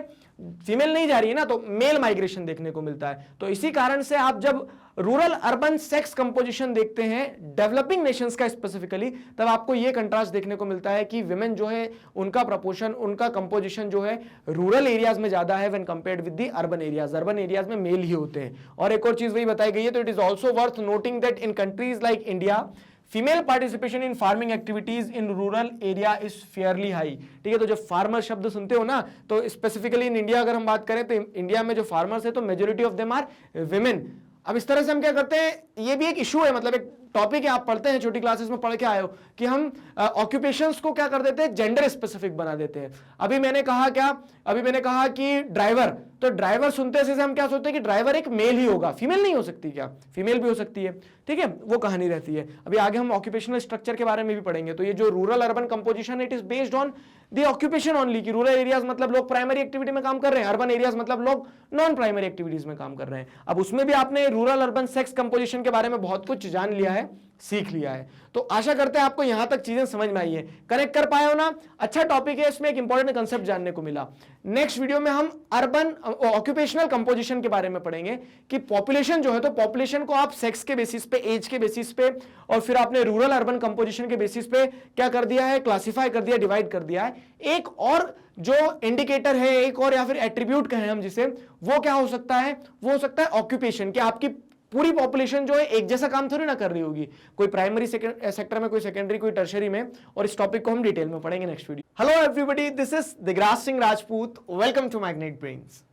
A: फीमेल नहीं जा रही है ना, तो मेल माइग्रेशन देखने को मिलता है। तो इसी कारण से आप जब रूरल अर्बन सेक्स कंपोजिशन देखते हैं डेवलपिंग नेशंस का स्पेसिफिकली, तब आपको यह कंट्रास्ट देखने को मिलता है कि विमेन जो है उनका प्रपोर्शन, उनका कंपोजिशन जो है रूरल एरियाज में ज्यादा है when compared with the urban areas. Urban areas में मेल ही होते हैं। और एक और चीज वही बताई गई है, तो it is also worth noting that in countries like India female participation in farming activities in rural area is fairly high, ठीक है। तो जब फार्मर शब्द सुनते हो ना, तो स्पेसिफिकली इन इंडिया अगर हम बात करें, तो इंडिया में जो फार्मर्स है तो majority of them are women. अब इस तरह से हम क्या करते हैं, ये भी एक इशू है, मतलब एक टॉपिक है, आप पढ़ते हैं छोटी क्लासेस में पढ़ के आए हो कि हम ऑक्यूपेशंस को क्या कर देते हैं? जेंडर स्पेसिफिक बना देते हैं। अभी मैंने कहा कि ड्राइवर, तो ड्राइवर सुनते से हम क्या सोचते हैं कि ड्राइवर एक मेल ही होगा, फीमेल नहीं हो सकती क्या? फीमेल भी हो सकती है, ठीक है, वो कहानी रहती है। अभी आगे हम ऑक्यूपेशनल स्ट्रक्चर के बारे में भी पढ़ेंगे। तो ये जो rural urban composition, it is based on the occupation only, कि रूरल एरियाज मतलब लोग प्राइमरी एक्टिविटी में काम कर रहे हैं, अर्बन एरियाज मतलब लोग नॉन प्राइमरी एक्टिविटीज में काम कर रहे हैं। अब उसमें भी आपने रूरल अर्बन सेक्स कंपोजिशन के बारे में बहुत कुछ जान लिया है, सीख लिया है। तो आशा करते हैं आपको यहां तक चीजें समझ में आई है, कनेक्ट कर पाए हो ना? अच्छा टॉपिक है, इसमें एक इंपॉर्टेंट कंसेप्ट जानने को मिला। नेक्स्ट वीडियो में हम अर्बन ऑक्यूपेशनल कंपोजिशन के बारे में पढ़ेंगे कि पॉपुलेशन जो है, तो पॉपुलेशन को आप सेक्स के बेसिस पे, एज के बेसिस पे, और फिर आपने रूरल अर्बन कंपोजिशन के बेसिस पे क्या कर दिया है? क्लासिफाई कर दिया, डिवाइड कर दिया है। एक और जो इंडिकेटर है, एक और या फिर एट्रीब्यूट कहें हम जिसे, वो क्या हो सकता है? वो हो सकता है ऑक्यूपेशन, कि आपकी पूरी पॉपुलेशन जो है एक जैसा काम थोड़ी ना कर रही होगी, कोई प्राइमरी सेक्टर में, कोई सेकेंडरी, कोई टर्शरी में, और इस टॉपिक को हम डिटेल में पढ़ेंगे next video. Hello everybody, this is Digraj Singh Rajput, welcome to magnet brains.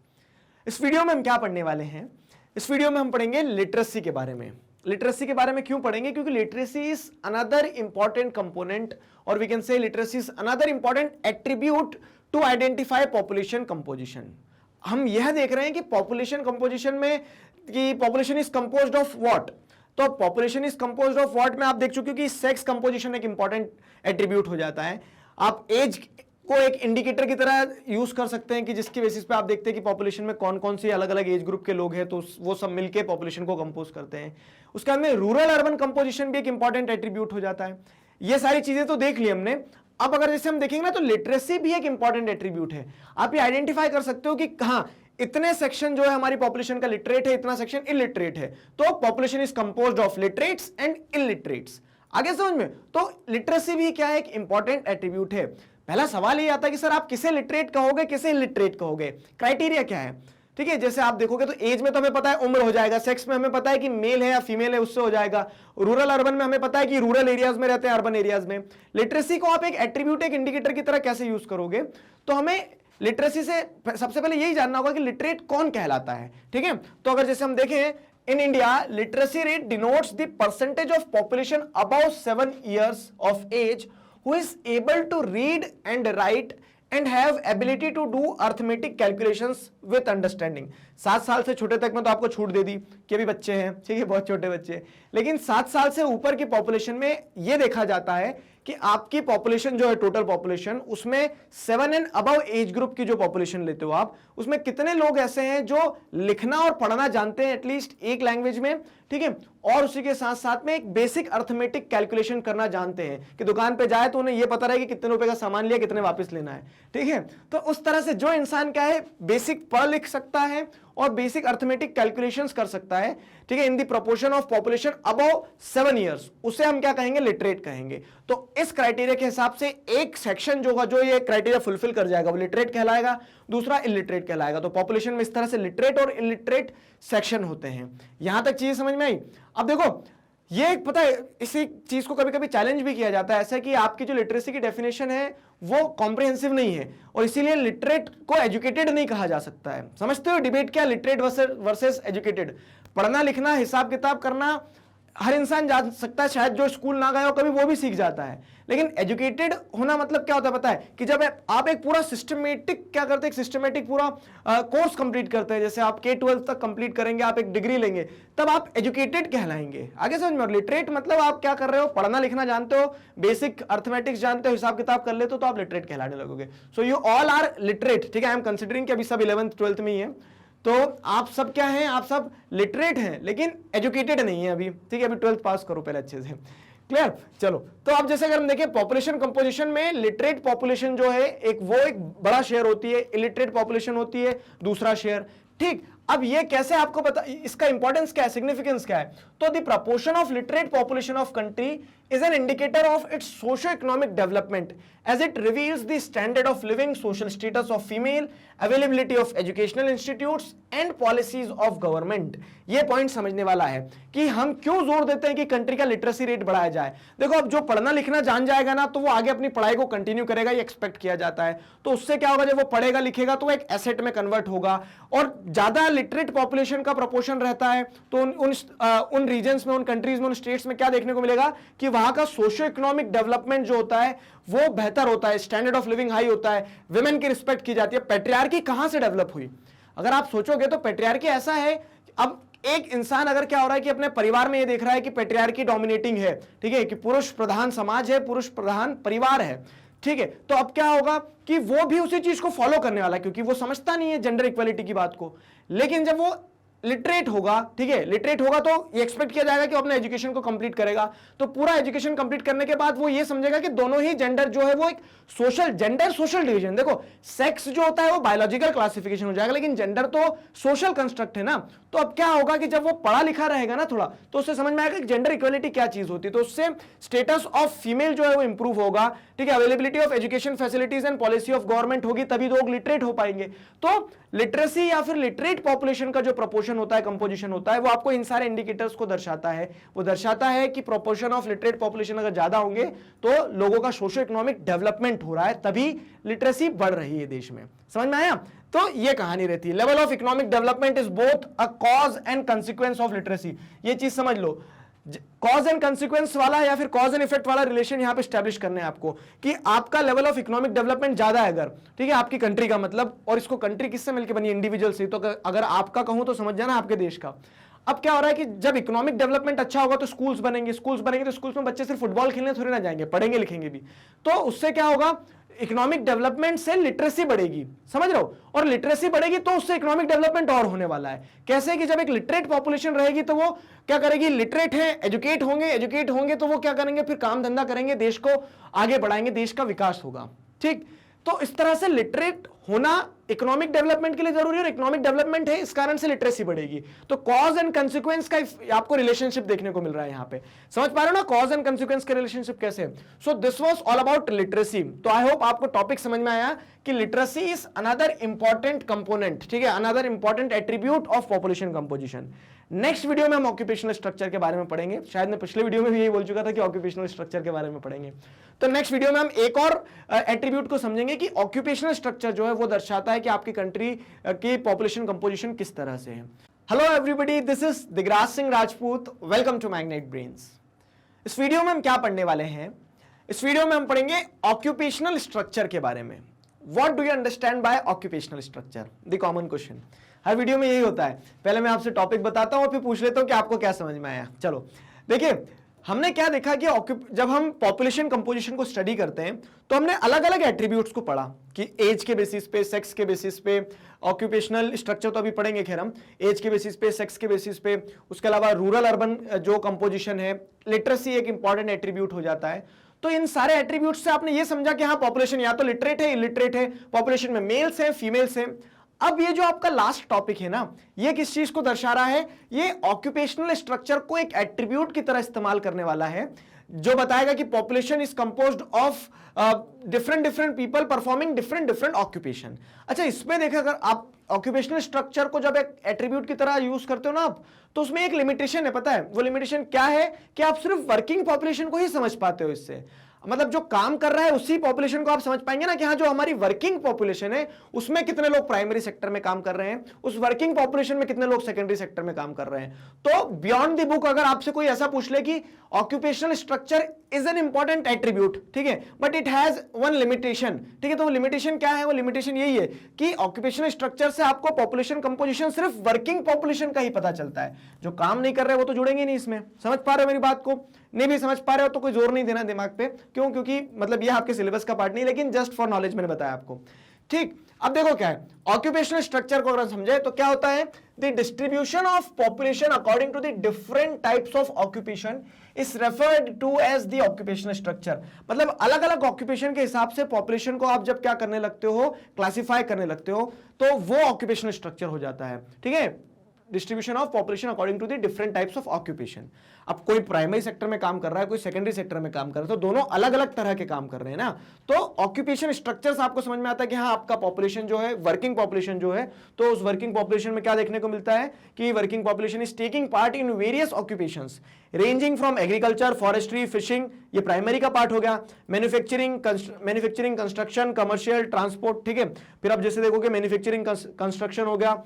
A: इस वीडियो में हम क्या पढ़ने वाले हैं? इस वीडियो में हम पढ़ेंगे लिटरेसी के बारे में। लिटरेसी के बारे में क्यों पढ़ेंगे? क्योंकि literacy is another important component, और we can say literacy is another important attribute to identify population composition. हम यह देख रहे हैं कि पॉपुलेशन कंपोजिशन में कि population is composed of what. तो population is composed of what में आप देख चुके हो कि सेक्स कंपोजिशन एक इंपॉर्टेंट एट्रीब्यूट हो जाता है। आप एज को एक इंडिकेटर की तरह यूज कर सकते हैं कि जिसकी बेसिस पे आप देखते हैं कि पॉपुलेशन में कौन कौन सी अलग अलग एज ग्रुप के लोग हैं, तो वो सब मिलके पॉपुलेशन को कंपोज करते हैं। उसके बाद में रूरल अर्बन कंपोजिशन भी एक इंपॉर्टेंट एट्रीब्यूट हो जाता है। ये सारी चीजें तो देख ली हमने। अब अगर जैसे हम देखेंगे ना, तो लिटरेसी भी एक इंपॉर्टेंट एट्रीब्यूट है। आप ये आइडेंटिफाई कर सकते हो कि कहां इतने सेक्शन जो है हमारी पॉपुलेशन का लिटरेट है, इतना सेक्शन इलिटरेट है। तो population is composed of literates and illiterates. आगे समझ में? तो लिटरेसी भी क्या है? एक इंपॉर्टेंट एट्रीब्यूट है। पहला सवाल ये आता है कि सर आप किसे लिटरेट कहोगे, किसे इलिटरेट कहोगे? क्राइटेरिया क्या है? ठीक है, जैसे आप देखोगे तो एज में तो हमें पता है उम्र हो जाएगा, सेक्स में हमें पता है कि मेल है या फीमेल है, उससे हो जाएगा। रूरल अर्बन में हमें पता है कि रूरल एरियाज में रहते हैं, अर्बन एरियाज में। लिटरेसी को आप एक एट्रीब्यूट, एक इंडिकेटर की तरह कैसे यूज करोगे? तो हमें लिटरेसी से सबसे पहले यही जानना होगा कि लिटरेट कौन कहलाता है। ठीक है, तो अगर जैसे हम देखें, in India literacy rate denotes the percentage of population above 7 years of age who is able to read and write and have ability to do arithmetic calculations with understanding। 7 साल से छोटे तक में तो आपको छूट दे दी कि अभी बच्चे हैं, ठीक है, बहुत छोटे बच्चे। लेकिन 7 साल से ऊपर की पॉपुलेशन में यह देखा जाता है कि आपकी पॉपुलेशन जो है, टोटल पॉपुलेशन, उसमें 7 एंड अबव एज ग्रुप की जो पॉपुलेशन लेते हो आप, उसमें कितने लोग ऐसे हैं जो लिखना और पढ़ना जानते हैं एटलीस्ट एक लैंग्वेज में, ठीक है, और उसी के साथ साथ में एक बेसिक अर्थमेटिक कैलकुलेशन करना जानते हैं कि दुकान पे जाए तो उन्हें यह पता रहे कि कितने रुपए का सामान लिया, कितने वापस लेना है। ठीक है, तो उस तरह से जो इंसान क्या है, बेसिक पढ़ लिख सकता है और बेसिक अर्थमेटिक कैलकुलेशंस कर सकता है, ठीक है, in the proportion of population above 7 years, उसे हम क्या कहेंगे? लिटरेट कहेंगे। तो इस क्राइटेरिया के हिसाब से एक सेक्शन जो होगा, जो ये क्राइटेरिया फुलफिल कर जाएगा, वो लिटरेट कहलाएगा, दूसरा इलिटरेट कहलाएगा। तो पॉपुलेशन में इस तरह से लिटरेट और इलिटरेट सेक्शन होते हैं। यहां तक चीजें समझ में आई? अब देखो, ये पता है, इसी चीज को कभी कभी चैलेंज भी किया जाता है ऐसा कि आपकी जो लिटरेसी की डेफिनेशन है वो कॉम्प्रिहेंसिव नहीं है, और इसीलिए लिटरेट को एजुकेटेड नहीं कहा जा सकता है। समझते हो डिबेट क्या? Literate versus educated. पढ़ना लिखना, हिसाब किताब करना हर इंसान जान सकता है, शायद जो स्कूल ना गया हो कभी वो भी सीख जाता है। लेकिन एजुकेटेड होना मतलब क्या होता है पता है? कि जब आप एक पूरा सिस्टमेटिक क्या करते हैं, एक सिस्टमेटिक पूरा कोर्स कंप्लीट करते हैं, जैसे आप K-12 तक कंप्लीट करेंगे, आप एक डिग्री लेंगे, तब आप एजुकेटेड कहलाएंगे। आगे समझ में? लिटरेट मतलब आप क्या कर रहे हो? पढ़ना लिखना जानते हो, बेसिक अर्थमेटिक्स जानते हो, हिसाब किताब कर लेते हो, तो आप लिटरेट कहलाने लगोगे। So you all are literate. ठीक है, आई एम कंसिडरिंग कि अभी सब 11th 12th में ही है, तो आप सब क्या हैं? आप सब लिटरेट हैं, लेकिन एजुकेटेड नहीं है अभी। ठीक है, अभी 12th पास करो पहले अच्छे से। क्लियर? चलो, तो अब जैसे अगर हम देखें पॉपुलेशन कंपोजिशन में, लिटरेट पॉपुलेशन जो है एक बड़ा शेयर होती है, इलिटरेट पॉपुलेशन होती है दूसरा शेयर। ठीक, अब ये कैसे आपको पता, इसका इंपॉर्टेंस क्या है, सिग्निफिकेंस क्या है? तो the proportion of literate population of country is an indicator of its socio-economic development as it reveals the standard of living, social status of female, availability of educational institutes and policies of government। ये पॉइंट समझने वाला है कि हम क्यों जोर देते हैं कि कंट्री का लिटरेसी रेट बढ़ाया जाए। देखो, अब जो पढ़ना लिखना जान जाएगा ना, तो वो आगे अपनी पढ़ाई को कंटिन्यू करेगा, ये एक्सपेक्ट किया जाता है। तो उससे क्या होगा? जब वो पढ़ेगा लिखेगा तो वो एक एसेट में कन्वर्ट होगा, और ज्यादा लिटरेट पॉपुलेशन का प्रोपोर्शन रहता है तो उन रीजन्स में, उन कंट्रीज में, उन स्टेट्स में क्या देखने को मिलेगा कि वहां का सोशियो इकोनॉमिक डेवलपमेंट जो होता है वो बेहतर होता है, स्टैंडर्ड ऑफ लिविंग हाई होता है, विमेन की रिस्पेक्ट की जाती है। पैट्रियार्की कहां से डेवलप हुई? अगर आप सोचोगे तो पैट्रियार्की ऐसा है, अब एक इंसान अगर क्या हो रहा है कि अपने परिवार में ये देख रहा है कि पैट्रियार्की डोमिनेटिंग है, ठीक है, कि पुरुष प्रधान समाज है, पुरुष प्रधान परिवार है, ठीक है, तो अब क्या होगा कि वो भी उसी चीज को फॉलो करने वाला है, क्योंकि वो समझता नहीं है जेंडर इक्वालिटी की बात को। लेकिन जब वो लिटरेट होगा, ठीक है, लिटरेट होगा तो ये एक्सपेक्ट किया जाएगा कि वो अपने एजुकेशन को कंप्लीट करेगा। तो पूरा एजुकेशन कंप्लीट करने के बाद वो ये समझेगा कि दोनों ही जेंडर जो है वो एक सोशल डिवीजन, देखो सेक्स जो होता है वो बायोलॉजिकल क्लासिफिकेशन हो जाएगा, लेकिन जेंडर तो सोशल कंस्ट्रक्ट है ना। तो अब क्या होगा कि जब वो पढ़ा लिखा रहेगा ना थोड़ा, तो उससे समझ में आएगा कि जेंडर इक्वालिटी क्या चीज होती है, तो उससे स्टेटस ऑफ फीमेल जो है वो इंप्रूव होगा, ठीक है, availability of education facilities and policy of government होगी, तभी लोग लिटरेट हो पाएंगे। तो लिटरेसी या फिर लिटरेट पॉपुलेशन का जो प्रोपोर्शन होता है, कंपोजिशन होता है, वो आपको इन सारे इंडिकेटर्स को दर्शाता है। वो दर्शाता है कि प्रोपोर्शन ऑफ लिटरेट पॉपुलेशन अगर ज्यादा होंगे तो लोगों का सोशो इकोनॉमिक डेवलपमेंट हो रहा है, तभी लिटरेसी बढ़ रही है देश में। समझ में आया? तो ये कहानी रहती है। Level of economic development is both a cause and consequence of literacy. ये चीज समझ लो, कॉज एंड कंसिक्वेंस वाला या फिर कॉज एंड इफेक्ट वाला रिलेशन यहां पे स्टैब्लिश करना है आपको कि आपका लेवल ऑफ इकोनॉमिक डेवलपमेंट ज्यादा है अगर, ठीक है, आपकी कंट्री का मतलब, और इसको कंट्री किससे मिलकर बनी? इंडिविजुअल से। तो अगर आपका कहूं तो समझ जाना आपके देश का। अब क्या हो रहा है कि जब इकोनॉमिक डेवलपमेंट अच्छा होगा तो स्कूल्स बनेंगे, स्कूल्स बनेंगे तो स्कूल्स में बच्चे सिर्फ फुटबॉल खेलने थोड़ी ना जाएंगे, पढ़ेंगे लिखेंगे भी। तो उससे क्या होगा? इकोनॉमिक डेवलपमेंट से लिटरेसी बढ़ेगी, समझ रहे हो? और लिटरेसी बढ़ेगी तो उससे इकोनॉमिक डेवलपमेंट और होने वाला है। कैसे? कि जब एक लिटरेट पॉपुलेशन रहेगी तो वो क्या करेगी? लिटरेट है, एजुकेट होंगे तो वो क्या करेंगे? फिर काम धंधा करेंगे, देश को आगे बढ़ाएंगे, देश का विकास होगा। ठीक, तो इस तरह से लिटरेट होना इकोनॉमिक डेवलपमेंट के लिए जरूरी है, और इकोनॉमिक डेवलपमेंट है इस कारण से लिटरेसी बढ़ेगी। तो कॉज एंड कंसिक्वेंस का आपको रिलेशनशिप देखने को मिल रहा है यहां पे। समझ पा रहे हो ना कॉज एंड कंसिक्वेंस का रिलेशनशिप कैसे? सो this was all about literacy. तो आई होप आपको टॉपिक समझ में आया कि literacy is another important component, ठीक है, another important attribute of population composition. Next video में हम ऑक्यूपेशनल स्ट्रक्चर के बारे में पढ़ेंगे। शायद मैं पिछले वीडियो में भी यही बोल चुका था कि ऑक्यूपेशनल स्ट्रक्चर के बारे में पढ़ेंगे। तो नेक्स्ट वीडियो में हम एक और एट्रीब्यूट को समझेंगे कि ऑक्यूपेशनल स्ट्रक्चर जो है वो दर्शाता है कि आपकी कंट्री की पॉपुलेशन कंपोजिशन किस तरह से है। Hello everybody, this is Digraj Singh Rajput, welcome to magnet brains. इस वीडियो में हम क्या पढ़ने वाले हैं? इस वीडियो में हम पढ़ेंगे ऑक्यूपेशनल स्ट्रक्चर के बारे में। What do you understand by occupational structure? The common question her video में यही होता है। पहले मैं आपसे टॉपिक बताता हूं और फिर पूछ लेता हूं कि आपको क्या समझ में आया। चलो देखिए, हमने क्या देखा कि जब हम पॉपुलेशन कंपोजिशन को स्टडी करते हैं तो हमने अलग अलग एट्रीब्यूट्स को पढ़ा कि एज के बेसिस पे, सेक्स के बेसिस पे, ऑक्यूपेशनल स्ट्रक्चर तो अभी पढ़ेंगे खैर हम, एज के बेसिस पे, सेक्स के बेसिस पे, उसके अलावा रूरल अर्बन जो कंपोजिशन है, लिटरेसी एक इंपॉर्टेंट एट्रीब्यूट हो जाता है। तो इन सारे एट्रीब्यूट से आपने ये समझा कि हाँ पॉपुलेशन या तो लिटरेट है, इलिटरेट है, पॉपुलेशन में मेल्स हैं, फीमेल्स हैं। अब ये जो आपका लास्ट टॉपिक है ना, ये किस चीज को दर्शा रहा है? ये ऑक्यूपेशनल स्ट्रक्चर को एक एट्रीब्यूट की तरह इस्तेमाल करने वाला है, जो बताएगा कि population is composed of different people performing different occupation. अच्छा, इसमें देखा अगर आप ऑक्यूपेशनल स्ट्रक्चर को जब एक एट्रीब्यूट की तरह यूज करते हो ना आप, तो उसमें एक लिमिटेशन है, पता है वो लिमिटेशन क्या है? कि आप सिर्फ वर्किंग पॉपुलेशन को ही समझ पाते हो इससे। मतलब जो काम कर रहा है उसी पॉपुलेशन को आप समझ पाएंगे ना कि हाँ जो हमारी वर्किंग पॉपुलेशन है उसमें कितने लोग प्राइमरी सेक्टर में काम कर रहे हैं, उस वर्किंग पॉपुलेशन में कितने लोग सेकेंडरी सेक्टर में काम कर रहे हैं। तो बियॉन्ड द बुक अगर आपसे कोई ऐसा पूछ ले कि occupational structure is an important attribute, ठीक है, but it has one limitation, ठीक है, तो वो लिमिटेशन क्या है? वो लिमिटेशन यही है कि ऑक्यूपेशनल स्ट्रक्चर से आपको पॉपुलेशन कंपोजिशन सिर्फ वर्किंग पॉपुलेशन का ही पता चलता है, जो काम नहीं कर रहे वो तो जुड़ेंगे नहीं इसमें। समझ पा रहे हो मेरी बात को? नहीं भी समझ पा रहे हो तो कोई जोर नहीं देना दिमाग पे, क्यों? क्योंकि मतलब ये आपके सिलेबस का पार्ट नहीं, लेकिन जस्ट फॉर नॉलेज मैंने बताया आपको। ठीक, अब देखो क्या है ऑक्यूपेशनल स्ट्रक्चर को अगर समझे तो क्या होता है? The distribution of population according to the different types of occupation is referred to as the occupational structure. मतलब अलग अलग ऑक्यूपेशन के हिसाब से पॉपुलेशन को आप जब क्या करने लगते हो, क्लासिफाई करने लगते हो, तो वो ऑक्यूपेशनल स्ट्रक्चर हो जाता है। ठीक है, distribution of population according to the different types of occupation. अब कोई प्राइमरी सेक्टर में काम कर रहा है, कोई सेकेंडरी सेक्टर में काम कर रहा है, तो दोनों अलग अलग तरह के काम कर रहे हैं ना। तो ऑक्यूपेशन स्ट्रक्चर्स आपको समझ में आता है कि हाँ आपका पॉपुलेशन जो है, वर्किंग पॉपुलेशन जो है, तो उस वर्किंग पॉपुलेशन में क्या देखने को मिलता है कि working population is taking part in various occupations ranging from agriculture, forestry, fishing, ये प्राइमरी का पार्ट हो गया, मैन्युफैक्चरिंग, कंस्ट्रक्शन, कमर्शियल, ट्रांसपोर्ट। ठीक है, फिर आप जैसे देखोगे मैन्युफैक्चरिंग, कंस्ट्रक्शन हो गया,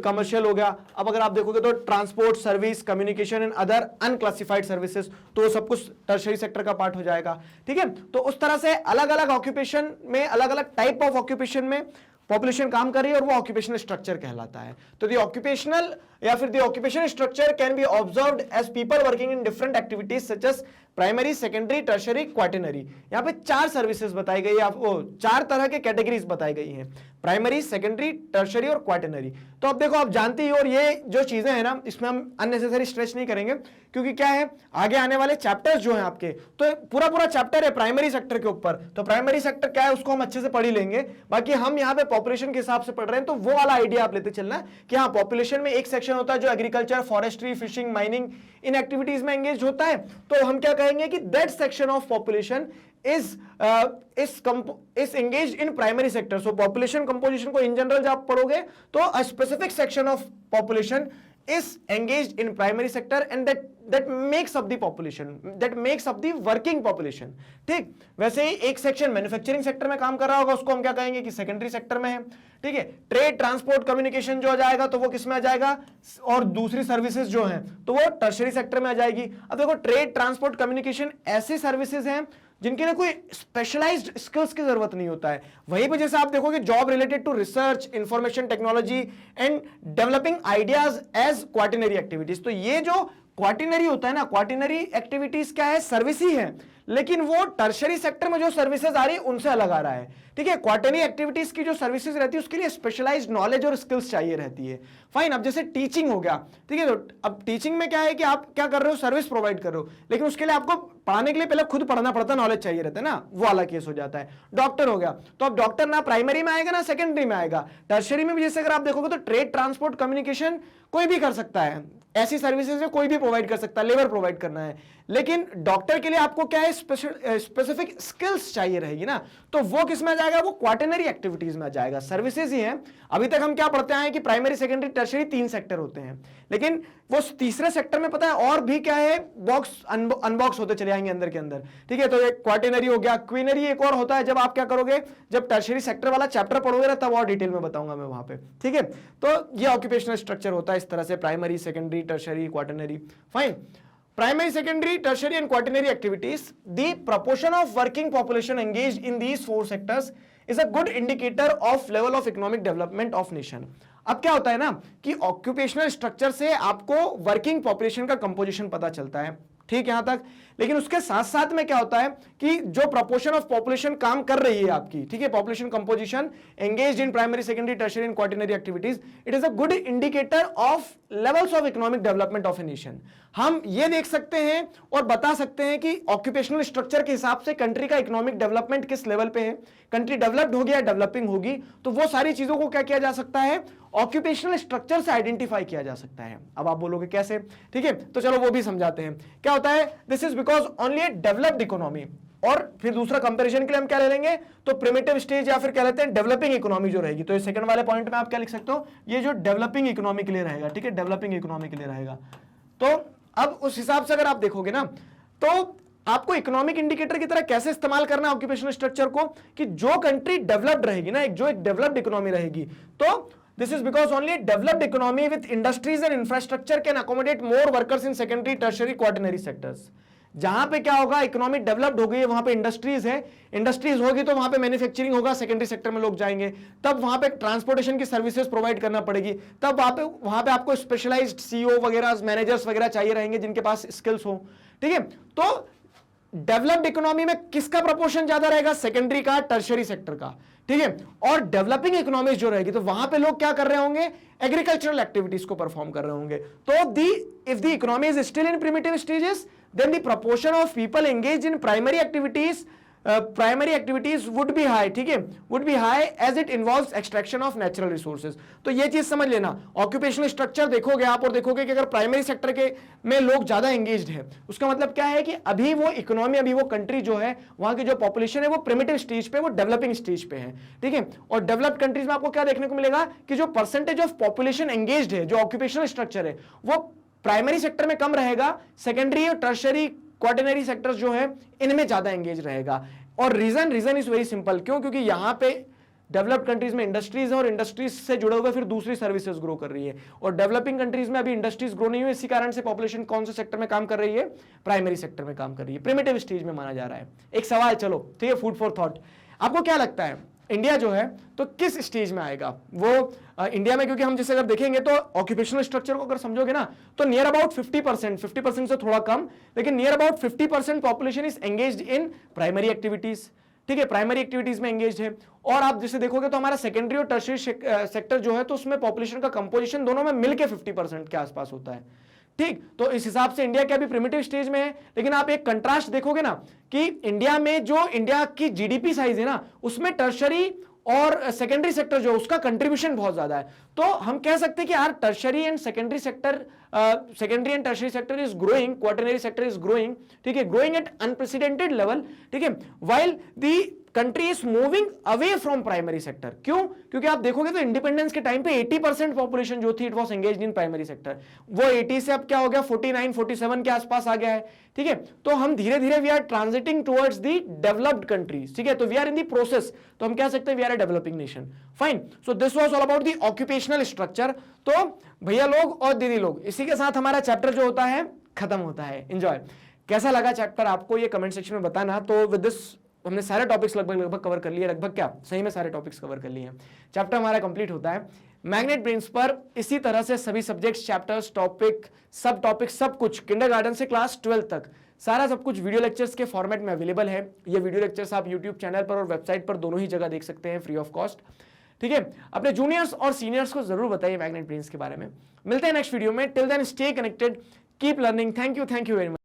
A: कमर्शियल हो गया। अब अगर आप देखोगे तो transport, service, communication and other unclassified services, तो सब कुछ टर्शियरी सेक्टर का पार्ट हो जाएगा। ठीक है, तो उस तरह से अलग अलग ऑक्यूपेशन में, अलग अलग टाइप ऑफ ऑक्यूपेशन में पॉपुलेशन काम कर रही है और वो ऑक्यूपेशनल स्ट्रक्चर कहलाता है। तो द ऑक्यूपेशनल या फिर the occupational structure can be observed as people working in different activities such as primary, secondary, tertiary, quaternary. यहाँ पे 4 सर्विसेज बताई गई है, आपको 4 तरह के कैटेगरीज बताई गई हैं, प्राइमरी, सेकेंडरी, टर्शियरी और क्वाटरनरी। तो अब देखो आप जानते ही, और ये जो चीजें हैं ना इसमें हम अननेसेसरी स्ट्रेच नहीं करेंगे, क्योंकि क्या है आगे आने वाले चैप्टर्स जो हैं आपके, तो पूरा चैप्टर है प्राइमरी सेक्टर के ऊपर। तो प्राइमरी सेक्टर क्या है उसको हम अच्छे से पढ़ ही लेंगे, बाकी हम यहाँ पे पॉपुलेशन के हिसाब से पढ़ रहे हैं, तो वो वाला आइडिया आप लेते चलना कि हाँ पॉपुलेशन में एक सेक्शन होता है जो एग्रीकल्चर, फॉरेस्ट्री, फिशिंग, माइनिंग इन एक्टिविटीज में एंगेज होता है। तो हम क्या कहेंगे कि that section of population is engaged in primary sector. So population composition को in general जब आप पढ़ोगे तो a specific section of population is engaged in primary sector and that makes up the population, that makes up the working population. ठीक, वैसे ही एक सेक्शन मैन्युफैक्चरिंग सेक्टर में काम कर रहा होगा, उसको हम क्या कहेंगे कि सेकेंडरी सेक्टर में है. ठीक है, ट्रेड ट्रांसपोर्ट कम्युनिकेशन जो आ जाएगा तो वो किस में आ जाएगा, और दूसरी सर्विसेज जो हैं तो वो टर्शरी सेक्टर में आ जाएगी. अब देखो ट्रेड ट्रांसपोर्ट कम्युनिकेशन ऐसी सर्विसेज हैं जिनके लिए कोई स्पेशलाइज्ड स्किल्स की जरूरत नहीं होता है. वहीं पे जैसे आप देखोगे job related to research, information technology and developing ideas as quaternary activities. तो ये जो क्वार्टिनरी होता है ना, क्वार्टिनरी एक्टिविटीज क्या है, सर्विस ही है, लेकिन वो टर्शरी सेक्टर में जो सर्विसेज आ रही है उनसे अलग आ रहा है. ठीक है, क्वार्टरली एक्टिविटीज की जो सर्विसेज रहती है उसके लिए स्पेशलाइज्ड नॉलेज और स्किल्स चाहिए रहती है. फाइन, अब जैसे टीचिंग हो गया, ठीक है, तो अब टीचिंग में क्या है कि आप क्या कर रहे हो, सर्विस प्रोवाइड कर रहे हो, लेकिन उसके लिए आपको पढ़ाने के लिए पहले खुद पढ़ना पड़ता है, नॉलेज चाहिए रहता है ना, वो वाला केस हो जाता है. डॉक्टर हो गया, तो अब डॉक्टर ना प्राइमरी में आएगा ना सेकेंडरी में आएगा. टर्शरी में भी जैसे अगर आप देखोगे तो ट्रेड ट्रांसपोर्ट कम्युनिकेशन कोई भी कर सकता है, ऐसी सर्विसेज में कोई भी प्रोवाइड कर सकता है, लेबर प्रोवाइड करना है, लेकिन डॉक्टर के लिए आपको क्या है, स्पेसिफिक स्किल्स चाहिए रहेगी ना, तो वो किस में आ जाएगा, वो क्वार्टरनरी एक्टिविटीज में आ जाएगा. सर्विसेज ही हैं. अभी तक हम क्या पढ़ते हैं कि प्राइमरी सेकेंडरी टर्शरी 3 सेक्टर होते हैं, लेकिन वो तीसरे सेक्टर में पता है और भी क्या है, बॉक्स अनबॉक्स होते चले जाएंगे अंदर के अंदर. ठीक है, तो एक क्वार्टरनरी हो गया, क्वीनरी एक और होता है, जब आप क्या करोगे, जब टर्शरी सेक्टर वाला चैप्टर पढ़ोगे ना तब और डिटेल में बताऊंगा मैं वहां पे. ठीक है, तो ये ऑक्यूपेशनल स्ट्रक्चर होता है इस तरह से, primary, secondary, tertiary, quaternary. Fine, primary, secondary, tertiary and quaternary activities, the proportion of working population engaged in these 4 sectors is a good indicator of level of economic development of nation. अब क्या होता है ना कि ऑक्यूपेशनल स्ट्रक्चर से आपको वर्किंग पॉपुलेशन का कंपोजिशन पता चलता है, ठीक, यहां तक, लेकिन उसके साथ साथ में क्या होता है कि जो प्रोपोर्शन ऑफ पॉपुलेशन काम कर रही है आपकी, ठीक है, population composition engaged in primary, secondary, tertiary and quaternary activities, it is a good indicator of levels of economic development of a nation. हम ये देख सकते हैं और बता सकते हैं कि ऑक्यूपेशनल स्ट्रक्चर के हिसाब से कंट्री का इकोनॉमिक डेवलपमेंट किस लेवल पे है, कंट्री डेवलप्ड होगी या डेवलपिंग होगी, तो वो सारी चीजों को क्या किया जा सकता है, ऑक्यूपेशनल स्ट्रक्चर से आइडेंटिफाई किया जा सकता है. अब आप बोलोगे कैसे, ठीक है, तो चलो वो भी समझाते हैं. क्या होता है, this is because only A developed economy, और फिर दूसरा कंपैरिजन के लिए हम क्या ले लेंगे, तो प्रिमिटिव स्टेज या फिर क्या लेते हैं, डेवलपिंग इकोनॉमी जो रहेगी. तो ये सेकंड वाले पॉइंट में आप क्या लिख सकते हो, ये जो डेवलपिंग इकोनॉमी के लिए रहेगा, ठीक है, डेवलपिंग इकोनॉमी के लिए रहेगा. तो अब उस हिसाब से अगर आप देखोगे ना, तो आपको इकोनॉमिक इंडिकेटर की तरह कैसे इस्तेमाल करना है ऑक्यूपेशनल स्ट्रक्चर को, कि जो कंट्री डेवलप्ड रहेगी ना, जो एक डेवलप्ड इकोनॉमी रहेगी, तो this is because only a developed economy with industries and infrastructure can accommodate more workers in secondary, tertiary, quaternary sectors. जहां पे क्या होगा, इकोनॉमी डेवलप्ड हो गई है, वहां पे इंडस्ट्रीज है, इंडस्ट्रीज होगी तो वहां पे मैन्युफैक्चरिंग होगा, सेकेंडरी सेक्टर में लोग जाएंगे, तब वहां पे ट्रांसपोर्टेशन की सर्विसेज प्रोवाइड करना पड़ेगी, तब वहां पे आपको स्पेशलाइज्ड सीईओ वगैरह, मैनेजर्स वगैरह चाहिए रहेंगे जिनके पास स्किल्स हो. ठीक है, तो डेवलप्ड इकोनॉमी में किसका प्रोपोर्शन ज्यादा रहेगा, सेकेंडरी का, टर्शियरी सेक्टर का. ठीक है, और डेवलपिंग इकोनॉमीज जो रहेगी तो वहां पे लोग क्या कर रहे होंगे, एग्रीकल्चरल एक्टिविटीज को परफॉर्म कर रहे होंगे. तो if the economy is still in primitive stages, then the proportion of people engaged in primary activities would be high, ठीक है, would be high as it involves extraction of natural resources. तो ये चीज समझ लेना, ऑक्यूपेशनल स्ट्रक्चर देखोगे आप और देखोगे कि अगर प्राइमरी सेक्टर के में लोग ज्यादा एंगेज्ड है, उसका मतलब क्या है कि अभी वो इकोनॉमी, अभी वो कंट्री जो है, वहां की जो पॉपुलेशन है वो प्रिमिटिव स्टेज पे, वो डेवलपिंग स्टेज पे है. ठीक है, और डेवलप्ड कंट्रीज में आपको क्या देखने को मिलेगा कि जो परसेंटेज ऑफ पॉपुलेशन एंगेज्ड है, जो ऑक्यूपेशनल स्ट्रक्चर है, वो प्राइमरी सेक्टर में कम रहेगा, सेकेंडरी और टर्शियरी, क्वार्टरनरी सेक्टर्स जो है इनमें ज्यादा एंगेज रहेगा. और रीजन इज वेरी सिंपल, क्यों, क्योंकि यहां पे डेवलप्ड कंट्रीज में इंडस्ट्रीज है और इंडस्ट्रीज से जुड़े हुए फिर दूसरी सर्विसेज ग्रो कर रही है, और डेवलपिंग कंट्रीज में अभी इंडस्ट्रीज ग्रो नहीं हुई, इसी कारण से पॉपुलेशन कौन से सेक्टर में काम कर रही है, प्राइमरी सेक्टर में काम कर रही है, प्रिमिटिव स्टेज में माना जा रहा है. एक सवाल, चलो ठीक है, फूड फॉर थॉट, आपको क्या लगता है इंडिया जो है तो किस स्टेज में आएगा वो, इंडिया में, क्योंकि हम जैसे अगर देखेंगे तो ऑक्यूपेशनल स्ट्रक्चर को अगर समझोगे ना तो नियर अबाउट 50% से थोड़ा कम, लेकिन near about 50% population is engaged in primary activities. ठीक है, प्राइमरी एक्टिविटीज में एंगेज्ड है. और आप जैसे देखोगे तो हमारा सेकेंडरी और टर्शियरी सेक्टर जो है तो उसमें पॉपुलेशन का कंपोजिशन दोनों में मिलकर 50% के आसपास होता है. ठीक, तो इस हिसाब से इंडिया क्या भी प्रिमिटिव स्टेज में है, लेकिन आप एक कंट्रास्ट देखोगे ना कि इंडिया में जो इंडिया की जीडीपी साइज है ना, उसमें टर्शरी और सेकेंडरी सेक्टर जो उसका कंट्रीब्यूशन बहुत ज्यादा है, तो हम कह सकते हैं कि यार tertiary and secondary sector, secondary and tertiary sector is growing, quaternary sector is growing, ठीक है, ग्रोइंग एट अनप्रेसिडेंटेड लेवल, ठीक है, while the country is moving away from primary sector. क्यों? क्योंकि आप देखोगे तो इंडिपेंडेंस के टाइम पे 80% पॉपुलेशन जो थी it was engaged in primary sector, वो 80 से अब क्या हो गया 49 47 के आसपास आ गया है, ठीक है। तो हम धीरे धीरे we are transiting towards the developed countries, ठीक है, तो we are in the process, तो हम कह सकते हैं we are a developing nation. Fine, so this was all about the occupational structure. तो भैया लोग और दीदी लोग, इसी के साथ हमारा चैप्टर जो होता है खत्म होता है। एंजॉय। कैसा लगा चैप्टर आपको ये कमेंट सेक्शन में बताना। तो विद दिस हमने सारे टॉपिक्स लगभग कवर कर लिए, लगभग क्या सही में सारे टॉपिक्स कवर कर लिए हैं। चैप्टर हमारा कंप्लीट होता है मैग्नेट ब्रेन्स पर। इसी तरह से सभी सब्जेक्ट्स, चैप्टर्स, टॉपिक, सब टॉपिक, सब कुछ किंडरगार्टन से क्लास 12 तक सारा सब कुछ वीडियो लेक्चर्स के फॉर्मेट में अवेलेबल है। ये वीडियो लेक्चर्स आप यूट्यूब चैनल पर और वेबसाइट पर दोनों ही जगह देख सकते हैं फ्री ऑफ कॉस्ट, ठीक है। अपने जूनियर्स और सीनियर्स को जरूर बताइए मैग्नेट ब्रेन्स के बारे में। मिलते हैं नेक्स्ट वीडियो में। Till then stay connected, keep learning. Thank you very much.